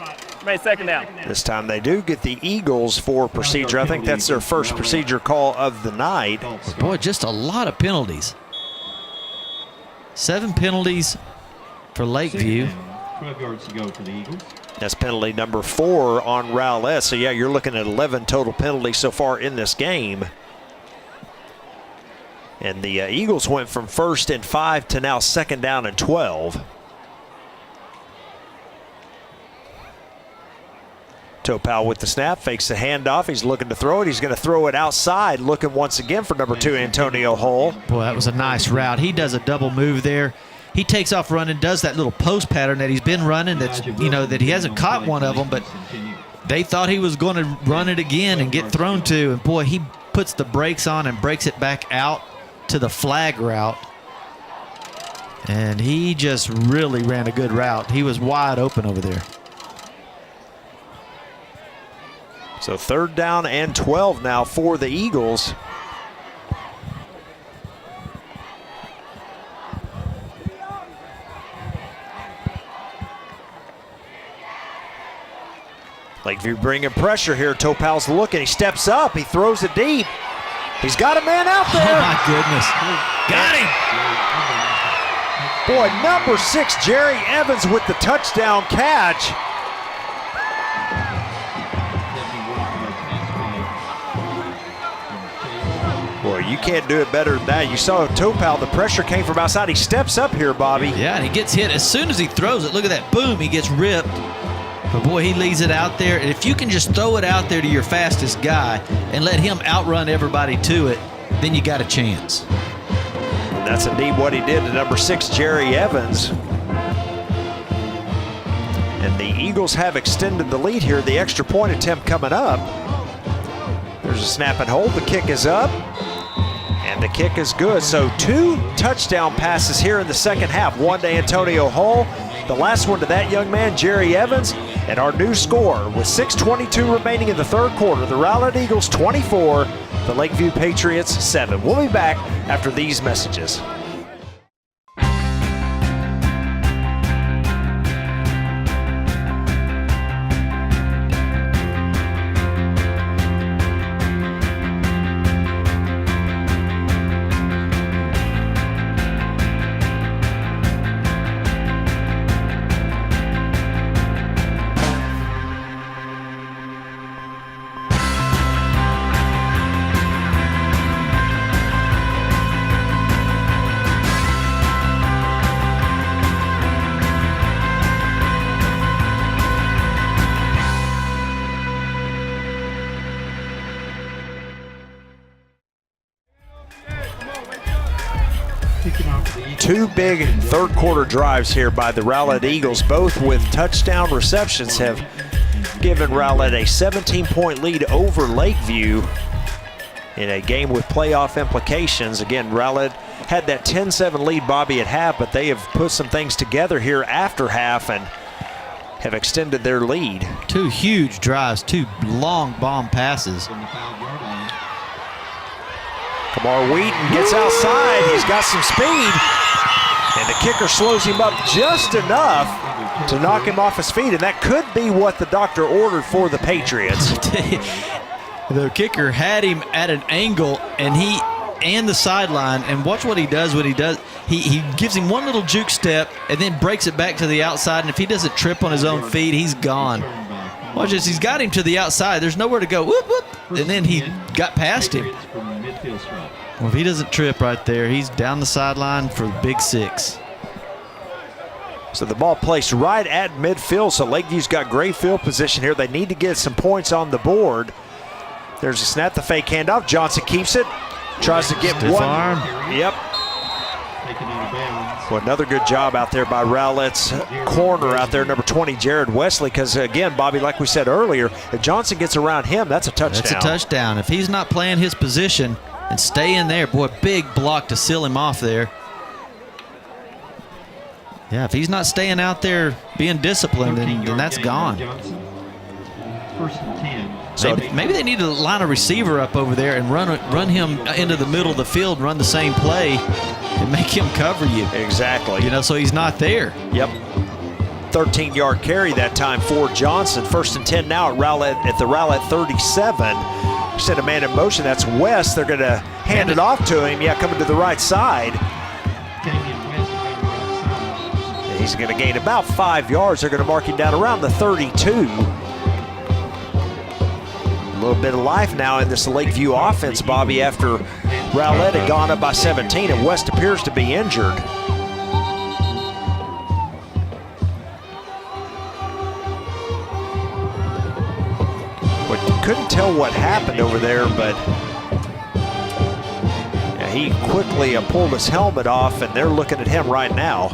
S4: Made 2nd down.
S2: This time they do get the Eagles for procedure. I think that's their first procedure call of the night.
S3: Boy, just a lot of penalties. 7 penalties for Lakeview.
S5: 12 yards to go for the Eagles.
S2: That's penalty number 4 on Rowlett. So, yeah, you're looking at 11 total penalties so far in this game. And the Eagles went from 1st and 5 to now 2nd down and 12. Topal with the snap, fakes the handoff. He's looking to throw it. He's going to throw it outside, looking once again for number 2, Antonio Hull.
S3: Boy, that was a nice route. He does a double move there. He takes off running, does that little post pattern that he's been running. That's, that he hasn't caught one of them, but they thought he was going to run it again and get thrown to. And boy, he puts the brakes on and breaks it back out to the flag route. And he just really ran a good route. He was wide open over there.
S2: So 3rd down and 12 now for the Eagles. Lakeview bringing pressure here. Topal's looking. He steps up. He throws it deep. He's got a man out there.
S3: Oh, my goodness. Got him.
S2: Boy, number 6, Jerry Evans with the touchdown catch. Boy, you can't do it better than that. You saw Topal, the pressure came from outside. He steps up here, Bobby.
S3: Yeah, and he gets hit as soon as he throws it. Look at that. Boom, he gets ripped. But, boy, he leaves it out there. And if you can just throw it out there to your fastest guy and let him outrun everybody to it, then you got a chance.
S2: And that's indeed what he did to number 6, Jerry Evans. And the Eagles have extended the lead here. The extra point attempt coming up. There's a snap and hold. The kick is up. And the kick is good. So 2 touchdown passes here in the second half. One to Antonio Hall. The last one to that young man, Jerry Evans. And our new score with 6:22 remaining in the third quarter. The Rowlett Eagles 24, the Lakeview Patriots 7. We'll be back after these messages. Two big third quarter drives here by the Rowlett Eagles, both with touchdown receptions, have given Rowlett a 17-point lead over Lakeview in a game with playoff implications. Again, Rowlett had that 10-7 lead, Bobby, at half, but they have put some things together here after half and have extended their lead.
S3: 2 huge drives, 2 long bomb passes.
S2: Kamar Wheaton gets outside. He's got some speed. And the kicker slows him up just enough to knock him off his feet. And that could be what the doctor ordered for the Patriots.
S3: The kicker had him at an angle, and the sideline. And watch what he does when he does. He gives him one little juke step and then breaks it back to the outside. And if he doesn't trip on his own feet, he's gone. Watch this. He's got him to the outside. There's nowhere to go. Whoop, whoop. And then he got past him. Well, if he doesn't trip right there, he's down the sideline for the big 6.
S2: So the ball placed right at midfield. So Lakeview's got great field position here. They need to get some points on the board. There's a snap, the fake handoff. Johnson keeps it. Tries to get
S3: Stiff
S2: one.
S3: Arm.
S2: Yep. Well, another good job out there by Rowlett's corner out there, number 20, Jared Wesley, because, again, Bobby, like we said earlier, if Johnson gets around him, that's a touchdown.
S3: That's a touchdown. If he's not playing his position and stay in there, boy, big block to seal him off there. Yeah, if he's not staying out there being disciplined, then that's gone.
S5: First and 10.
S2: So
S3: Maybe they need to line a receiver up over there and run him into the middle of the field, run the same play, and make him cover you.
S2: Exactly.
S3: You know, so he's not there.
S2: Yep. 13-yard carry that time for Johnson. First and 10 now at the Rowlett 37. Set a man in motion. That's West. They're going to hand it off to him. Yeah, coming to the right side. He's going to gain about 5 yards. They're going to mark him down around the 32. A little bit of life now in this Lakeview offense, Bobby, after Rowlett had gone up by 17 and West appears to be injured. But couldn't tell what happened over there, but yeah, he quickly pulled his helmet off, and they're looking at him right now.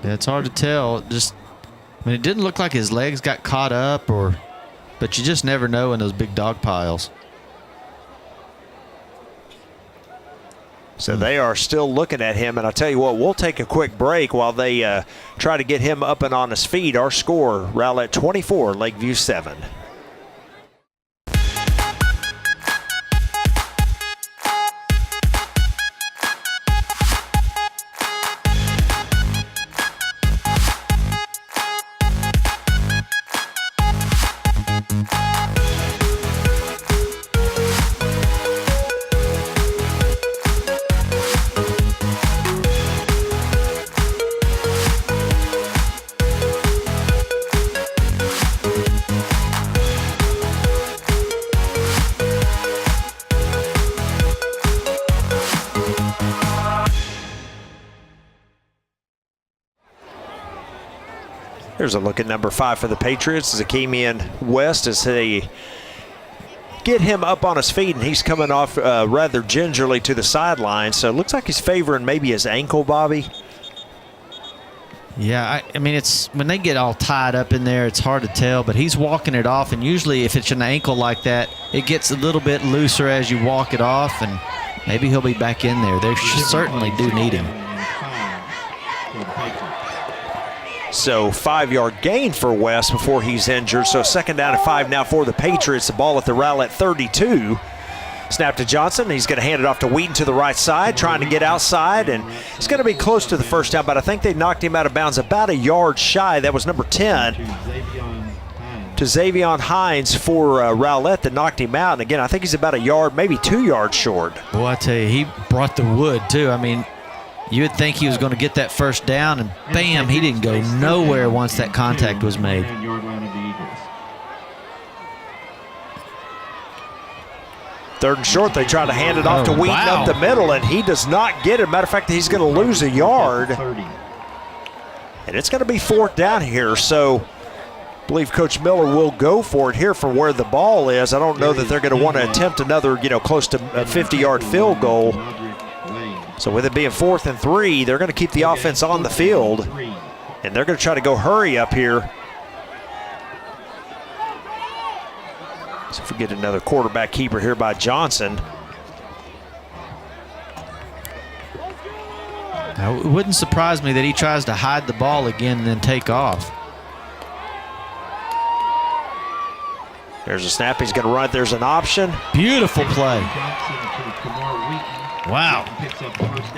S3: Yeah, it's hard to tell. It didn't look like his legs got caught up, but you just never know in those big dog piles.
S2: So they are still looking at him, and I'll tell you what, we'll take a quick break while they try to get him up and on his feet. Our score, Rowlett 24, Lakeview 7. Here's a look at number 5 for the Patriots, Zakemian West, as they get him up on his feet, and he's coming off rather gingerly to the sideline. So it looks like he's favoring maybe his ankle, Bobby.
S3: Yeah, I mean, it's when they get all tied up in there, it's hard to tell, but he's walking it off, and usually if it's an ankle like that, it gets a little bit looser as you walk it off, and maybe he'll be back in there. They certainly do need him.
S2: So 5-yard gain for West before he's injured. So 2nd down and 5 now for the Patriots. The ball at the Rowlett 32. Snap to Johnson. He's going to hand it off to Wheaton to the right side, trying to get outside, and it's going to be close to the first down, but I think they knocked him out of bounds about a yard shy. That was number 10 to Xavion Hines for Rowlett that knocked him out. And again, I think he's about a yard, maybe 2 yards short.
S3: Boy, I tell you, he brought the wood too. I mean, you would think he was going to get that first down, and bam, he didn't go nowhere once that contact was made.
S2: Third and short, they try to hand it off to Wheaton up the middle, and he does not get it. Matter of fact, he's going to lose a yard. And it's going to be 4th down here, so I believe Coach Miller will go for it here from where the ball is. I don't know that they're going to want to attempt another, close to a 50-yard field goal. So with it being 4th and 3, they're going to keep the offense on the field, and they're going to try to go hurry up here. So if we get another quarterback keeper here by Johnson.
S3: Now, it wouldn't surprise me that he tries to hide the ball again and then take off.
S2: There's a snap. He's going to run. There's an option.
S3: Beautiful play. Wow.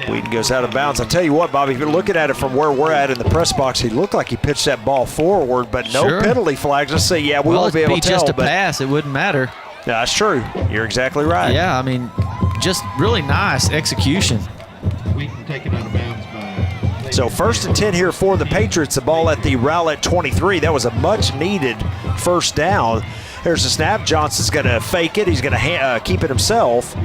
S2: Wheaton goes out of bounds. I'll tell you what, Bobby, if you're looking at it from where we're at in the press box, he looked like he pitched that ball forward, but no penalty flags. Let's say, yeah, we won't be able to tell.
S3: Just a pass, it wouldn't matter.
S2: Yeah, that's true. You're exactly right.
S3: Yeah, I mean, just really nice execution.
S5: Wheaton taken out of bounds by.
S2: So 1st and 10 here for the Patriots. The ball at the Rowlett 23. That was a much-needed first down. There's the snap. Johnson's going to fake it. He's going to keep it himself.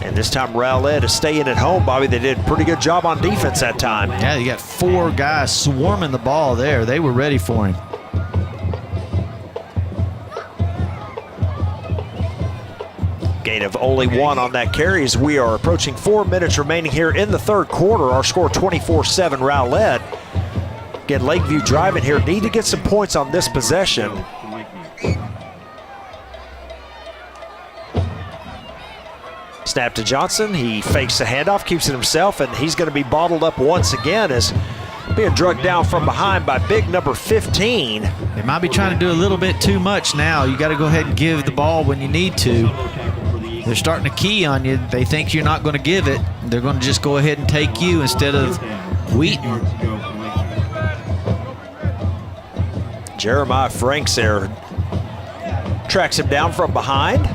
S2: And this time Rowlett is staying at home, Bobby. They did a pretty good job on defense that time.
S3: Yeah, you got 4 guys swarming the ball there. They were ready for him.
S2: Gain of only 1 on that carry as we are approaching 4 minutes remaining here in the 3rd quarter. Our score 24-7 Rowlett. Again, Lakeview driving here. Need to get some points on this possession. Snap to Johnson. He fakes the handoff, keeps it himself, and he's going to be bottled up once again as being drugged down from behind by big number 15.
S3: They might be trying to do a little bit too much now. You got to go ahead and give the ball when you need to. They're starting to key on you. They think you're not going to give it. They're going to just go ahead and take you instead of Wheaton.
S2: Jeremiah Franks there tracks him down from behind.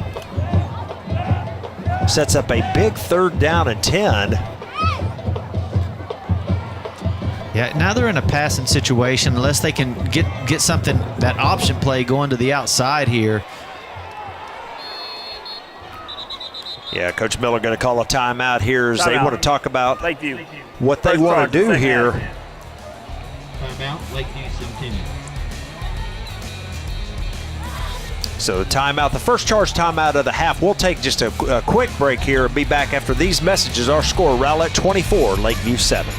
S2: Sets up a big 3rd down and 10.
S3: Yeah, now they're in a passing situation unless they can get something, that option play going to the outside here.
S2: Yeah, Coach Miller going to call a timeout here as they want to talk about
S4: Lakeview.
S2: what they want to do here.
S5: Timeout, Lakeview Centennial.
S2: So timeout, the first charge timeout of the half. We'll take just a quick break here and be back after these messages. Our score, Rowlett 24, Lakeview 7.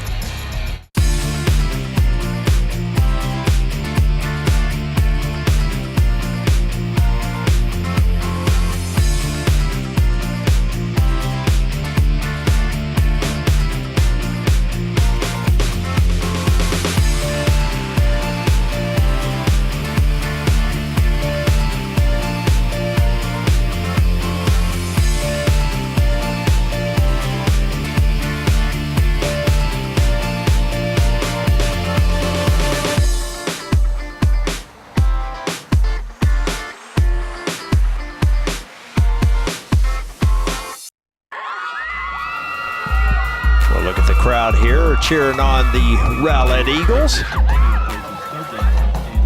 S2: Look at the crowd here cheering on the Rowlett Eagles.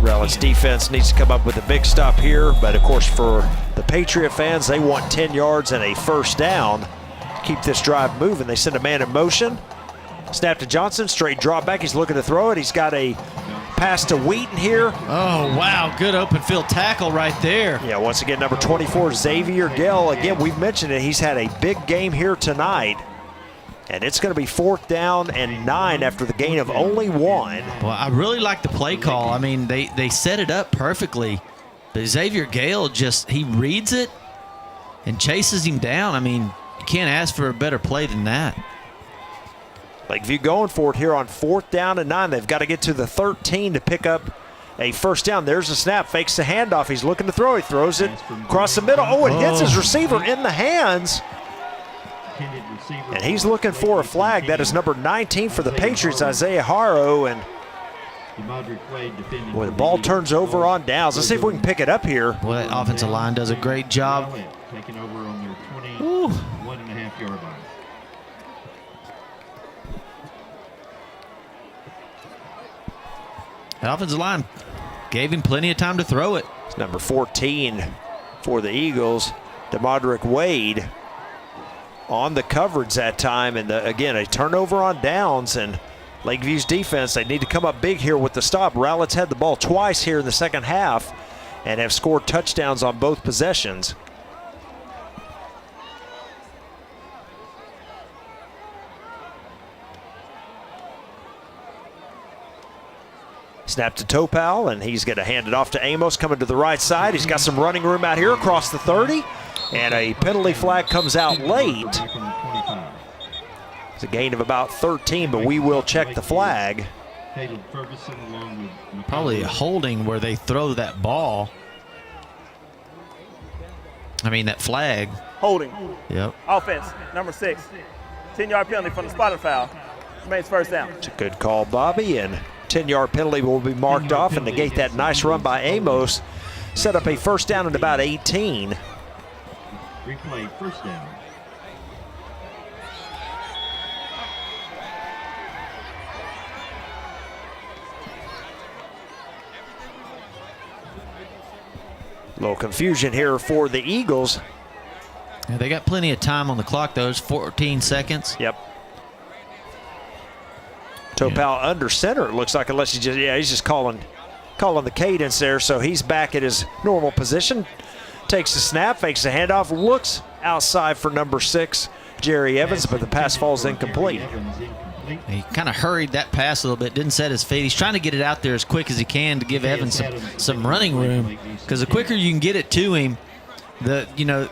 S2: Rowlett's defense needs to come up with a big stop here, but of course for the Patriot fans, they want 10 yards and a first down to keep this drive moving. They send a man in motion. Snap to Johnson, straight drop back. He's looking to throw it. He's got a pass to Wheaton here.
S3: Oh, wow. Good open field tackle right there.
S2: Yeah, once again, number 24, Xavier Gale. Again, we've mentioned it. He's had a big game here tonight. And it's going to be 4th down and 9 after the gain of only 1.
S3: Well, I really like the play call. I mean, they set it up perfectly. But Xavier Gale he reads it and chases him down. I mean, you can't ask for a better play than that.
S2: Lakeview going for it here on 4th down and 9. They've got to get to the 13 to pick up a first down. There's a snap, fakes the handoff. He's looking to throw. He throws it across the middle. Oh, it hits his receiver in the hands. And he's looking for a flag. That is number 19 for the Patriots, Isaiah Haro. And when the ball turns over on downs, let's see if we can pick it up here.
S3: Well, that offensive line does a great job.
S5: Taking over on their 21.5-yard line.
S3: The offensive line gave him plenty of time to throw it.
S2: It's number 14 for the Eagles, DeModrick Wade, on the coverage that time. And again, a turnover on downs. And Lakeview's defense, they need to come up big here with the stop. Rowlett's had the ball twice here in the second half and have scored touchdowns on both possessions. Snap to Topal, and he's going to hand it off to Amos coming to the right side. He's got some running room out here across the 30, and a penalty flag comes out late. It's a gain of about 13, but we will check the flag.
S3: Probably a holding where they throw that ball. I mean, that flag.
S4: Holding.
S3: Yep.
S4: Offense, number 6. 10-yard penalty from the spotted foul. Remains first down.
S2: It's a good call, Bobby, and 10-yard penalty will be marked off and negate that nice run by Amos. Set up a first down at about 18.
S5: Replay first down.
S2: A little confusion here for the Eagles.
S3: Yeah, they got plenty of time on the clock, though. It's 14 seconds.
S2: Yep. Topal under center, it looks like, unless he's just calling the cadence there. So he's back at his normal position. Takes the snap, fakes the handoff, looks outside for number 6, Jerry Evans, but the pass falls incomplete.
S3: He kind of hurried that pass a little bit, didn't set his feet. He's trying to get it out there as quick as he can to give Evans some running room, because the quicker you can get it to him, the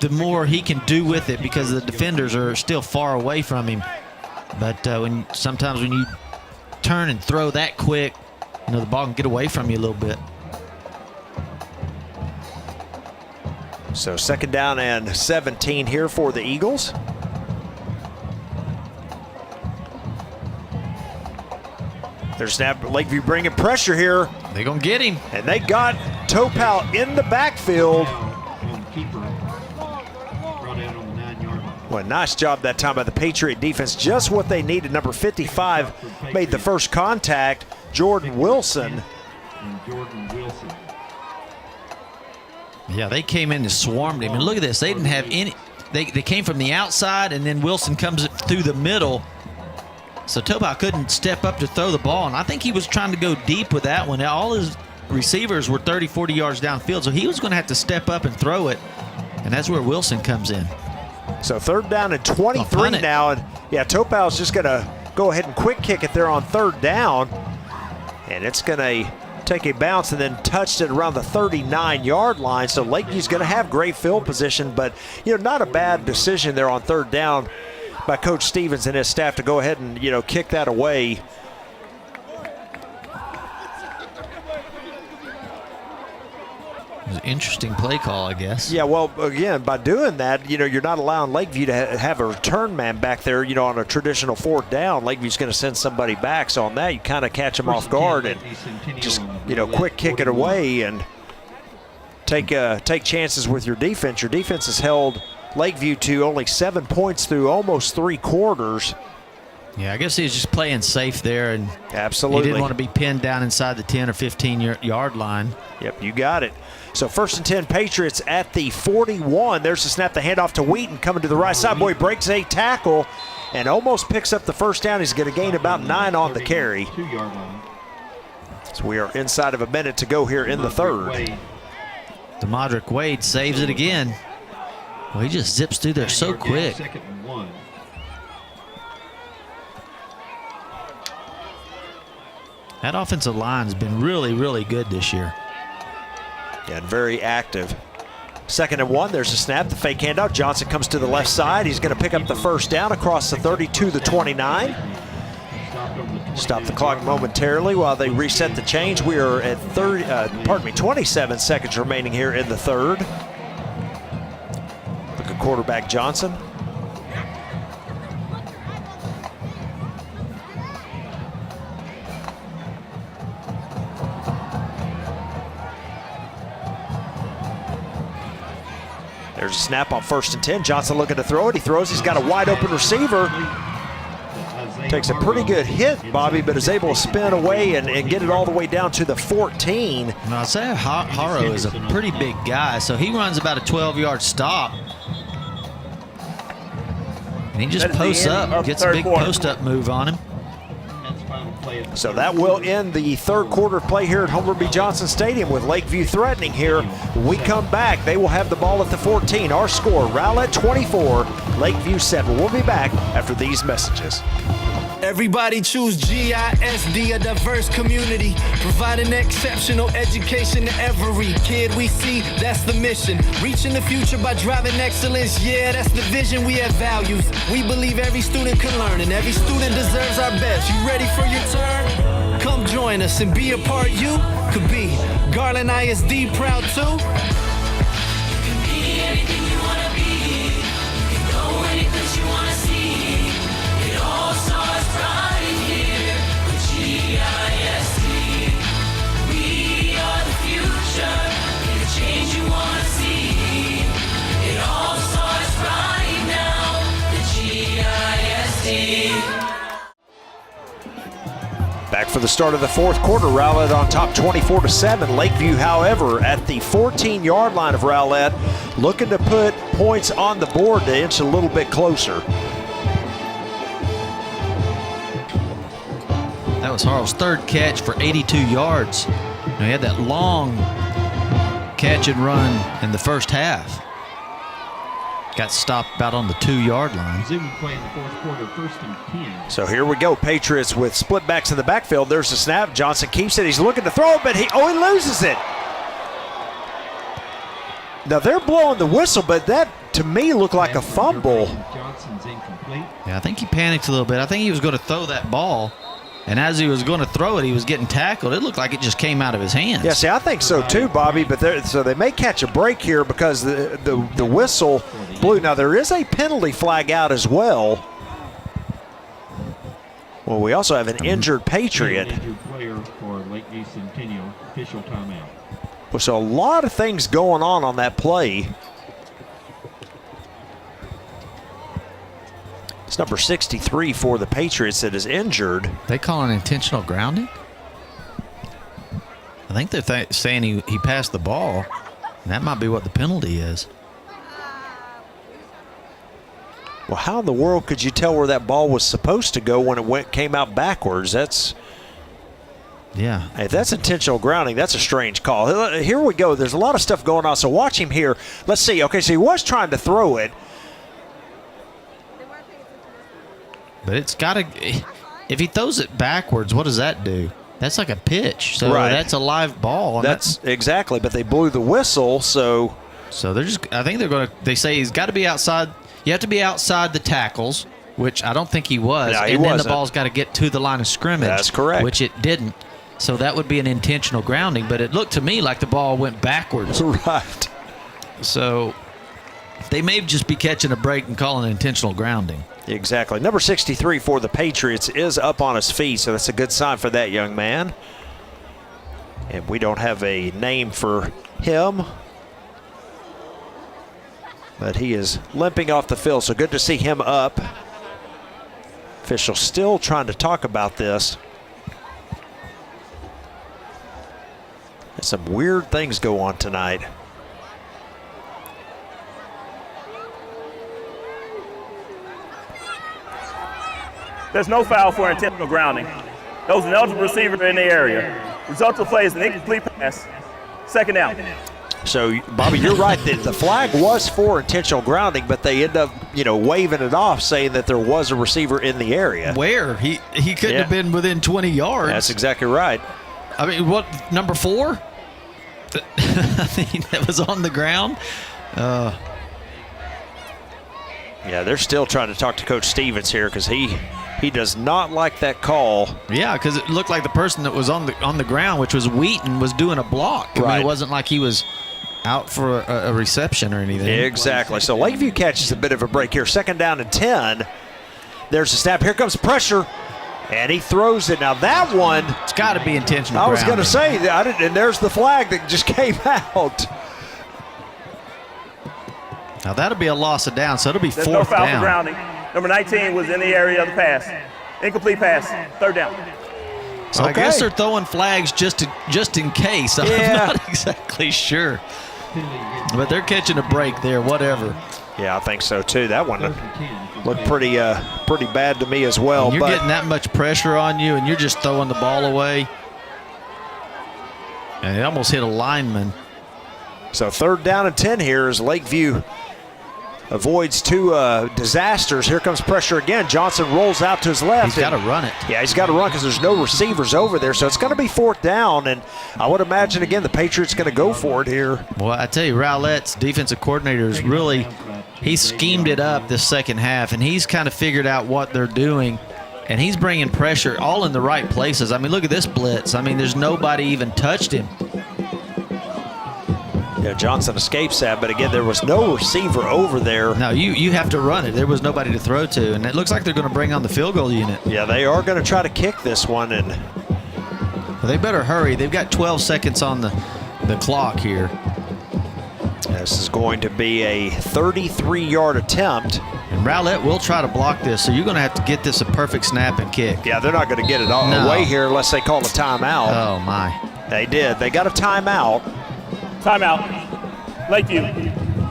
S3: more he can do with it, because the defenders are still far away from him. But sometimes when you turn and throw that quick, the ball can get away from you a little bit.
S2: So 2nd down and 17 here for the Eagles. There's snap. Lakeview bringing pressure here.
S3: They're going to get him.
S2: And they got Topal in the backfield. Well, nice job that time by the Patriot defense. Just what they needed. Number 55 made the first contact. Jordan Wilson.
S3: Yeah, they came in and swarmed him. And look at this. They didn't have any. They came from the outside, and then Wilson comes through the middle. So Topal couldn't step up to throw the ball. And I think he was trying to go deep with that one. All his receivers were 30, 40 yards downfield. So he was going to have to step up and throw it. And that's where Wilson comes in.
S2: So 3rd down and 23 now. And yeah, Topal's just going to go ahead and quick kick it there on 3rd down. And it's going to take a bounce and then touched it around the 39-yard line. So Lakeview's going to have great field position, but not a bad decision there on 3rd down by Coach Stevens and his staff to go ahead and kick that away.
S3: It was an interesting play call, I guess.
S2: Yeah, well, again, by doing that, you're not allowing Lakeview to have a return man back there, on a traditional 4th down. Lakeview's going to send somebody back. So on that, you kind of catch them off guard and just, quick kick it away and take chances with your defense. Your defense has held Lakeview to only 7 points through almost 3 quarters.
S3: Yeah, I guess he was just playing safe there. And
S2: absolutely.
S3: He didn't want to be pinned down inside the 10 or 15-yard line.
S2: Yep, you got it. So 1st and 10 Patriots at the 41. There's the snap, the handoff to Wheaton coming to the right side. Boy, breaks a tackle and almost picks up the first down. He's going to gain about 9 on the carry. So we are inside of a minute to go here in the third.
S3: DeModrick Wade saves it again. Well, he just zips through there so quick.
S5: Second and 1.
S3: That offensive line's been really, really good this year.
S2: Yeah, and very active. Second and 1, there's a snap, the fake handout. Johnson comes to the left side. He's going to pick up the first down across the 30 to the 29. Stop the clock momentarily while they reset the change. We are at 27 seconds remaining here in the third. Look at quarterback Johnson. There's a snap on 1st and 10. Johnson looking to throw it. He throws. He's got a wide open receiver. Takes a pretty good hit, Bobby, but is able to spin away and get it all the way down to the 14.
S3: Now, Isaiah Haro is a pretty big guy, so he runs about a 12-yard stop. And he just posts up, gets a big post-up move on him.
S2: So that will end the third quarter play here at Homer B. Johnson Stadium with Lakeview threatening here. When we come back, they will have the ball at the 14. Our score, Rowlett 24, Lakeview 7. We'll be back after these messages.
S6: Everybody choose GISD, a diverse community, providing exceptional education to every kid we see. That's the mission. Reaching the future by driving excellence. Yeah, that's the vision. We have values. We believe every student can learn, and every student deserves our best. You ready for your turn? Come join us and be a part you could be. Garland ISD proud too.
S7: You can be anything you want to be. You can go any place you want to see. It all starts right here with GISD. We are the future. Be the change you want to see. It all starts right now with GISD.
S2: Back for the start of the fourth quarter. Rowlett on top 24-7. Lakeview, however, at the 14-yard line of Rowlett, looking to put points on the board to inch a little bit closer.
S3: That was Harrell's third catch for 82 yards. Now, he had that long catch and run in the first half. Got stopped about on the 2-yard line.
S5: Resume play in the fourth quarter, 1st and 10.
S2: So here we go. Patriots with split backs in the backfield. There's the snap. Johnson keeps it. He's looking to throw it, but he loses it. Now they're blowing the whistle, but that to me looked like a fumble.
S5: Johnson's incomplete.
S3: Yeah, I think he panicked a little bit. I think he was going to throw that ball, and as he was going to throw it, he was getting tackled. It looked like it just came out of his hands.
S2: Yeah, see, I think so too, Bobby. But so they may catch a break here because the whistle blew. Now there is a penalty flag out as well. Well, we also have an injured Patriot.
S5: Injured player for Lakeview Centennial, official timeout.
S2: Well, so a lot of things going on that play. It's number 63 for the Patriots that is injured.
S3: They call an intentional grounding? I think they're saying he passed the ball, and that might be what the penalty is.
S2: Well, how in the world could you tell where that ball was supposed to go when it came out backwards?
S3: Yeah.
S2: If that's intentional grounding, that's a strange call. Here we go. There's a lot of stuff going on. So watch him here. Let's see. Okay, so he was trying to throw it.
S3: But it's got to – if he throws it backwards, what does that do? That's like a pitch. So
S2: right.
S3: That's a live ball.
S2: That's exactly. But they blew the whistle, so –
S3: So they're just – I think they're going to – they say he's got to be outside – you have to be outside the tackles, which I don't think he was.
S2: No, he
S3: and then
S2: wasn't.
S3: the ball's got to get to the line of scrimmage.
S2: That's correct.
S3: Which it didn't. So that would be an intentional grounding. But it looked to me like the ball went backwards.
S2: Right.
S3: So they may just be catching a break and calling it intentional grounding.
S2: Exactly. Number 63 for the Patriots is up on his feet, so that's a good sign for that young man. And we don't have a name for him, but he is limping off the field, so good to see him up. Official still trying to talk about this. There's some weird things go on tonight.
S4: There's no foul for intentional grounding. There was an eligible receiver in the area. Result of the play is an incomplete pass. Second down.
S2: So, Bobby, you're right. The flag was for intentional grounding, but they end up, waving it off, saying that there was a receiver in the area.
S3: Where? He couldn't have been within 20 yards.
S2: That's exactly right.
S3: I mean, what, number 4? I mean, that was on the ground.
S2: Yeah, they're still trying to talk to Coach Stevens here because he does not like that call.
S3: Yeah, because it looked like the person that was on the ground, which was Wheaton, was doing a block. I mean, it wasn't like he was out for a reception or anything.
S2: Exactly. So Lakeview catches a bit of a break here. Second down and 10. There's a snap. Here comes pressure. And he throws it. Now that one,
S3: it's got to be intentional.
S2: I was going to say, and there's the flag that just came out.
S3: Now that'll be a loss of down, so it'll be
S4: There's
S3: fourth
S4: no foul
S3: down.
S4: for grounding. Number 19 was in the area of the pass. Incomplete pass. Third down.
S3: So I guess they're throwing flags just in case. I'm not exactly sure. But they're catching a break there, whatever.
S2: Yeah, I think so too. That one looked pretty bad to me as well.
S3: When you're getting that much pressure on you and you're just throwing the ball away. And it almost hit a lineman.
S2: So third down and 10 here as Lakeview avoids two disasters. Here comes pressure again. Johnson rolls out to his left.
S3: He's got to run it.
S2: Yeah, he's got to run because there's no receivers over there. So it's going to be fourth down. And I would imagine, again, the Patriots going to go for it here.
S3: Well, I tell you, Rowlett's defensive coordinator is really – he schemed it up this second half, and he's kind of figured out what they're doing, and he's bringing pressure all in the right places. I mean, look at this blitz. I mean, there's nobody even touched him.
S2: Yeah, Johnson escapes that, but again, there was no receiver over there.
S3: No, you have to run it. There was nobody to throw to, and it looks like they're going to bring on the field goal unit.
S2: Yeah, they are going to try to kick this one, and
S3: well, they better hurry. They've got 12 seconds on the clock here.
S2: This is going to be a 33-yard attempt.
S3: And Rowlett will try to block this, so you're going to have to get this a perfect snap and kick.
S2: Yeah, they're not going to get it all away here unless they call a timeout.
S3: Oh, my.
S2: They did. They got a timeout.
S4: Timeout. Lakeview.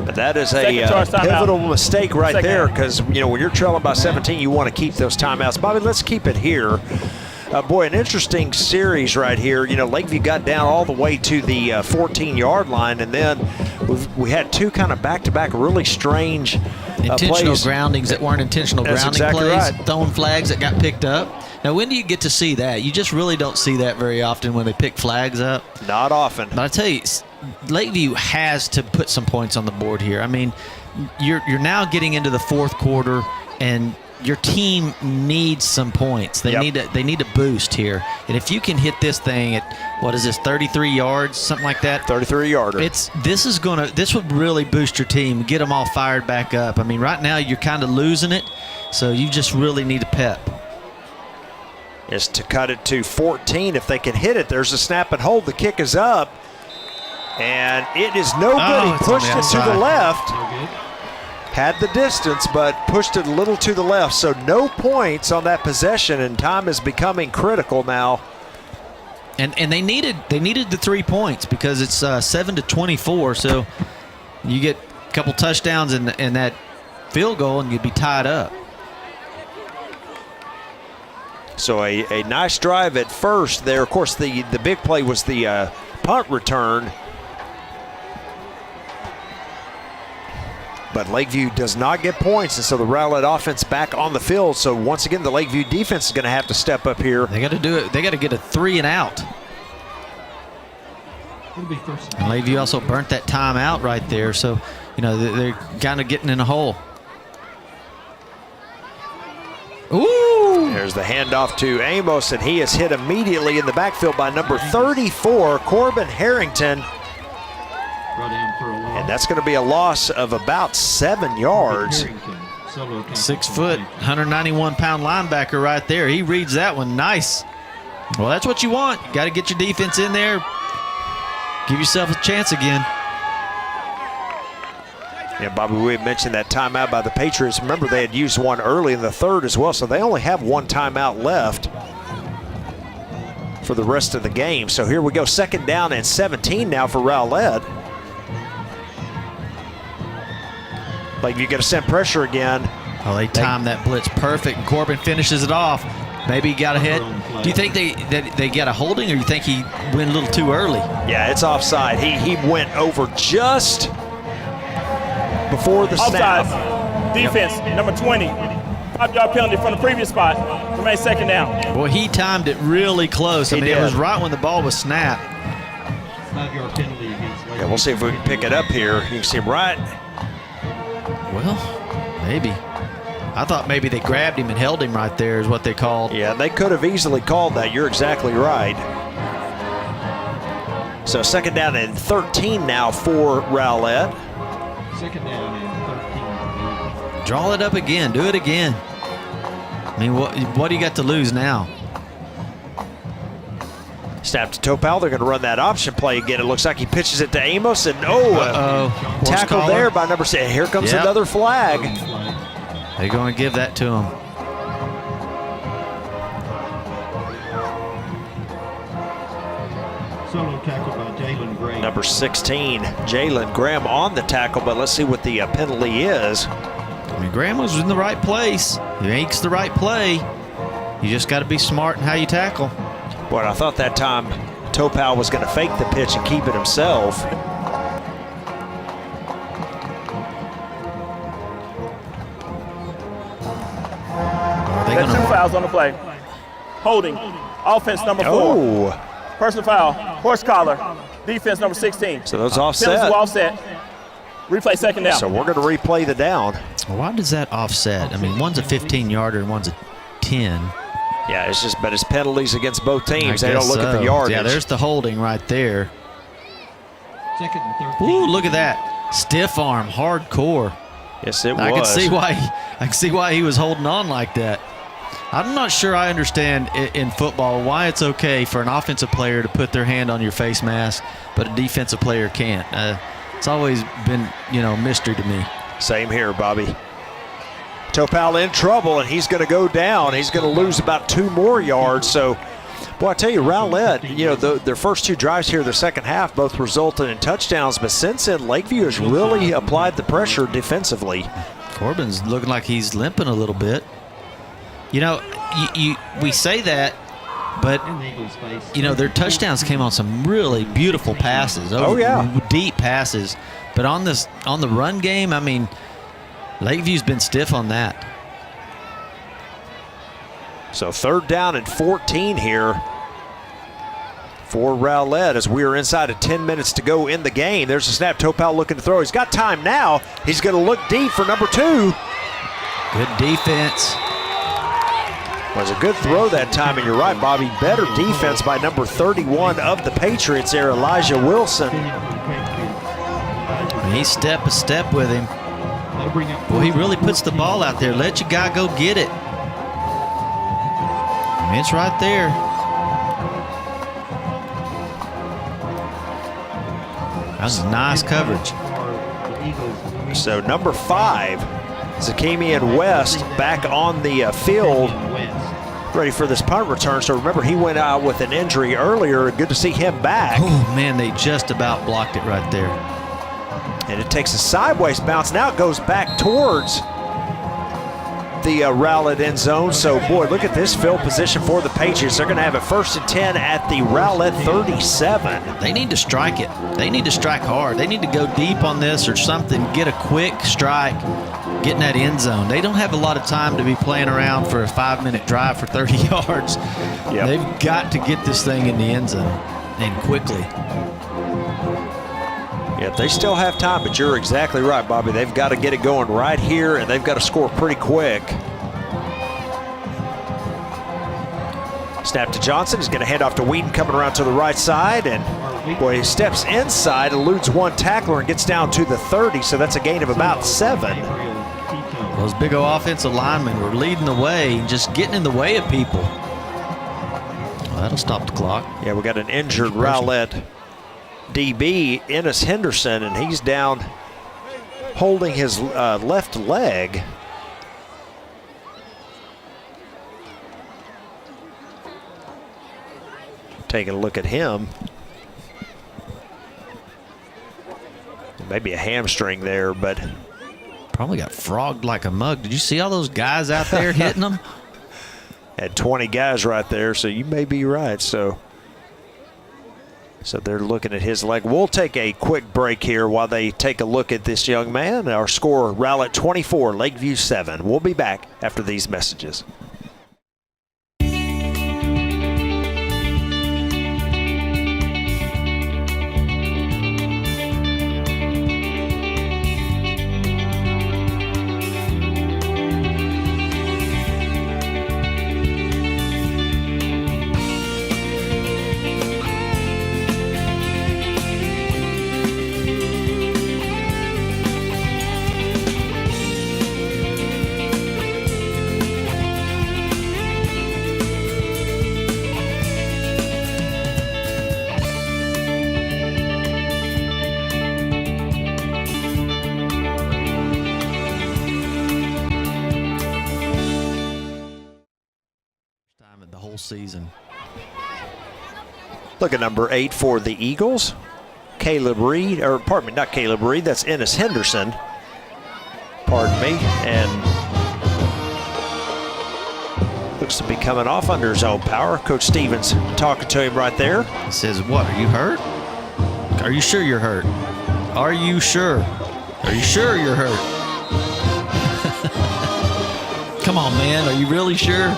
S2: But that is a pivotal mistake right there because, when you're trailing by 17, you want to keep those timeouts. Bobby, let's keep it here. Boy, an interesting series right here. Lakeview got down all the way to the 14-yard line, and then we had two kind of back-to-back really strange
S3: intentional
S2: plays.
S3: groundings that weren't intentional
S2: That's
S3: grounding
S2: exactly
S3: plays,
S2: right.
S3: throwing flags that got picked up. Now, when do you get to see that? You just really don't see that very often when they pick flags up.
S2: Not often.
S3: But I tell you, Lakeview has to put some points on the board here. I mean, you're now getting into the fourth quarter, and your team needs some points. They need a boost here. And if you can hit this thing at, what is this, 33 yards, something like that?
S2: 33-yarder.
S3: This would really boost your team, get them all fired back up. I mean, right now you're kind of losing it, so you just really need a pep.
S2: Is to cut it to 14. If they can hit it, there's a snap and hold. The kick is up, and it is no good. He pushed it to the left. Had the distance, but pushed it a little to the left. So no points on that possession, and time is becoming critical now.
S3: And they needed the 3 points because it's 7-24. So you get a couple touchdowns and that field goal, and you'd be tied up.
S2: So a nice drive at first there. Of course, the big play was the punt return. But Lakeview does not get points, and so the Rowlett offense back on the field. So once again, the Lakeview defense is going to have to step up here.
S3: They got to do it. They got to get a 3 and out. And Lakeview also burnt that timeout right there, so they're kind of getting in a hole. Ooh!
S2: There's the handoff to Amos, and he is hit immediately in the backfield by number 34, Corbin Harrington. And that's going to be a loss of about 7 yards.
S3: 6 foot, 191-pound linebacker right there. He reads that one nice. Well, that's what you want. You got to get your defense in there. Give yourself a chance again.
S2: Yeah, Bobby, we had mentioned that timeout by the Patriots. Remember, they had used one early in the third as well, so they only have one timeout left for the rest of the game. So here we go, second down and 17 now for Rowlett. Lakeview got to send pressure again.
S3: Oh, they timed that blitz perfect, and Corbin finishes it off. Maybe he got ahead. Do you think they got a holding, or do you think he went a little too early?
S2: Yeah, it's offside. He went over just before the snap.
S4: Offside. Defense, number 20. 5-yard penalty from the previous spot. Remains second down.
S3: Boy, he timed it really close. I mean, it was right when the ball was snapped.
S5: 5-yard penalty against Lakeview.
S2: Yeah, we'll see if we can pick it up here. You can see him right.
S3: Well, maybe. I thought maybe they grabbed him and held him right there is what they called.
S2: Yeah, they could have easily called that. You're exactly right. So second down and 13 now for Rowlett.
S5: Second down and 13.
S3: Draw it up again. Do it again. I mean, what do you got to lose now?
S2: Snap to Topal. They're going to run that option play again. It looks like he pitches it to Amos, and tackle there by number 6. Here comes another flag.
S3: They're going to give that to him.
S5: Solo tackle by Jalen Gray.
S2: Number 16, Jalen Graham on the tackle, but let's see what the penalty is.
S3: I mean, Graham was in the right place. He makes the right play. You just got to be smart in how you tackle.
S2: But I thought that time Topal was going to fake the pitch and keep it himself.
S4: Got 2 fouls on the play. Holding. Offense number 4.
S2: Oh.
S4: Personal foul. Horse collar. Defense number 16.
S2: So those offset.
S4: Penalties were offset. Replay second down.
S2: So we're going to replay the down.
S3: Why does that offset? I mean, one's a 15-yarder and one's a 10.
S2: Yeah, it's just, but it's penalties against both teams. They don't look at the yardage.
S3: Yeah, there's the holding right there.
S5: Second and 13.
S3: Ooh, look at that. Stiff arm, hardcore.
S2: Yes, it was.
S3: I can see why he was holding on like that. I'm not sure I understand in football why it's okay for an offensive player to put their hand on your face mask, but a defensive player can't. It's always been, mystery to me.
S2: Same here, Bobby. Topal in trouble, and he's going to go down. He's going to lose about 2 more yards. So, boy, I tell you, Rowlett, their first 2 drives here, their second half, both resulted in touchdowns. But since then, Lakeview has really applied the pressure defensively.
S3: Corbin's looking like he's limping a little bit. We say that, but their touchdowns came on some really beautiful passes. Deep passes. But on the run game, I mean, Lakeview's been stiff on that.
S2: So third down and 14 here for Rowlett as we are inside of 10 minutes to go in the game. There's a snap. Topal looking to throw. He's got time now. He's going to look deep for number 2.
S3: Good defense.
S2: Was a good throw that time, and you're right, Bobby. Better defense by number 31 of the Patriots there, Elijah Wilson.
S3: He's step a step with him. Well, he really puts the ball out there. Let your guy go get it. I mean, it's right there. That's nice coverage.
S2: So number 5, Zakamian West back on the field, ready for this punt return. So remember, he went out with an injury earlier. Good to see him back.
S3: Oh, man, they just about blocked it right there.
S2: And it takes a sideways bounce. Now it goes back towards the Rowlett end zone. So, boy, look at this field position for the Patriots. They're going to have it 1st and 10 at the Rowlett 37.
S3: They need to strike it. They need to strike hard. They need to go deep on this or something, get a quick strike, get in that end zone. They don't have a lot of time to be playing around for a 5-minute drive for 30 yards.
S2: Yep.
S3: They've got to get this thing in the end zone, and quickly.
S2: Yep, they still have time, but you're exactly right, Bobby. They've got to get it going right here, and they've got to score pretty quick. Snap to Johnson. He's going to hand off to Wheaton coming around to the right side, and boy, he steps inside, eludes one tackler, and gets down to the 30, so that's a gain of about 7.
S3: Those big old offensive linemen were leading the way, just getting in the way of people. Well, that'll stop the clock.
S2: Yeah, we got an injured Rowlett DB, Ennis Henderson, and he's down holding his left leg. Taking a look at him. Maybe a hamstring there, but
S3: probably got frogged like a mug. Did you see all those guys out there hitting them?
S2: Had 20 guys right there, so you may be right. So they're looking at his leg. We'll take a quick break here while they take a look at this young man. Our score, Rowlett 24, Lakeview 7. We'll be back after these messages.
S3: The whole season.
S2: Look at number 8 for the Eagles. Caleb Reed, or pardon me, not Caleb Reed, that's Ennis Henderson. Pardon me. And looks to be coming off under his own power. Coach Stevens talking to him right there.
S3: He says, what, are you hurt? Are you sure you're hurt? Are you sure? Are you sure you're hurt? Come on, man. Are you really sure?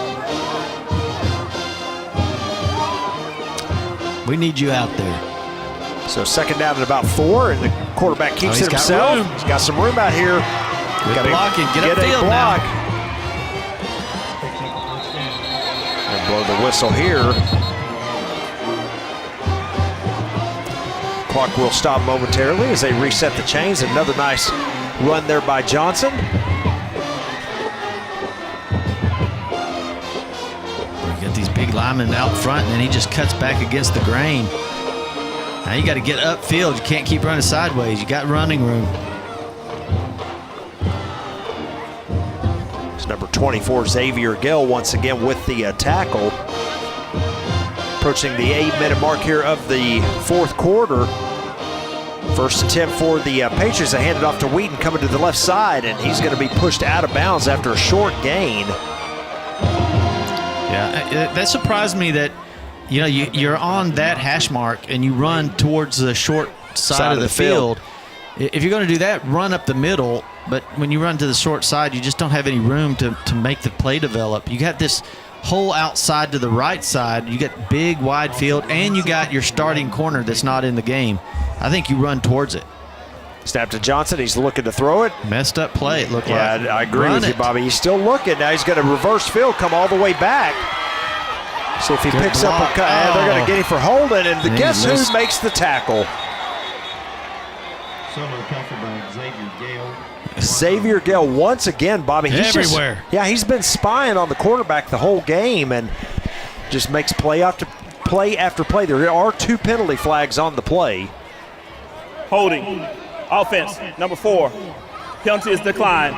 S3: We need you out there.
S2: So second down at about 4, and the quarterback keeps it himself.
S3: Room.
S2: He's got some room out here.
S3: Good blocking. Get upfield now.
S2: And blow the whistle here. Clock will stop momentarily as they reset the chains. Another nice run there by Johnson.
S3: These big linemen out front, and then he just cuts back against the grain. Now you got to get upfield. You can't keep running sideways. You got running room.
S2: It's number 24, Xavier Gill, once again with the tackle. Approaching the 8-minute mark here of the fourth quarter. First attempt for the Patriots. They hand it off to Wheaton coming to the left side, and he's going to be pushed out of bounds after a short gain.
S3: Yeah, that surprised me that, you know, you're on that hash mark and you run towards the short side of the field. If you're going to do that, run up the middle. But when you run to the short side, you just don't have any room to make the play develop. You got this whole outside to the right side. You got big, wide field, and you got your starting corner that's not in the game. I think you run towards it.
S2: Snap to Johnson. He's looking to throw it.
S3: Messed up play, it looked like.
S2: Yeah, I agree with you, Bobby. He's still looking. Now he's going to reverse field, come all the way back. See if he picks up a cut. They're going to get him for holding, and guess who makes the tackle?
S5: Solo tackle by Xavier Gale.
S2: Xavier Gale once again, Bobby. He's
S3: everywhere.
S2: He's been spying on the quarterback the whole game and just makes play after play after play. There are 2 penalty flags on the play.
S4: Holding. Offense, number 4. Penalty is declined.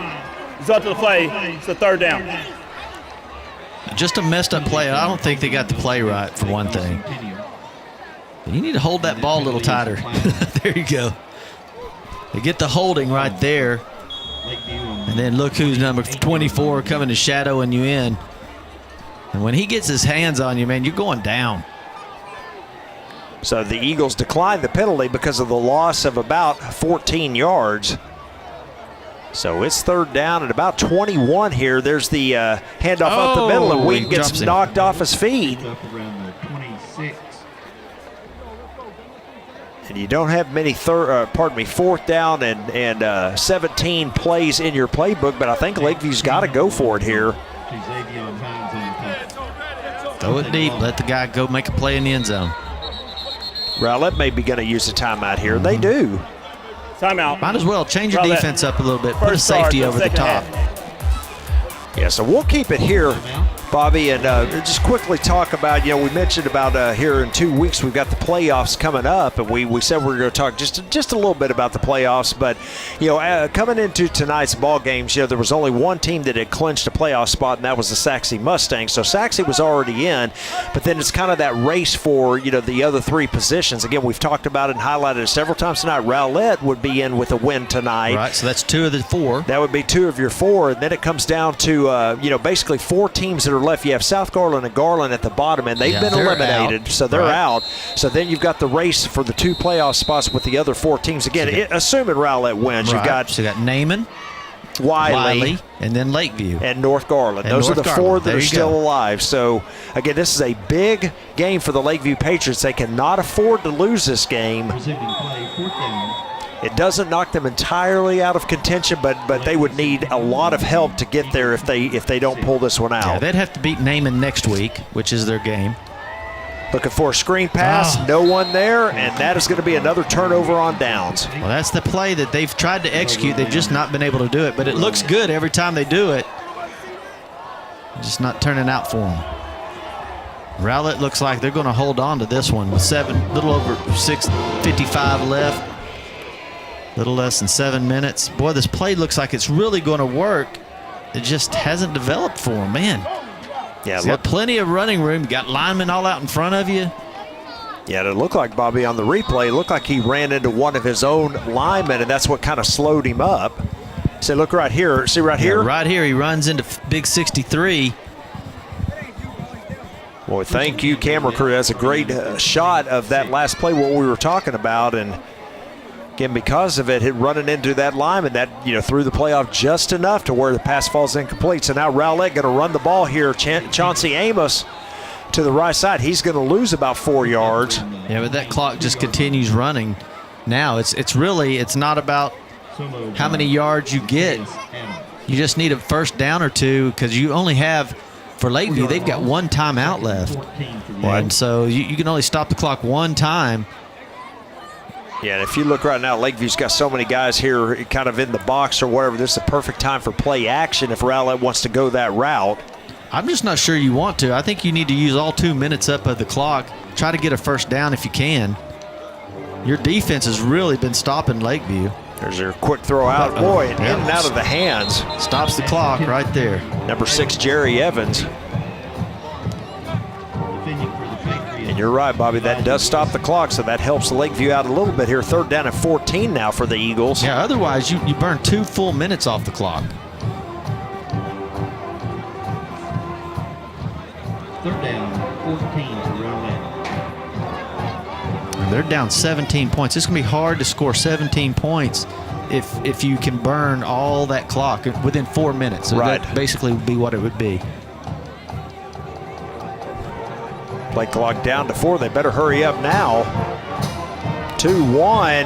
S4: Result of the play, it's a third down.
S3: Just a messed up play. I don't think they got the play right, for one thing. You need to hold that ball a little tighter. There you go. They get the holding right there. And then look who's number 24 coming to shadowing you in. And when he gets his hands on you, man, you're going down.
S2: So the Eagles declined the penalty because of the loss of about 14 yards. So it's third down at about 21 here. There's the handoff up the middle, and Wheaton gets knocked off his feet. And you don't have many fourth down and 17 plays in your playbook, but I think Lakeview's got to go for it here.
S3: Throw it deep. Let the guy go make a play in the end zone.
S2: Rowlett may be going to use a timeout here. They do.
S4: Timeout.
S3: Might as well change your
S4: Rowlett.
S3: Defense up a little bit. Put a safety over the top.
S2: Yeah, so we'll keep it here, Bobby, and just quickly talk about, we mentioned about here in 2 weeks we've got the playoffs coming up, and we said we were going to talk just a little bit about the playoffs, but, coming into tonight's ball games, there was only one team that had clinched a playoff spot, and that was the Saxe Mustangs. So Saxe was already in, but then it's kind of that race for, the other 3 positions. Again, we've talked about it and highlighted it several times tonight. Rowlett would be in with a win tonight.
S3: Right, so that's 2 of the 4.
S2: That would be 2 of your 4, and then it comes down to, basically 4 teams that are left. You have South Garland and Garland at the bottom, and they've been eliminated,
S3: out.
S2: so they're out. So then you've got the race for the 2 playoff spots with the other 4 teams. Again, assuming Rowlett wins,
S3: Right.
S2: you've got
S3: Naaman,
S2: Wiley,
S3: and then Lakeview.
S2: and North Garland.
S3: And
S2: Those
S3: North
S2: are the 4
S3: Garland.
S2: that
S3: There
S2: are
S3: you
S2: still
S3: go.
S2: alive. So, again, this is a big game for the Lakeview Patriots. They cannot afford to lose this game.
S5: Resuming play, 4th down.
S2: It doesn't knock them entirely out of contention, but they would need a lot of help to get there if they don't pull this one
S3: Yeah,
S2: out.
S3: they'd have to beat Naaman next week, which is their game.
S2: Looking for a screen pass, no one there, and that is going to be another turnover on downs.
S3: Well, that's the play that they've tried to execute. They've just not been able to do it, but it looks good every time they do it. Just not turning out for them. Rowlett looks like they're going to hold on to this one with little over 6:55 left. Little less than 7 minutes. Boy, this play looks like it's really going to work. It just hasn't developed for him, man.
S2: Yeah,
S3: He's got plenty of running room. You got linemen all out in front of you.
S2: Yeah, it looked like, Bobby, on the replay, it looked like he ran into one of his own linemen, and that's what kind of slowed him up. So look right here. See right here?
S3: Yeah, right here, he runs into big 63.
S2: Boy, thank you, camera crew. That's a great shot of that last play, what we were talking about. And again, because of it, running into that lineman, that threw the play off just enough to where the pass falls incomplete. So now Rowlett going to run the ball here. Chauncey Amos to the right side. He's going to lose about 4 yards.
S3: Yeah, but that clock just continues running. Now it's not about how many yards you get. You just need a first down or 2 because you only have, for Lakeview, they've got 1 timeout left. And so you can only stop the clock 1 time.
S2: Yeah, and if you look right now, Lakeview's got so many guys here kind of in the box or whatever. This is the perfect time for play action if Rowlett wants to go that route.
S3: I'm just not sure you want to. I think you need to use all 2 minutes up of the clock. Try to get a first down if you can. Your defense has really been stopping Lakeview.
S2: There's your quick throw out. Boy, in and out of the hands.
S3: Stops the clock right there.
S2: Number 6, Jerry Evans. And you're right, Bobby, that does stop the clock, so that helps Lakeview out a little bit here. 3rd down and 14 now for the Eagles.
S3: Yeah, otherwise you burn 2 full minutes off the clock.
S5: 3rd down, 14 for Rowlett.
S3: They're down 17 points. It's going to be hard to score 17 points if you can burn all that clock within 4 minutes. So
S2: right.
S3: That basically would be what it would be.
S2: Play clock down to 4. They better hurry up now. 2-1.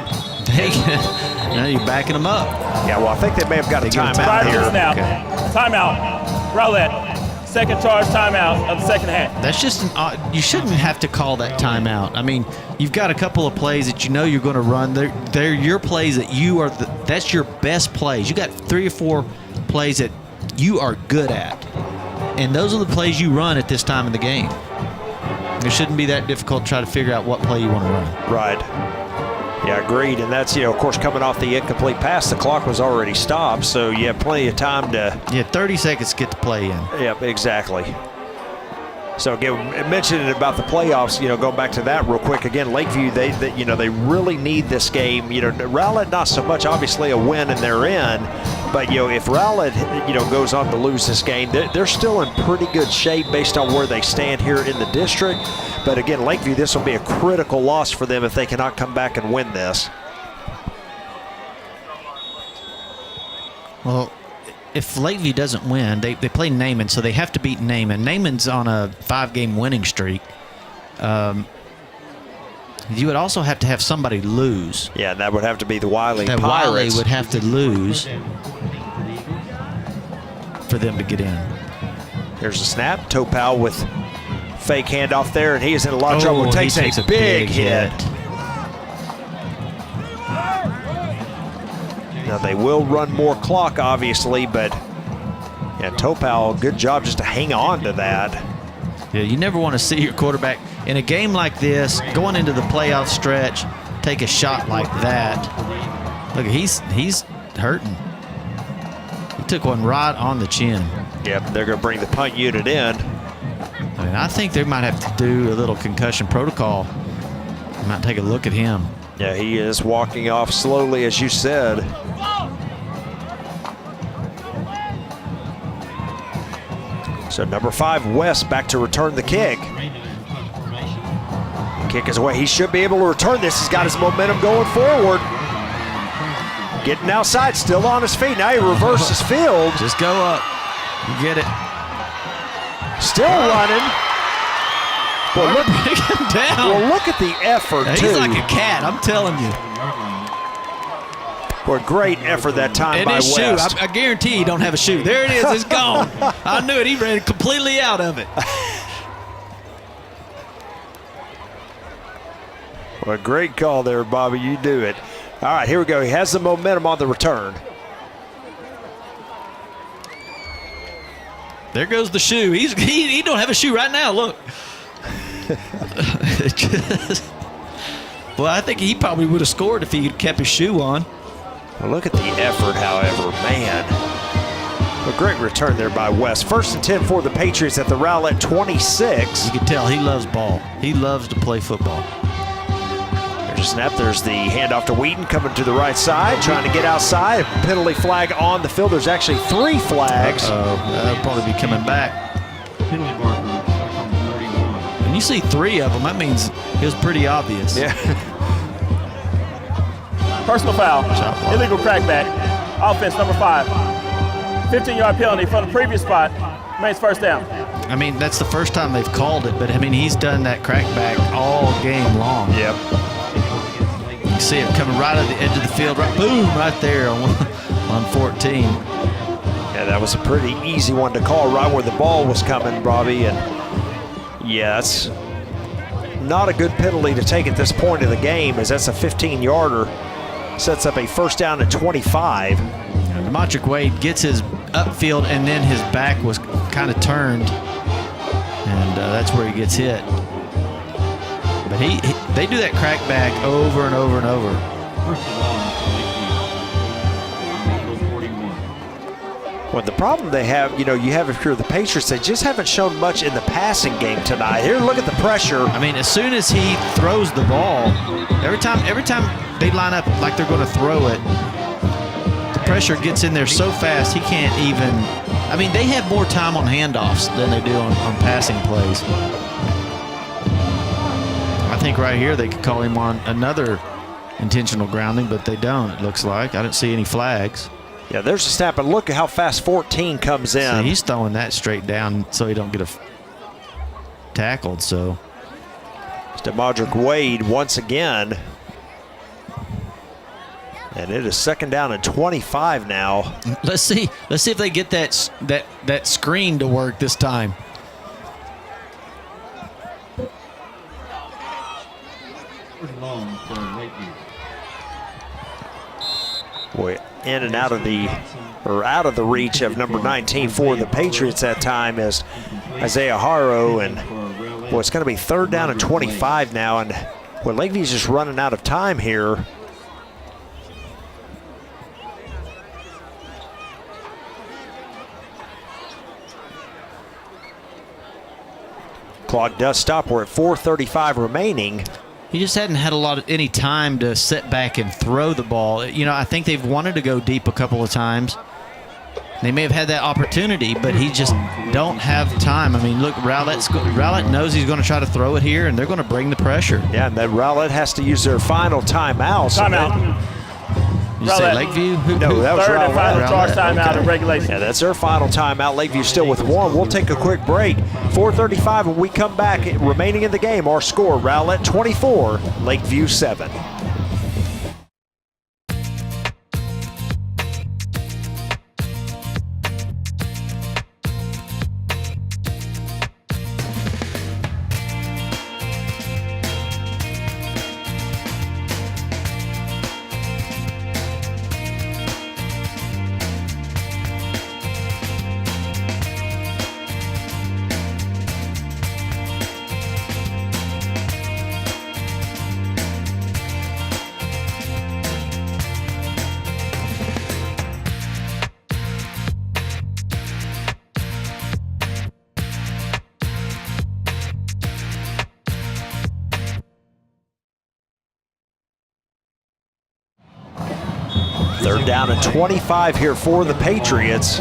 S3: Now you're backing them up.
S2: Yeah, well, I think they may have got a timeout
S4: Prior to
S2: here.
S4: the snap.
S3: Okay.
S4: Timeout. Rowlett. Second charge timeout of the second half.
S3: That's just you shouldn't have to call that timeout. I mean, you've got a couple of plays that you're going to run. They're your plays that that's your best plays. You got 3 or 4 plays that you are good at, and those are the plays you run at this time in the game. It shouldn't be that difficult to try to figure out what play you want to run.
S2: Right. Yeah, agreed. And that's, of course, coming off the incomplete pass, the clock was already stopped, so you have plenty of time to.
S3: Yeah, 30 seconds to get the play in.
S2: Yep, exactly. So again, mentioning about the playoffs, going back to that real quick. Again, Lakeview, they really need this game. Rowlett not so much, obviously a win and they're in, but if Rowlett goes on to lose this game, they're still in pretty good shape based on where they stand here in the district. But again, Lakeview, this will be a critical loss for them if they cannot come back and win this.
S3: Well, if Lakeview doesn't win, they play Naaman, so they have to beat Naaman. Naaman's on a 5-game winning streak. You would also have to have somebody lose.
S2: Yeah, that would have to be the Wiley
S3: That
S2: Pirates.
S3: Wiley would have to lose for them to get in.
S2: Here's the snap. Topal with fake handoff there, and he is in a lot of trouble.
S3: He
S2: Takes a big hit. Now, they will run more clock, obviously, but Topal, good job just to hang on to that.
S3: Yeah, you never want to see your quarterback in a game like this, going into the playoff stretch, take a shot like that. Look, he's hurting. He took one right on the chin.
S2: Yep, they're going to bring the punt unit in.
S3: I mean, I think they might have to do a little concussion protocol. They might take a look at him.
S2: Yeah, he is walking off slowly, as you said. So number 5, West, back to return the kick. Kick is away. He should be able to return this. He's got his momentum going forward. Getting outside, still on his feet. Now he reverses field.
S3: Just go up. You get it.
S2: Still running. Well, look,
S3: Bring him down.
S2: well, look at the effort,
S3: He's
S2: too.
S3: like a cat, I'm telling you.
S2: Well, great effort that time
S3: And
S2: by
S3: his shoe,
S2: West.
S3: I guarantee he don't have a shoe. There it is, it's gone. I knew it, he ran completely out of it.
S2: Well, great call there, Bobby. You do it. All right, here we go. He has the momentum on the return.
S3: There goes the shoe. He don't have a shoe right now, look. Well, I think he probably would have scored if he had kept his shoe on.
S2: Well, look at the effort, however. Man. A great return there by West. 1st and 10 for the Patriots at the Rowlett 26.
S3: You can tell he loves ball. He loves to play football.
S2: There's a snap. There's the handoff to Wheaton coming to the right side, trying to get outside. Penalty flag on the field. There's actually 3 flags.
S3: That'll probably be coming back.
S5: Penalty marker back on 31.
S3: When you see 3 of them, that means it was pretty obvious.
S2: Yeah.
S4: Personal foul.
S3: Shot block.
S4: Illegal crackback. Offense number 5. 15-yard penalty from the previous spot. Remains first down.
S3: I mean, that's the first time they've called it, but I mean, he's done that crackback all game long.
S2: Yep.
S3: You can see it coming right at the edge of the field, right, boom, right there on 14.
S2: Yeah, that was a pretty easy one to call right where the ball was coming, Bobby. And yeah, that's not a good penalty to take at this point of the game, as that's a 15-yarder. Sets up a first down at 25.
S3: Demontric Wade gets his upfield, and then his back was kind of turned, and that's where he gets hit. But they do that crackback over and over and over.
S5: First and long for Lakeview. 41.
S2: Well, the problem they have, you have if you're the Patriots, they just haven't shown much in the passing game tonight. Here, look at the pressure.
S3: I mean, as soon as he throws the ball, every time they line up like they're going to throw it, the pressure gets in there so fast he can't even. I mean, they have more time on handoffs than they do on passing plays. I think right here they could call him on another intentional grounding, but they don't, it looks like. I didn't see any flags.
S2: Yeah, there's a snap, and look at how fast 14 comes in.
S3: See, he's throwing that straight down so he don't get tackled, so.
S2: It's Demontric Wade once again. And it is 2nd down and 25 now.
S3: Let's see if they get that screen to work this time.
S5: Third and long for Lakeview.
S2: Boy, in and out of the reach of number 19 for the Patriots that time is Isaiah Haro. And boy, it's going to be 3rd down and 25 now. And well, Lakeview's just running out of time here. Clock does stop. We're at 4:35 remaining.
S3: He just hadn't had any time to sit back and throw the ball. I think they've wanted to go deep a couple of times. They may have had that opportunity, but he just don't have time. I mean, look, Rowlett knows he's going to try to throw it here, and they're going to bring the pressure.
S2: Yeah, and then Rowlett has to use their final timeout. So
S4: Timeout.
S3: You say Lakeview?
S2: No, that was
S4: 3rd and final
S3: Rowlett.
S4: charge timeout in
S3: Okay.
S4: regulation.
S2: Yeah, that's their final timeout. Lakeview still with 1. We'll take a quick break. 4:35 when we come back. Remaining in the game, our score, Rowlett 24, Lakeview 7. Third down and 25 here for the Patriots.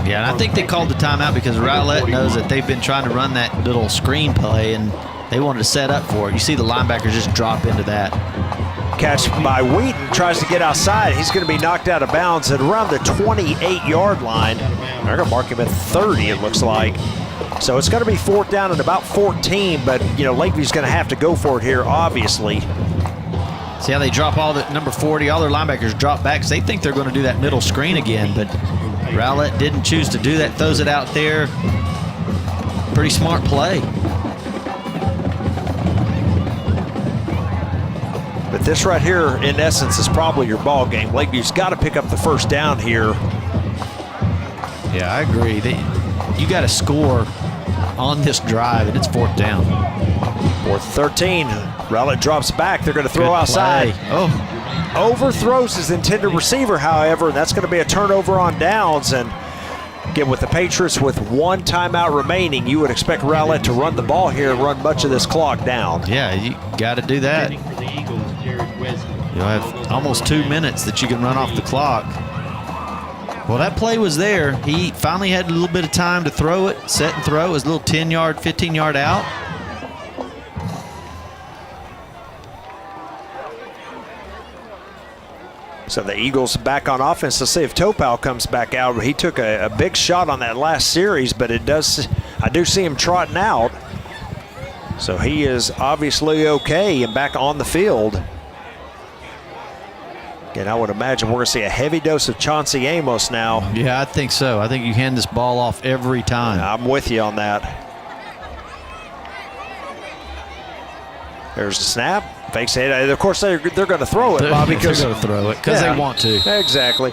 S3: Yeah, and I think they called the timeout because Rowlett knows that they've been trying to run that little screen play, and they wanted to set up for it. You see the linebackers just drop into that.
S2: Catch by Wheaton, tries to get outside. He's going to be knocked out of bounds at around the 28-yard line. They're going to mark him at 30, it looks like. So it's going to be 4th down and about 14, but, you know, Lakeview's going to have to go for it here, obviously.
S3: See how they drop all the number 40, all their linebackers drop back because they think they're going to do that middle screen again, but Rowlett didn't choose to do that, throws it out there. Pretty smart play.
S2: But this right here, in essence, is probably your ball game. Lakeview's got to pick up the 1st down here.
S3: Yeah, I agree. You got to score on this drive, and it's 4th down.
S2: 4th 13. Rowlett drops back. They're going to throw outside.
S3: Oh.
S2: Overthrows his intended receiver, however, and that's going to be a turnover on downs. And again, with the Patriots with 1 timeout remaining, you would expect Rowlett to run the ball here and run much of this clock down.
S3: Yeah, you got to do that. You'll have almost 2 minutes that you can run off the clock. Well, that play was there. He finally had a little bit of time to throw it, set and throw. It was a little 10-yard, 15-yard out.
S2: So the Eagles back on offense. Let's see if Topal comes back out. He took a big shot on that last series, but I do see him trotting out. So he is obviously okay and back on the field. And I would imagine we're going to see a heavy dose of Chauncey Amos now.
S3: Yeah, I think so. I think you hand this ball off every time.
S2: I'm with you on that. There's the snap. Fakes it. Of course, they're going to throw it, Bobby.
S3: They're going to throw it because they want to.
S2: Exactly.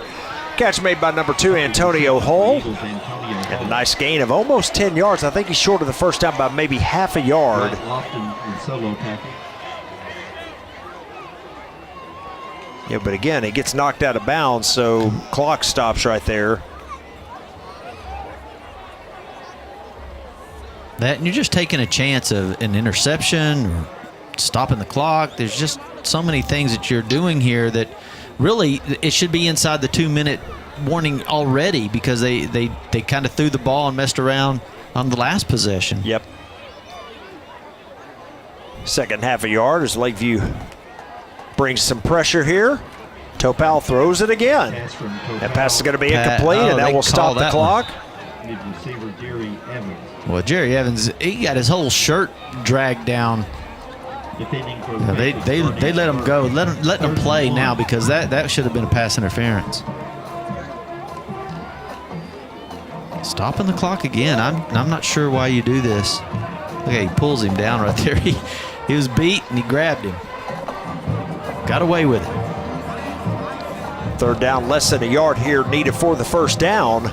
S2: Catch made by number 2, Antonio Hull. And a nice gain of almost 10 yards. I think he's short of the 1st down by maybe half a yard. Yeah, but again, he gets knocked out of bounds, so clock stops right there.
S3: That, and you're just taking a chance of an interception or stopping the clock. There's just so many things that you're doing here that really it should be inside the 2-minute warning already because they kind of threw the ball and messed around on the last possession.
S2: Yep. 2nd half a yard as Lakeview brings some pressure here. Topal throws it again. That pass is going to be incomplete, and that will stop the clock.
S3: Well, Jerry Evans, he got his whole shirt dragged down. They let him go, let him play now because that should have been a pass interference. Stopping the clock again. I'm not sure why you do this. Okay, he pulls him down right there. He was beat and he grabbed him. Got away with it.
S2: 3rd down, less than a yard here needed for the 1st down.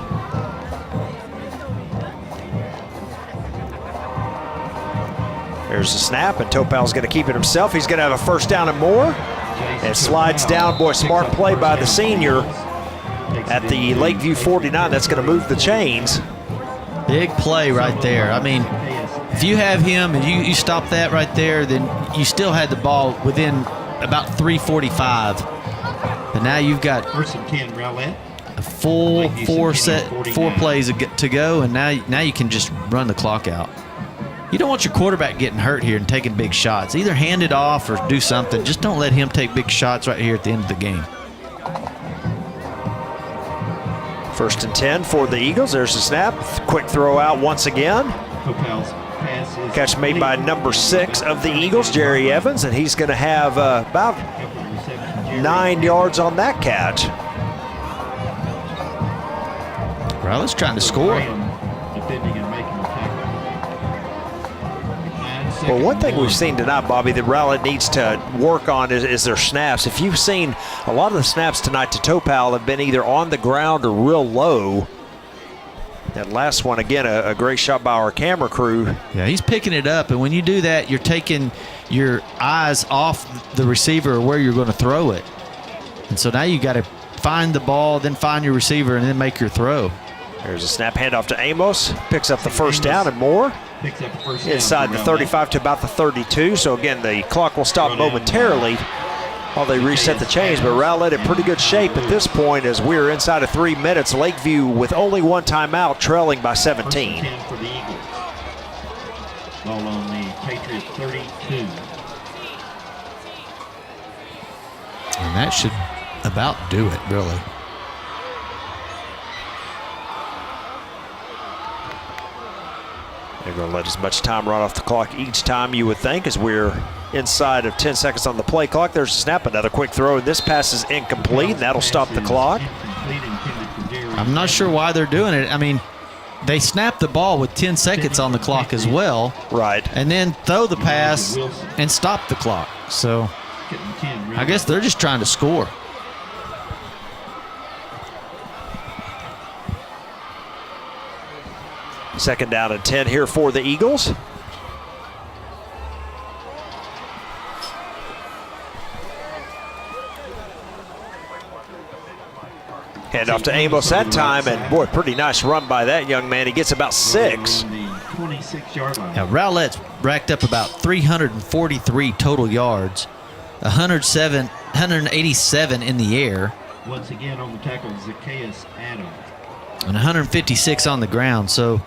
S2: There's the snap, and Topal's going to keep it himself. He's going to have a 1st down and more. And slides down. Boy, smart play by the senior at the Lakeview 49. That's going to move the chains.
S3: Big play right there. I mean, if you have him and you stop that right there, then you still had the ball within about 3:45. But now you've got a full 4 plays to go, and now you can just run the clock out. You don't want your quarterback getting hurt here and taking big shots. Either hand it off or do something. Just don't let him take big shots right here at the end of the game.
S2: 1st and 10 for the Eagles. There's the snap. Quick throw out once again. Catch made by number 6 of the Eagles, Jerry Evans, and he's going to have about 9 yards on that catch.
S3: Rowlett's trying to score.
S2: Well, one thing we've seen tonight, Bobby, that Rowlett needs to work on is their snaps. If you've seen a lot of the snaps tonight to Topal have been either on the ground or real low. That last one, again, a great shot by our camera crew.
S3: Yeah, he's picking it up, and when you do that, you're taking your eyes off the receiver or where you're going to throw it. And so now you got to find the ball, then find your receiver, and then make your throw.
S2: There's a snap handoff to Amos. Picks up the 1st down and more. Inside the 35 to about the 32. So again, the clock will stop momentarily. Well, they reset the chains, but Rowlett in pretty good shape at this point as we're inside of 3 minutes. Lakeview with only one timeout, trailing by 17.
S5: 10 for the Eagles. Ball on the Patriots 32.
S3: And that should about do it, really.
S2: They're going to let as much time run off the clock each time, you would think, as we're inside of 10 seconds on the play clock. There's a snap, another quick throw, and this pass is incomplete, and that'll stop the clock.
S3: I'm not sure why they're doing it. I mean, they snap the ball with 10 seconds on the clock as well.
S2: Right.
S3: And then throw the pass and stop the clock. So I guess they're just trying to score.
S2: Second down and 10 here for the Eagles. Hand off to Amos that time, and boy, pretty nice run by that young man. He gets about 6.
S3: Now, Rowlett's racked up about 343 total yards, 187 in the air.
S5: Once again on the tackle, Zacchaeus Adams.
S3: And 156 on the ground. So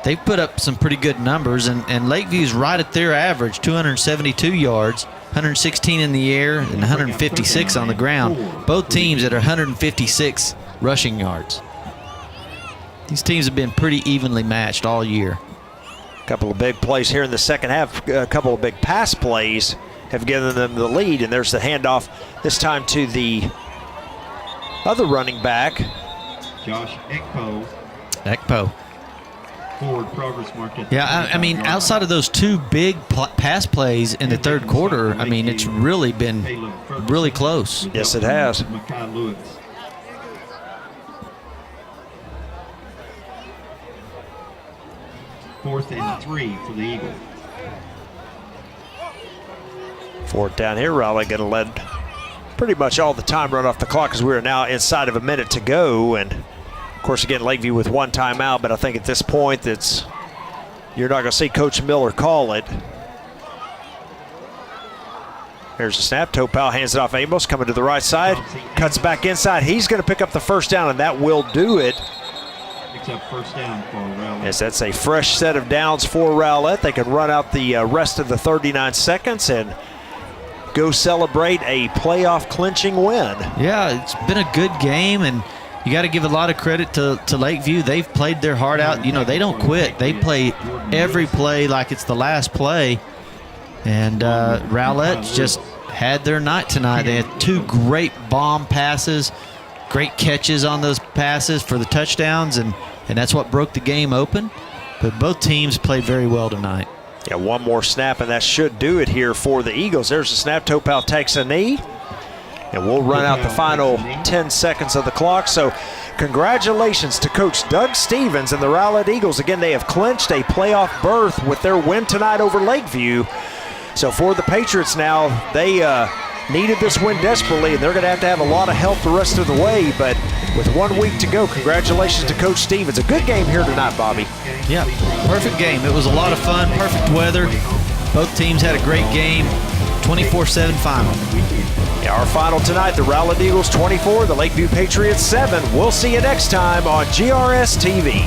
S3: they've put up some pretty good numbers, and Lakeview's right at their average, 272 yards, 116 in the air, and 156 on the ground. Both teams at 156 rushing yards. These teams have been pretty evenly matched all year.
S2: A couple of big plays here in the second half. A couple of big pass plays have given them the lead, and there's the handoff this time to the other running back.
S5: Josh
S3: Ekpo.
S5: Forward progress marked at
S3: Yeah, I mean, outside of those two big pass plays in the third quarter, I mean, it's really been really close.
S2: Yes, it has.
S5: Makai Lewis. Fourth and 3 for the Eagles.
S2: Fourth down here, Rowlett going to let pretty much all the time run off the clock as we are now inside of a minute to go. And of course, again, Lakeview with one timeout, but I think at this point you're not going to see Coach Miller call it. Here's the snap. Topal hands it off. Amos coming to the right side, cuts back inside. He's going to pick up the first down, and that will do it.
S5: Picks up first down for Rowlett.
S2: Yes, that's a fresh set of downs for Rowlett. They can run out the rest of the 39 seconds and go celebrate a playoff clinching win.
S3: Yeah, it's been a good game, and you got to give a lot of credit to Lakeview. They've played their heart out. You know, they don't quit. They play every play like it's the last play. And Rowlett just had their night tonight. They had two great bomb passes, great catches on those passes for the touchdowns, and that's what broke the game open. But both teams played very well tonight.
S2: Yeah, one more snap, and that should do it here for the Eagles. There's the snap. Topal takes a knee, and we'll run out the final 10 seconds of the clock. So congratulations to Coach Doug Stevens and the Rowlett Eagles. Again, they have clinched a playoff berth with their win tonight over Lakeview. So for the Patriots now, they needed this win desperately, and they're going to have a lot of help the rest of the way. But with 1 week to go, congratulations to Coach Stevens. A good game here tonight, Bobby.
S3: Yeah, perfect game. It was a lot of fun, perfect weather. Both teams had a great game, 24-7 final.
S2: Yeah, our final tonight, the Rowlett Eagles 24, the Lakeview Patriots 7. We'll see you next time on GRS TV.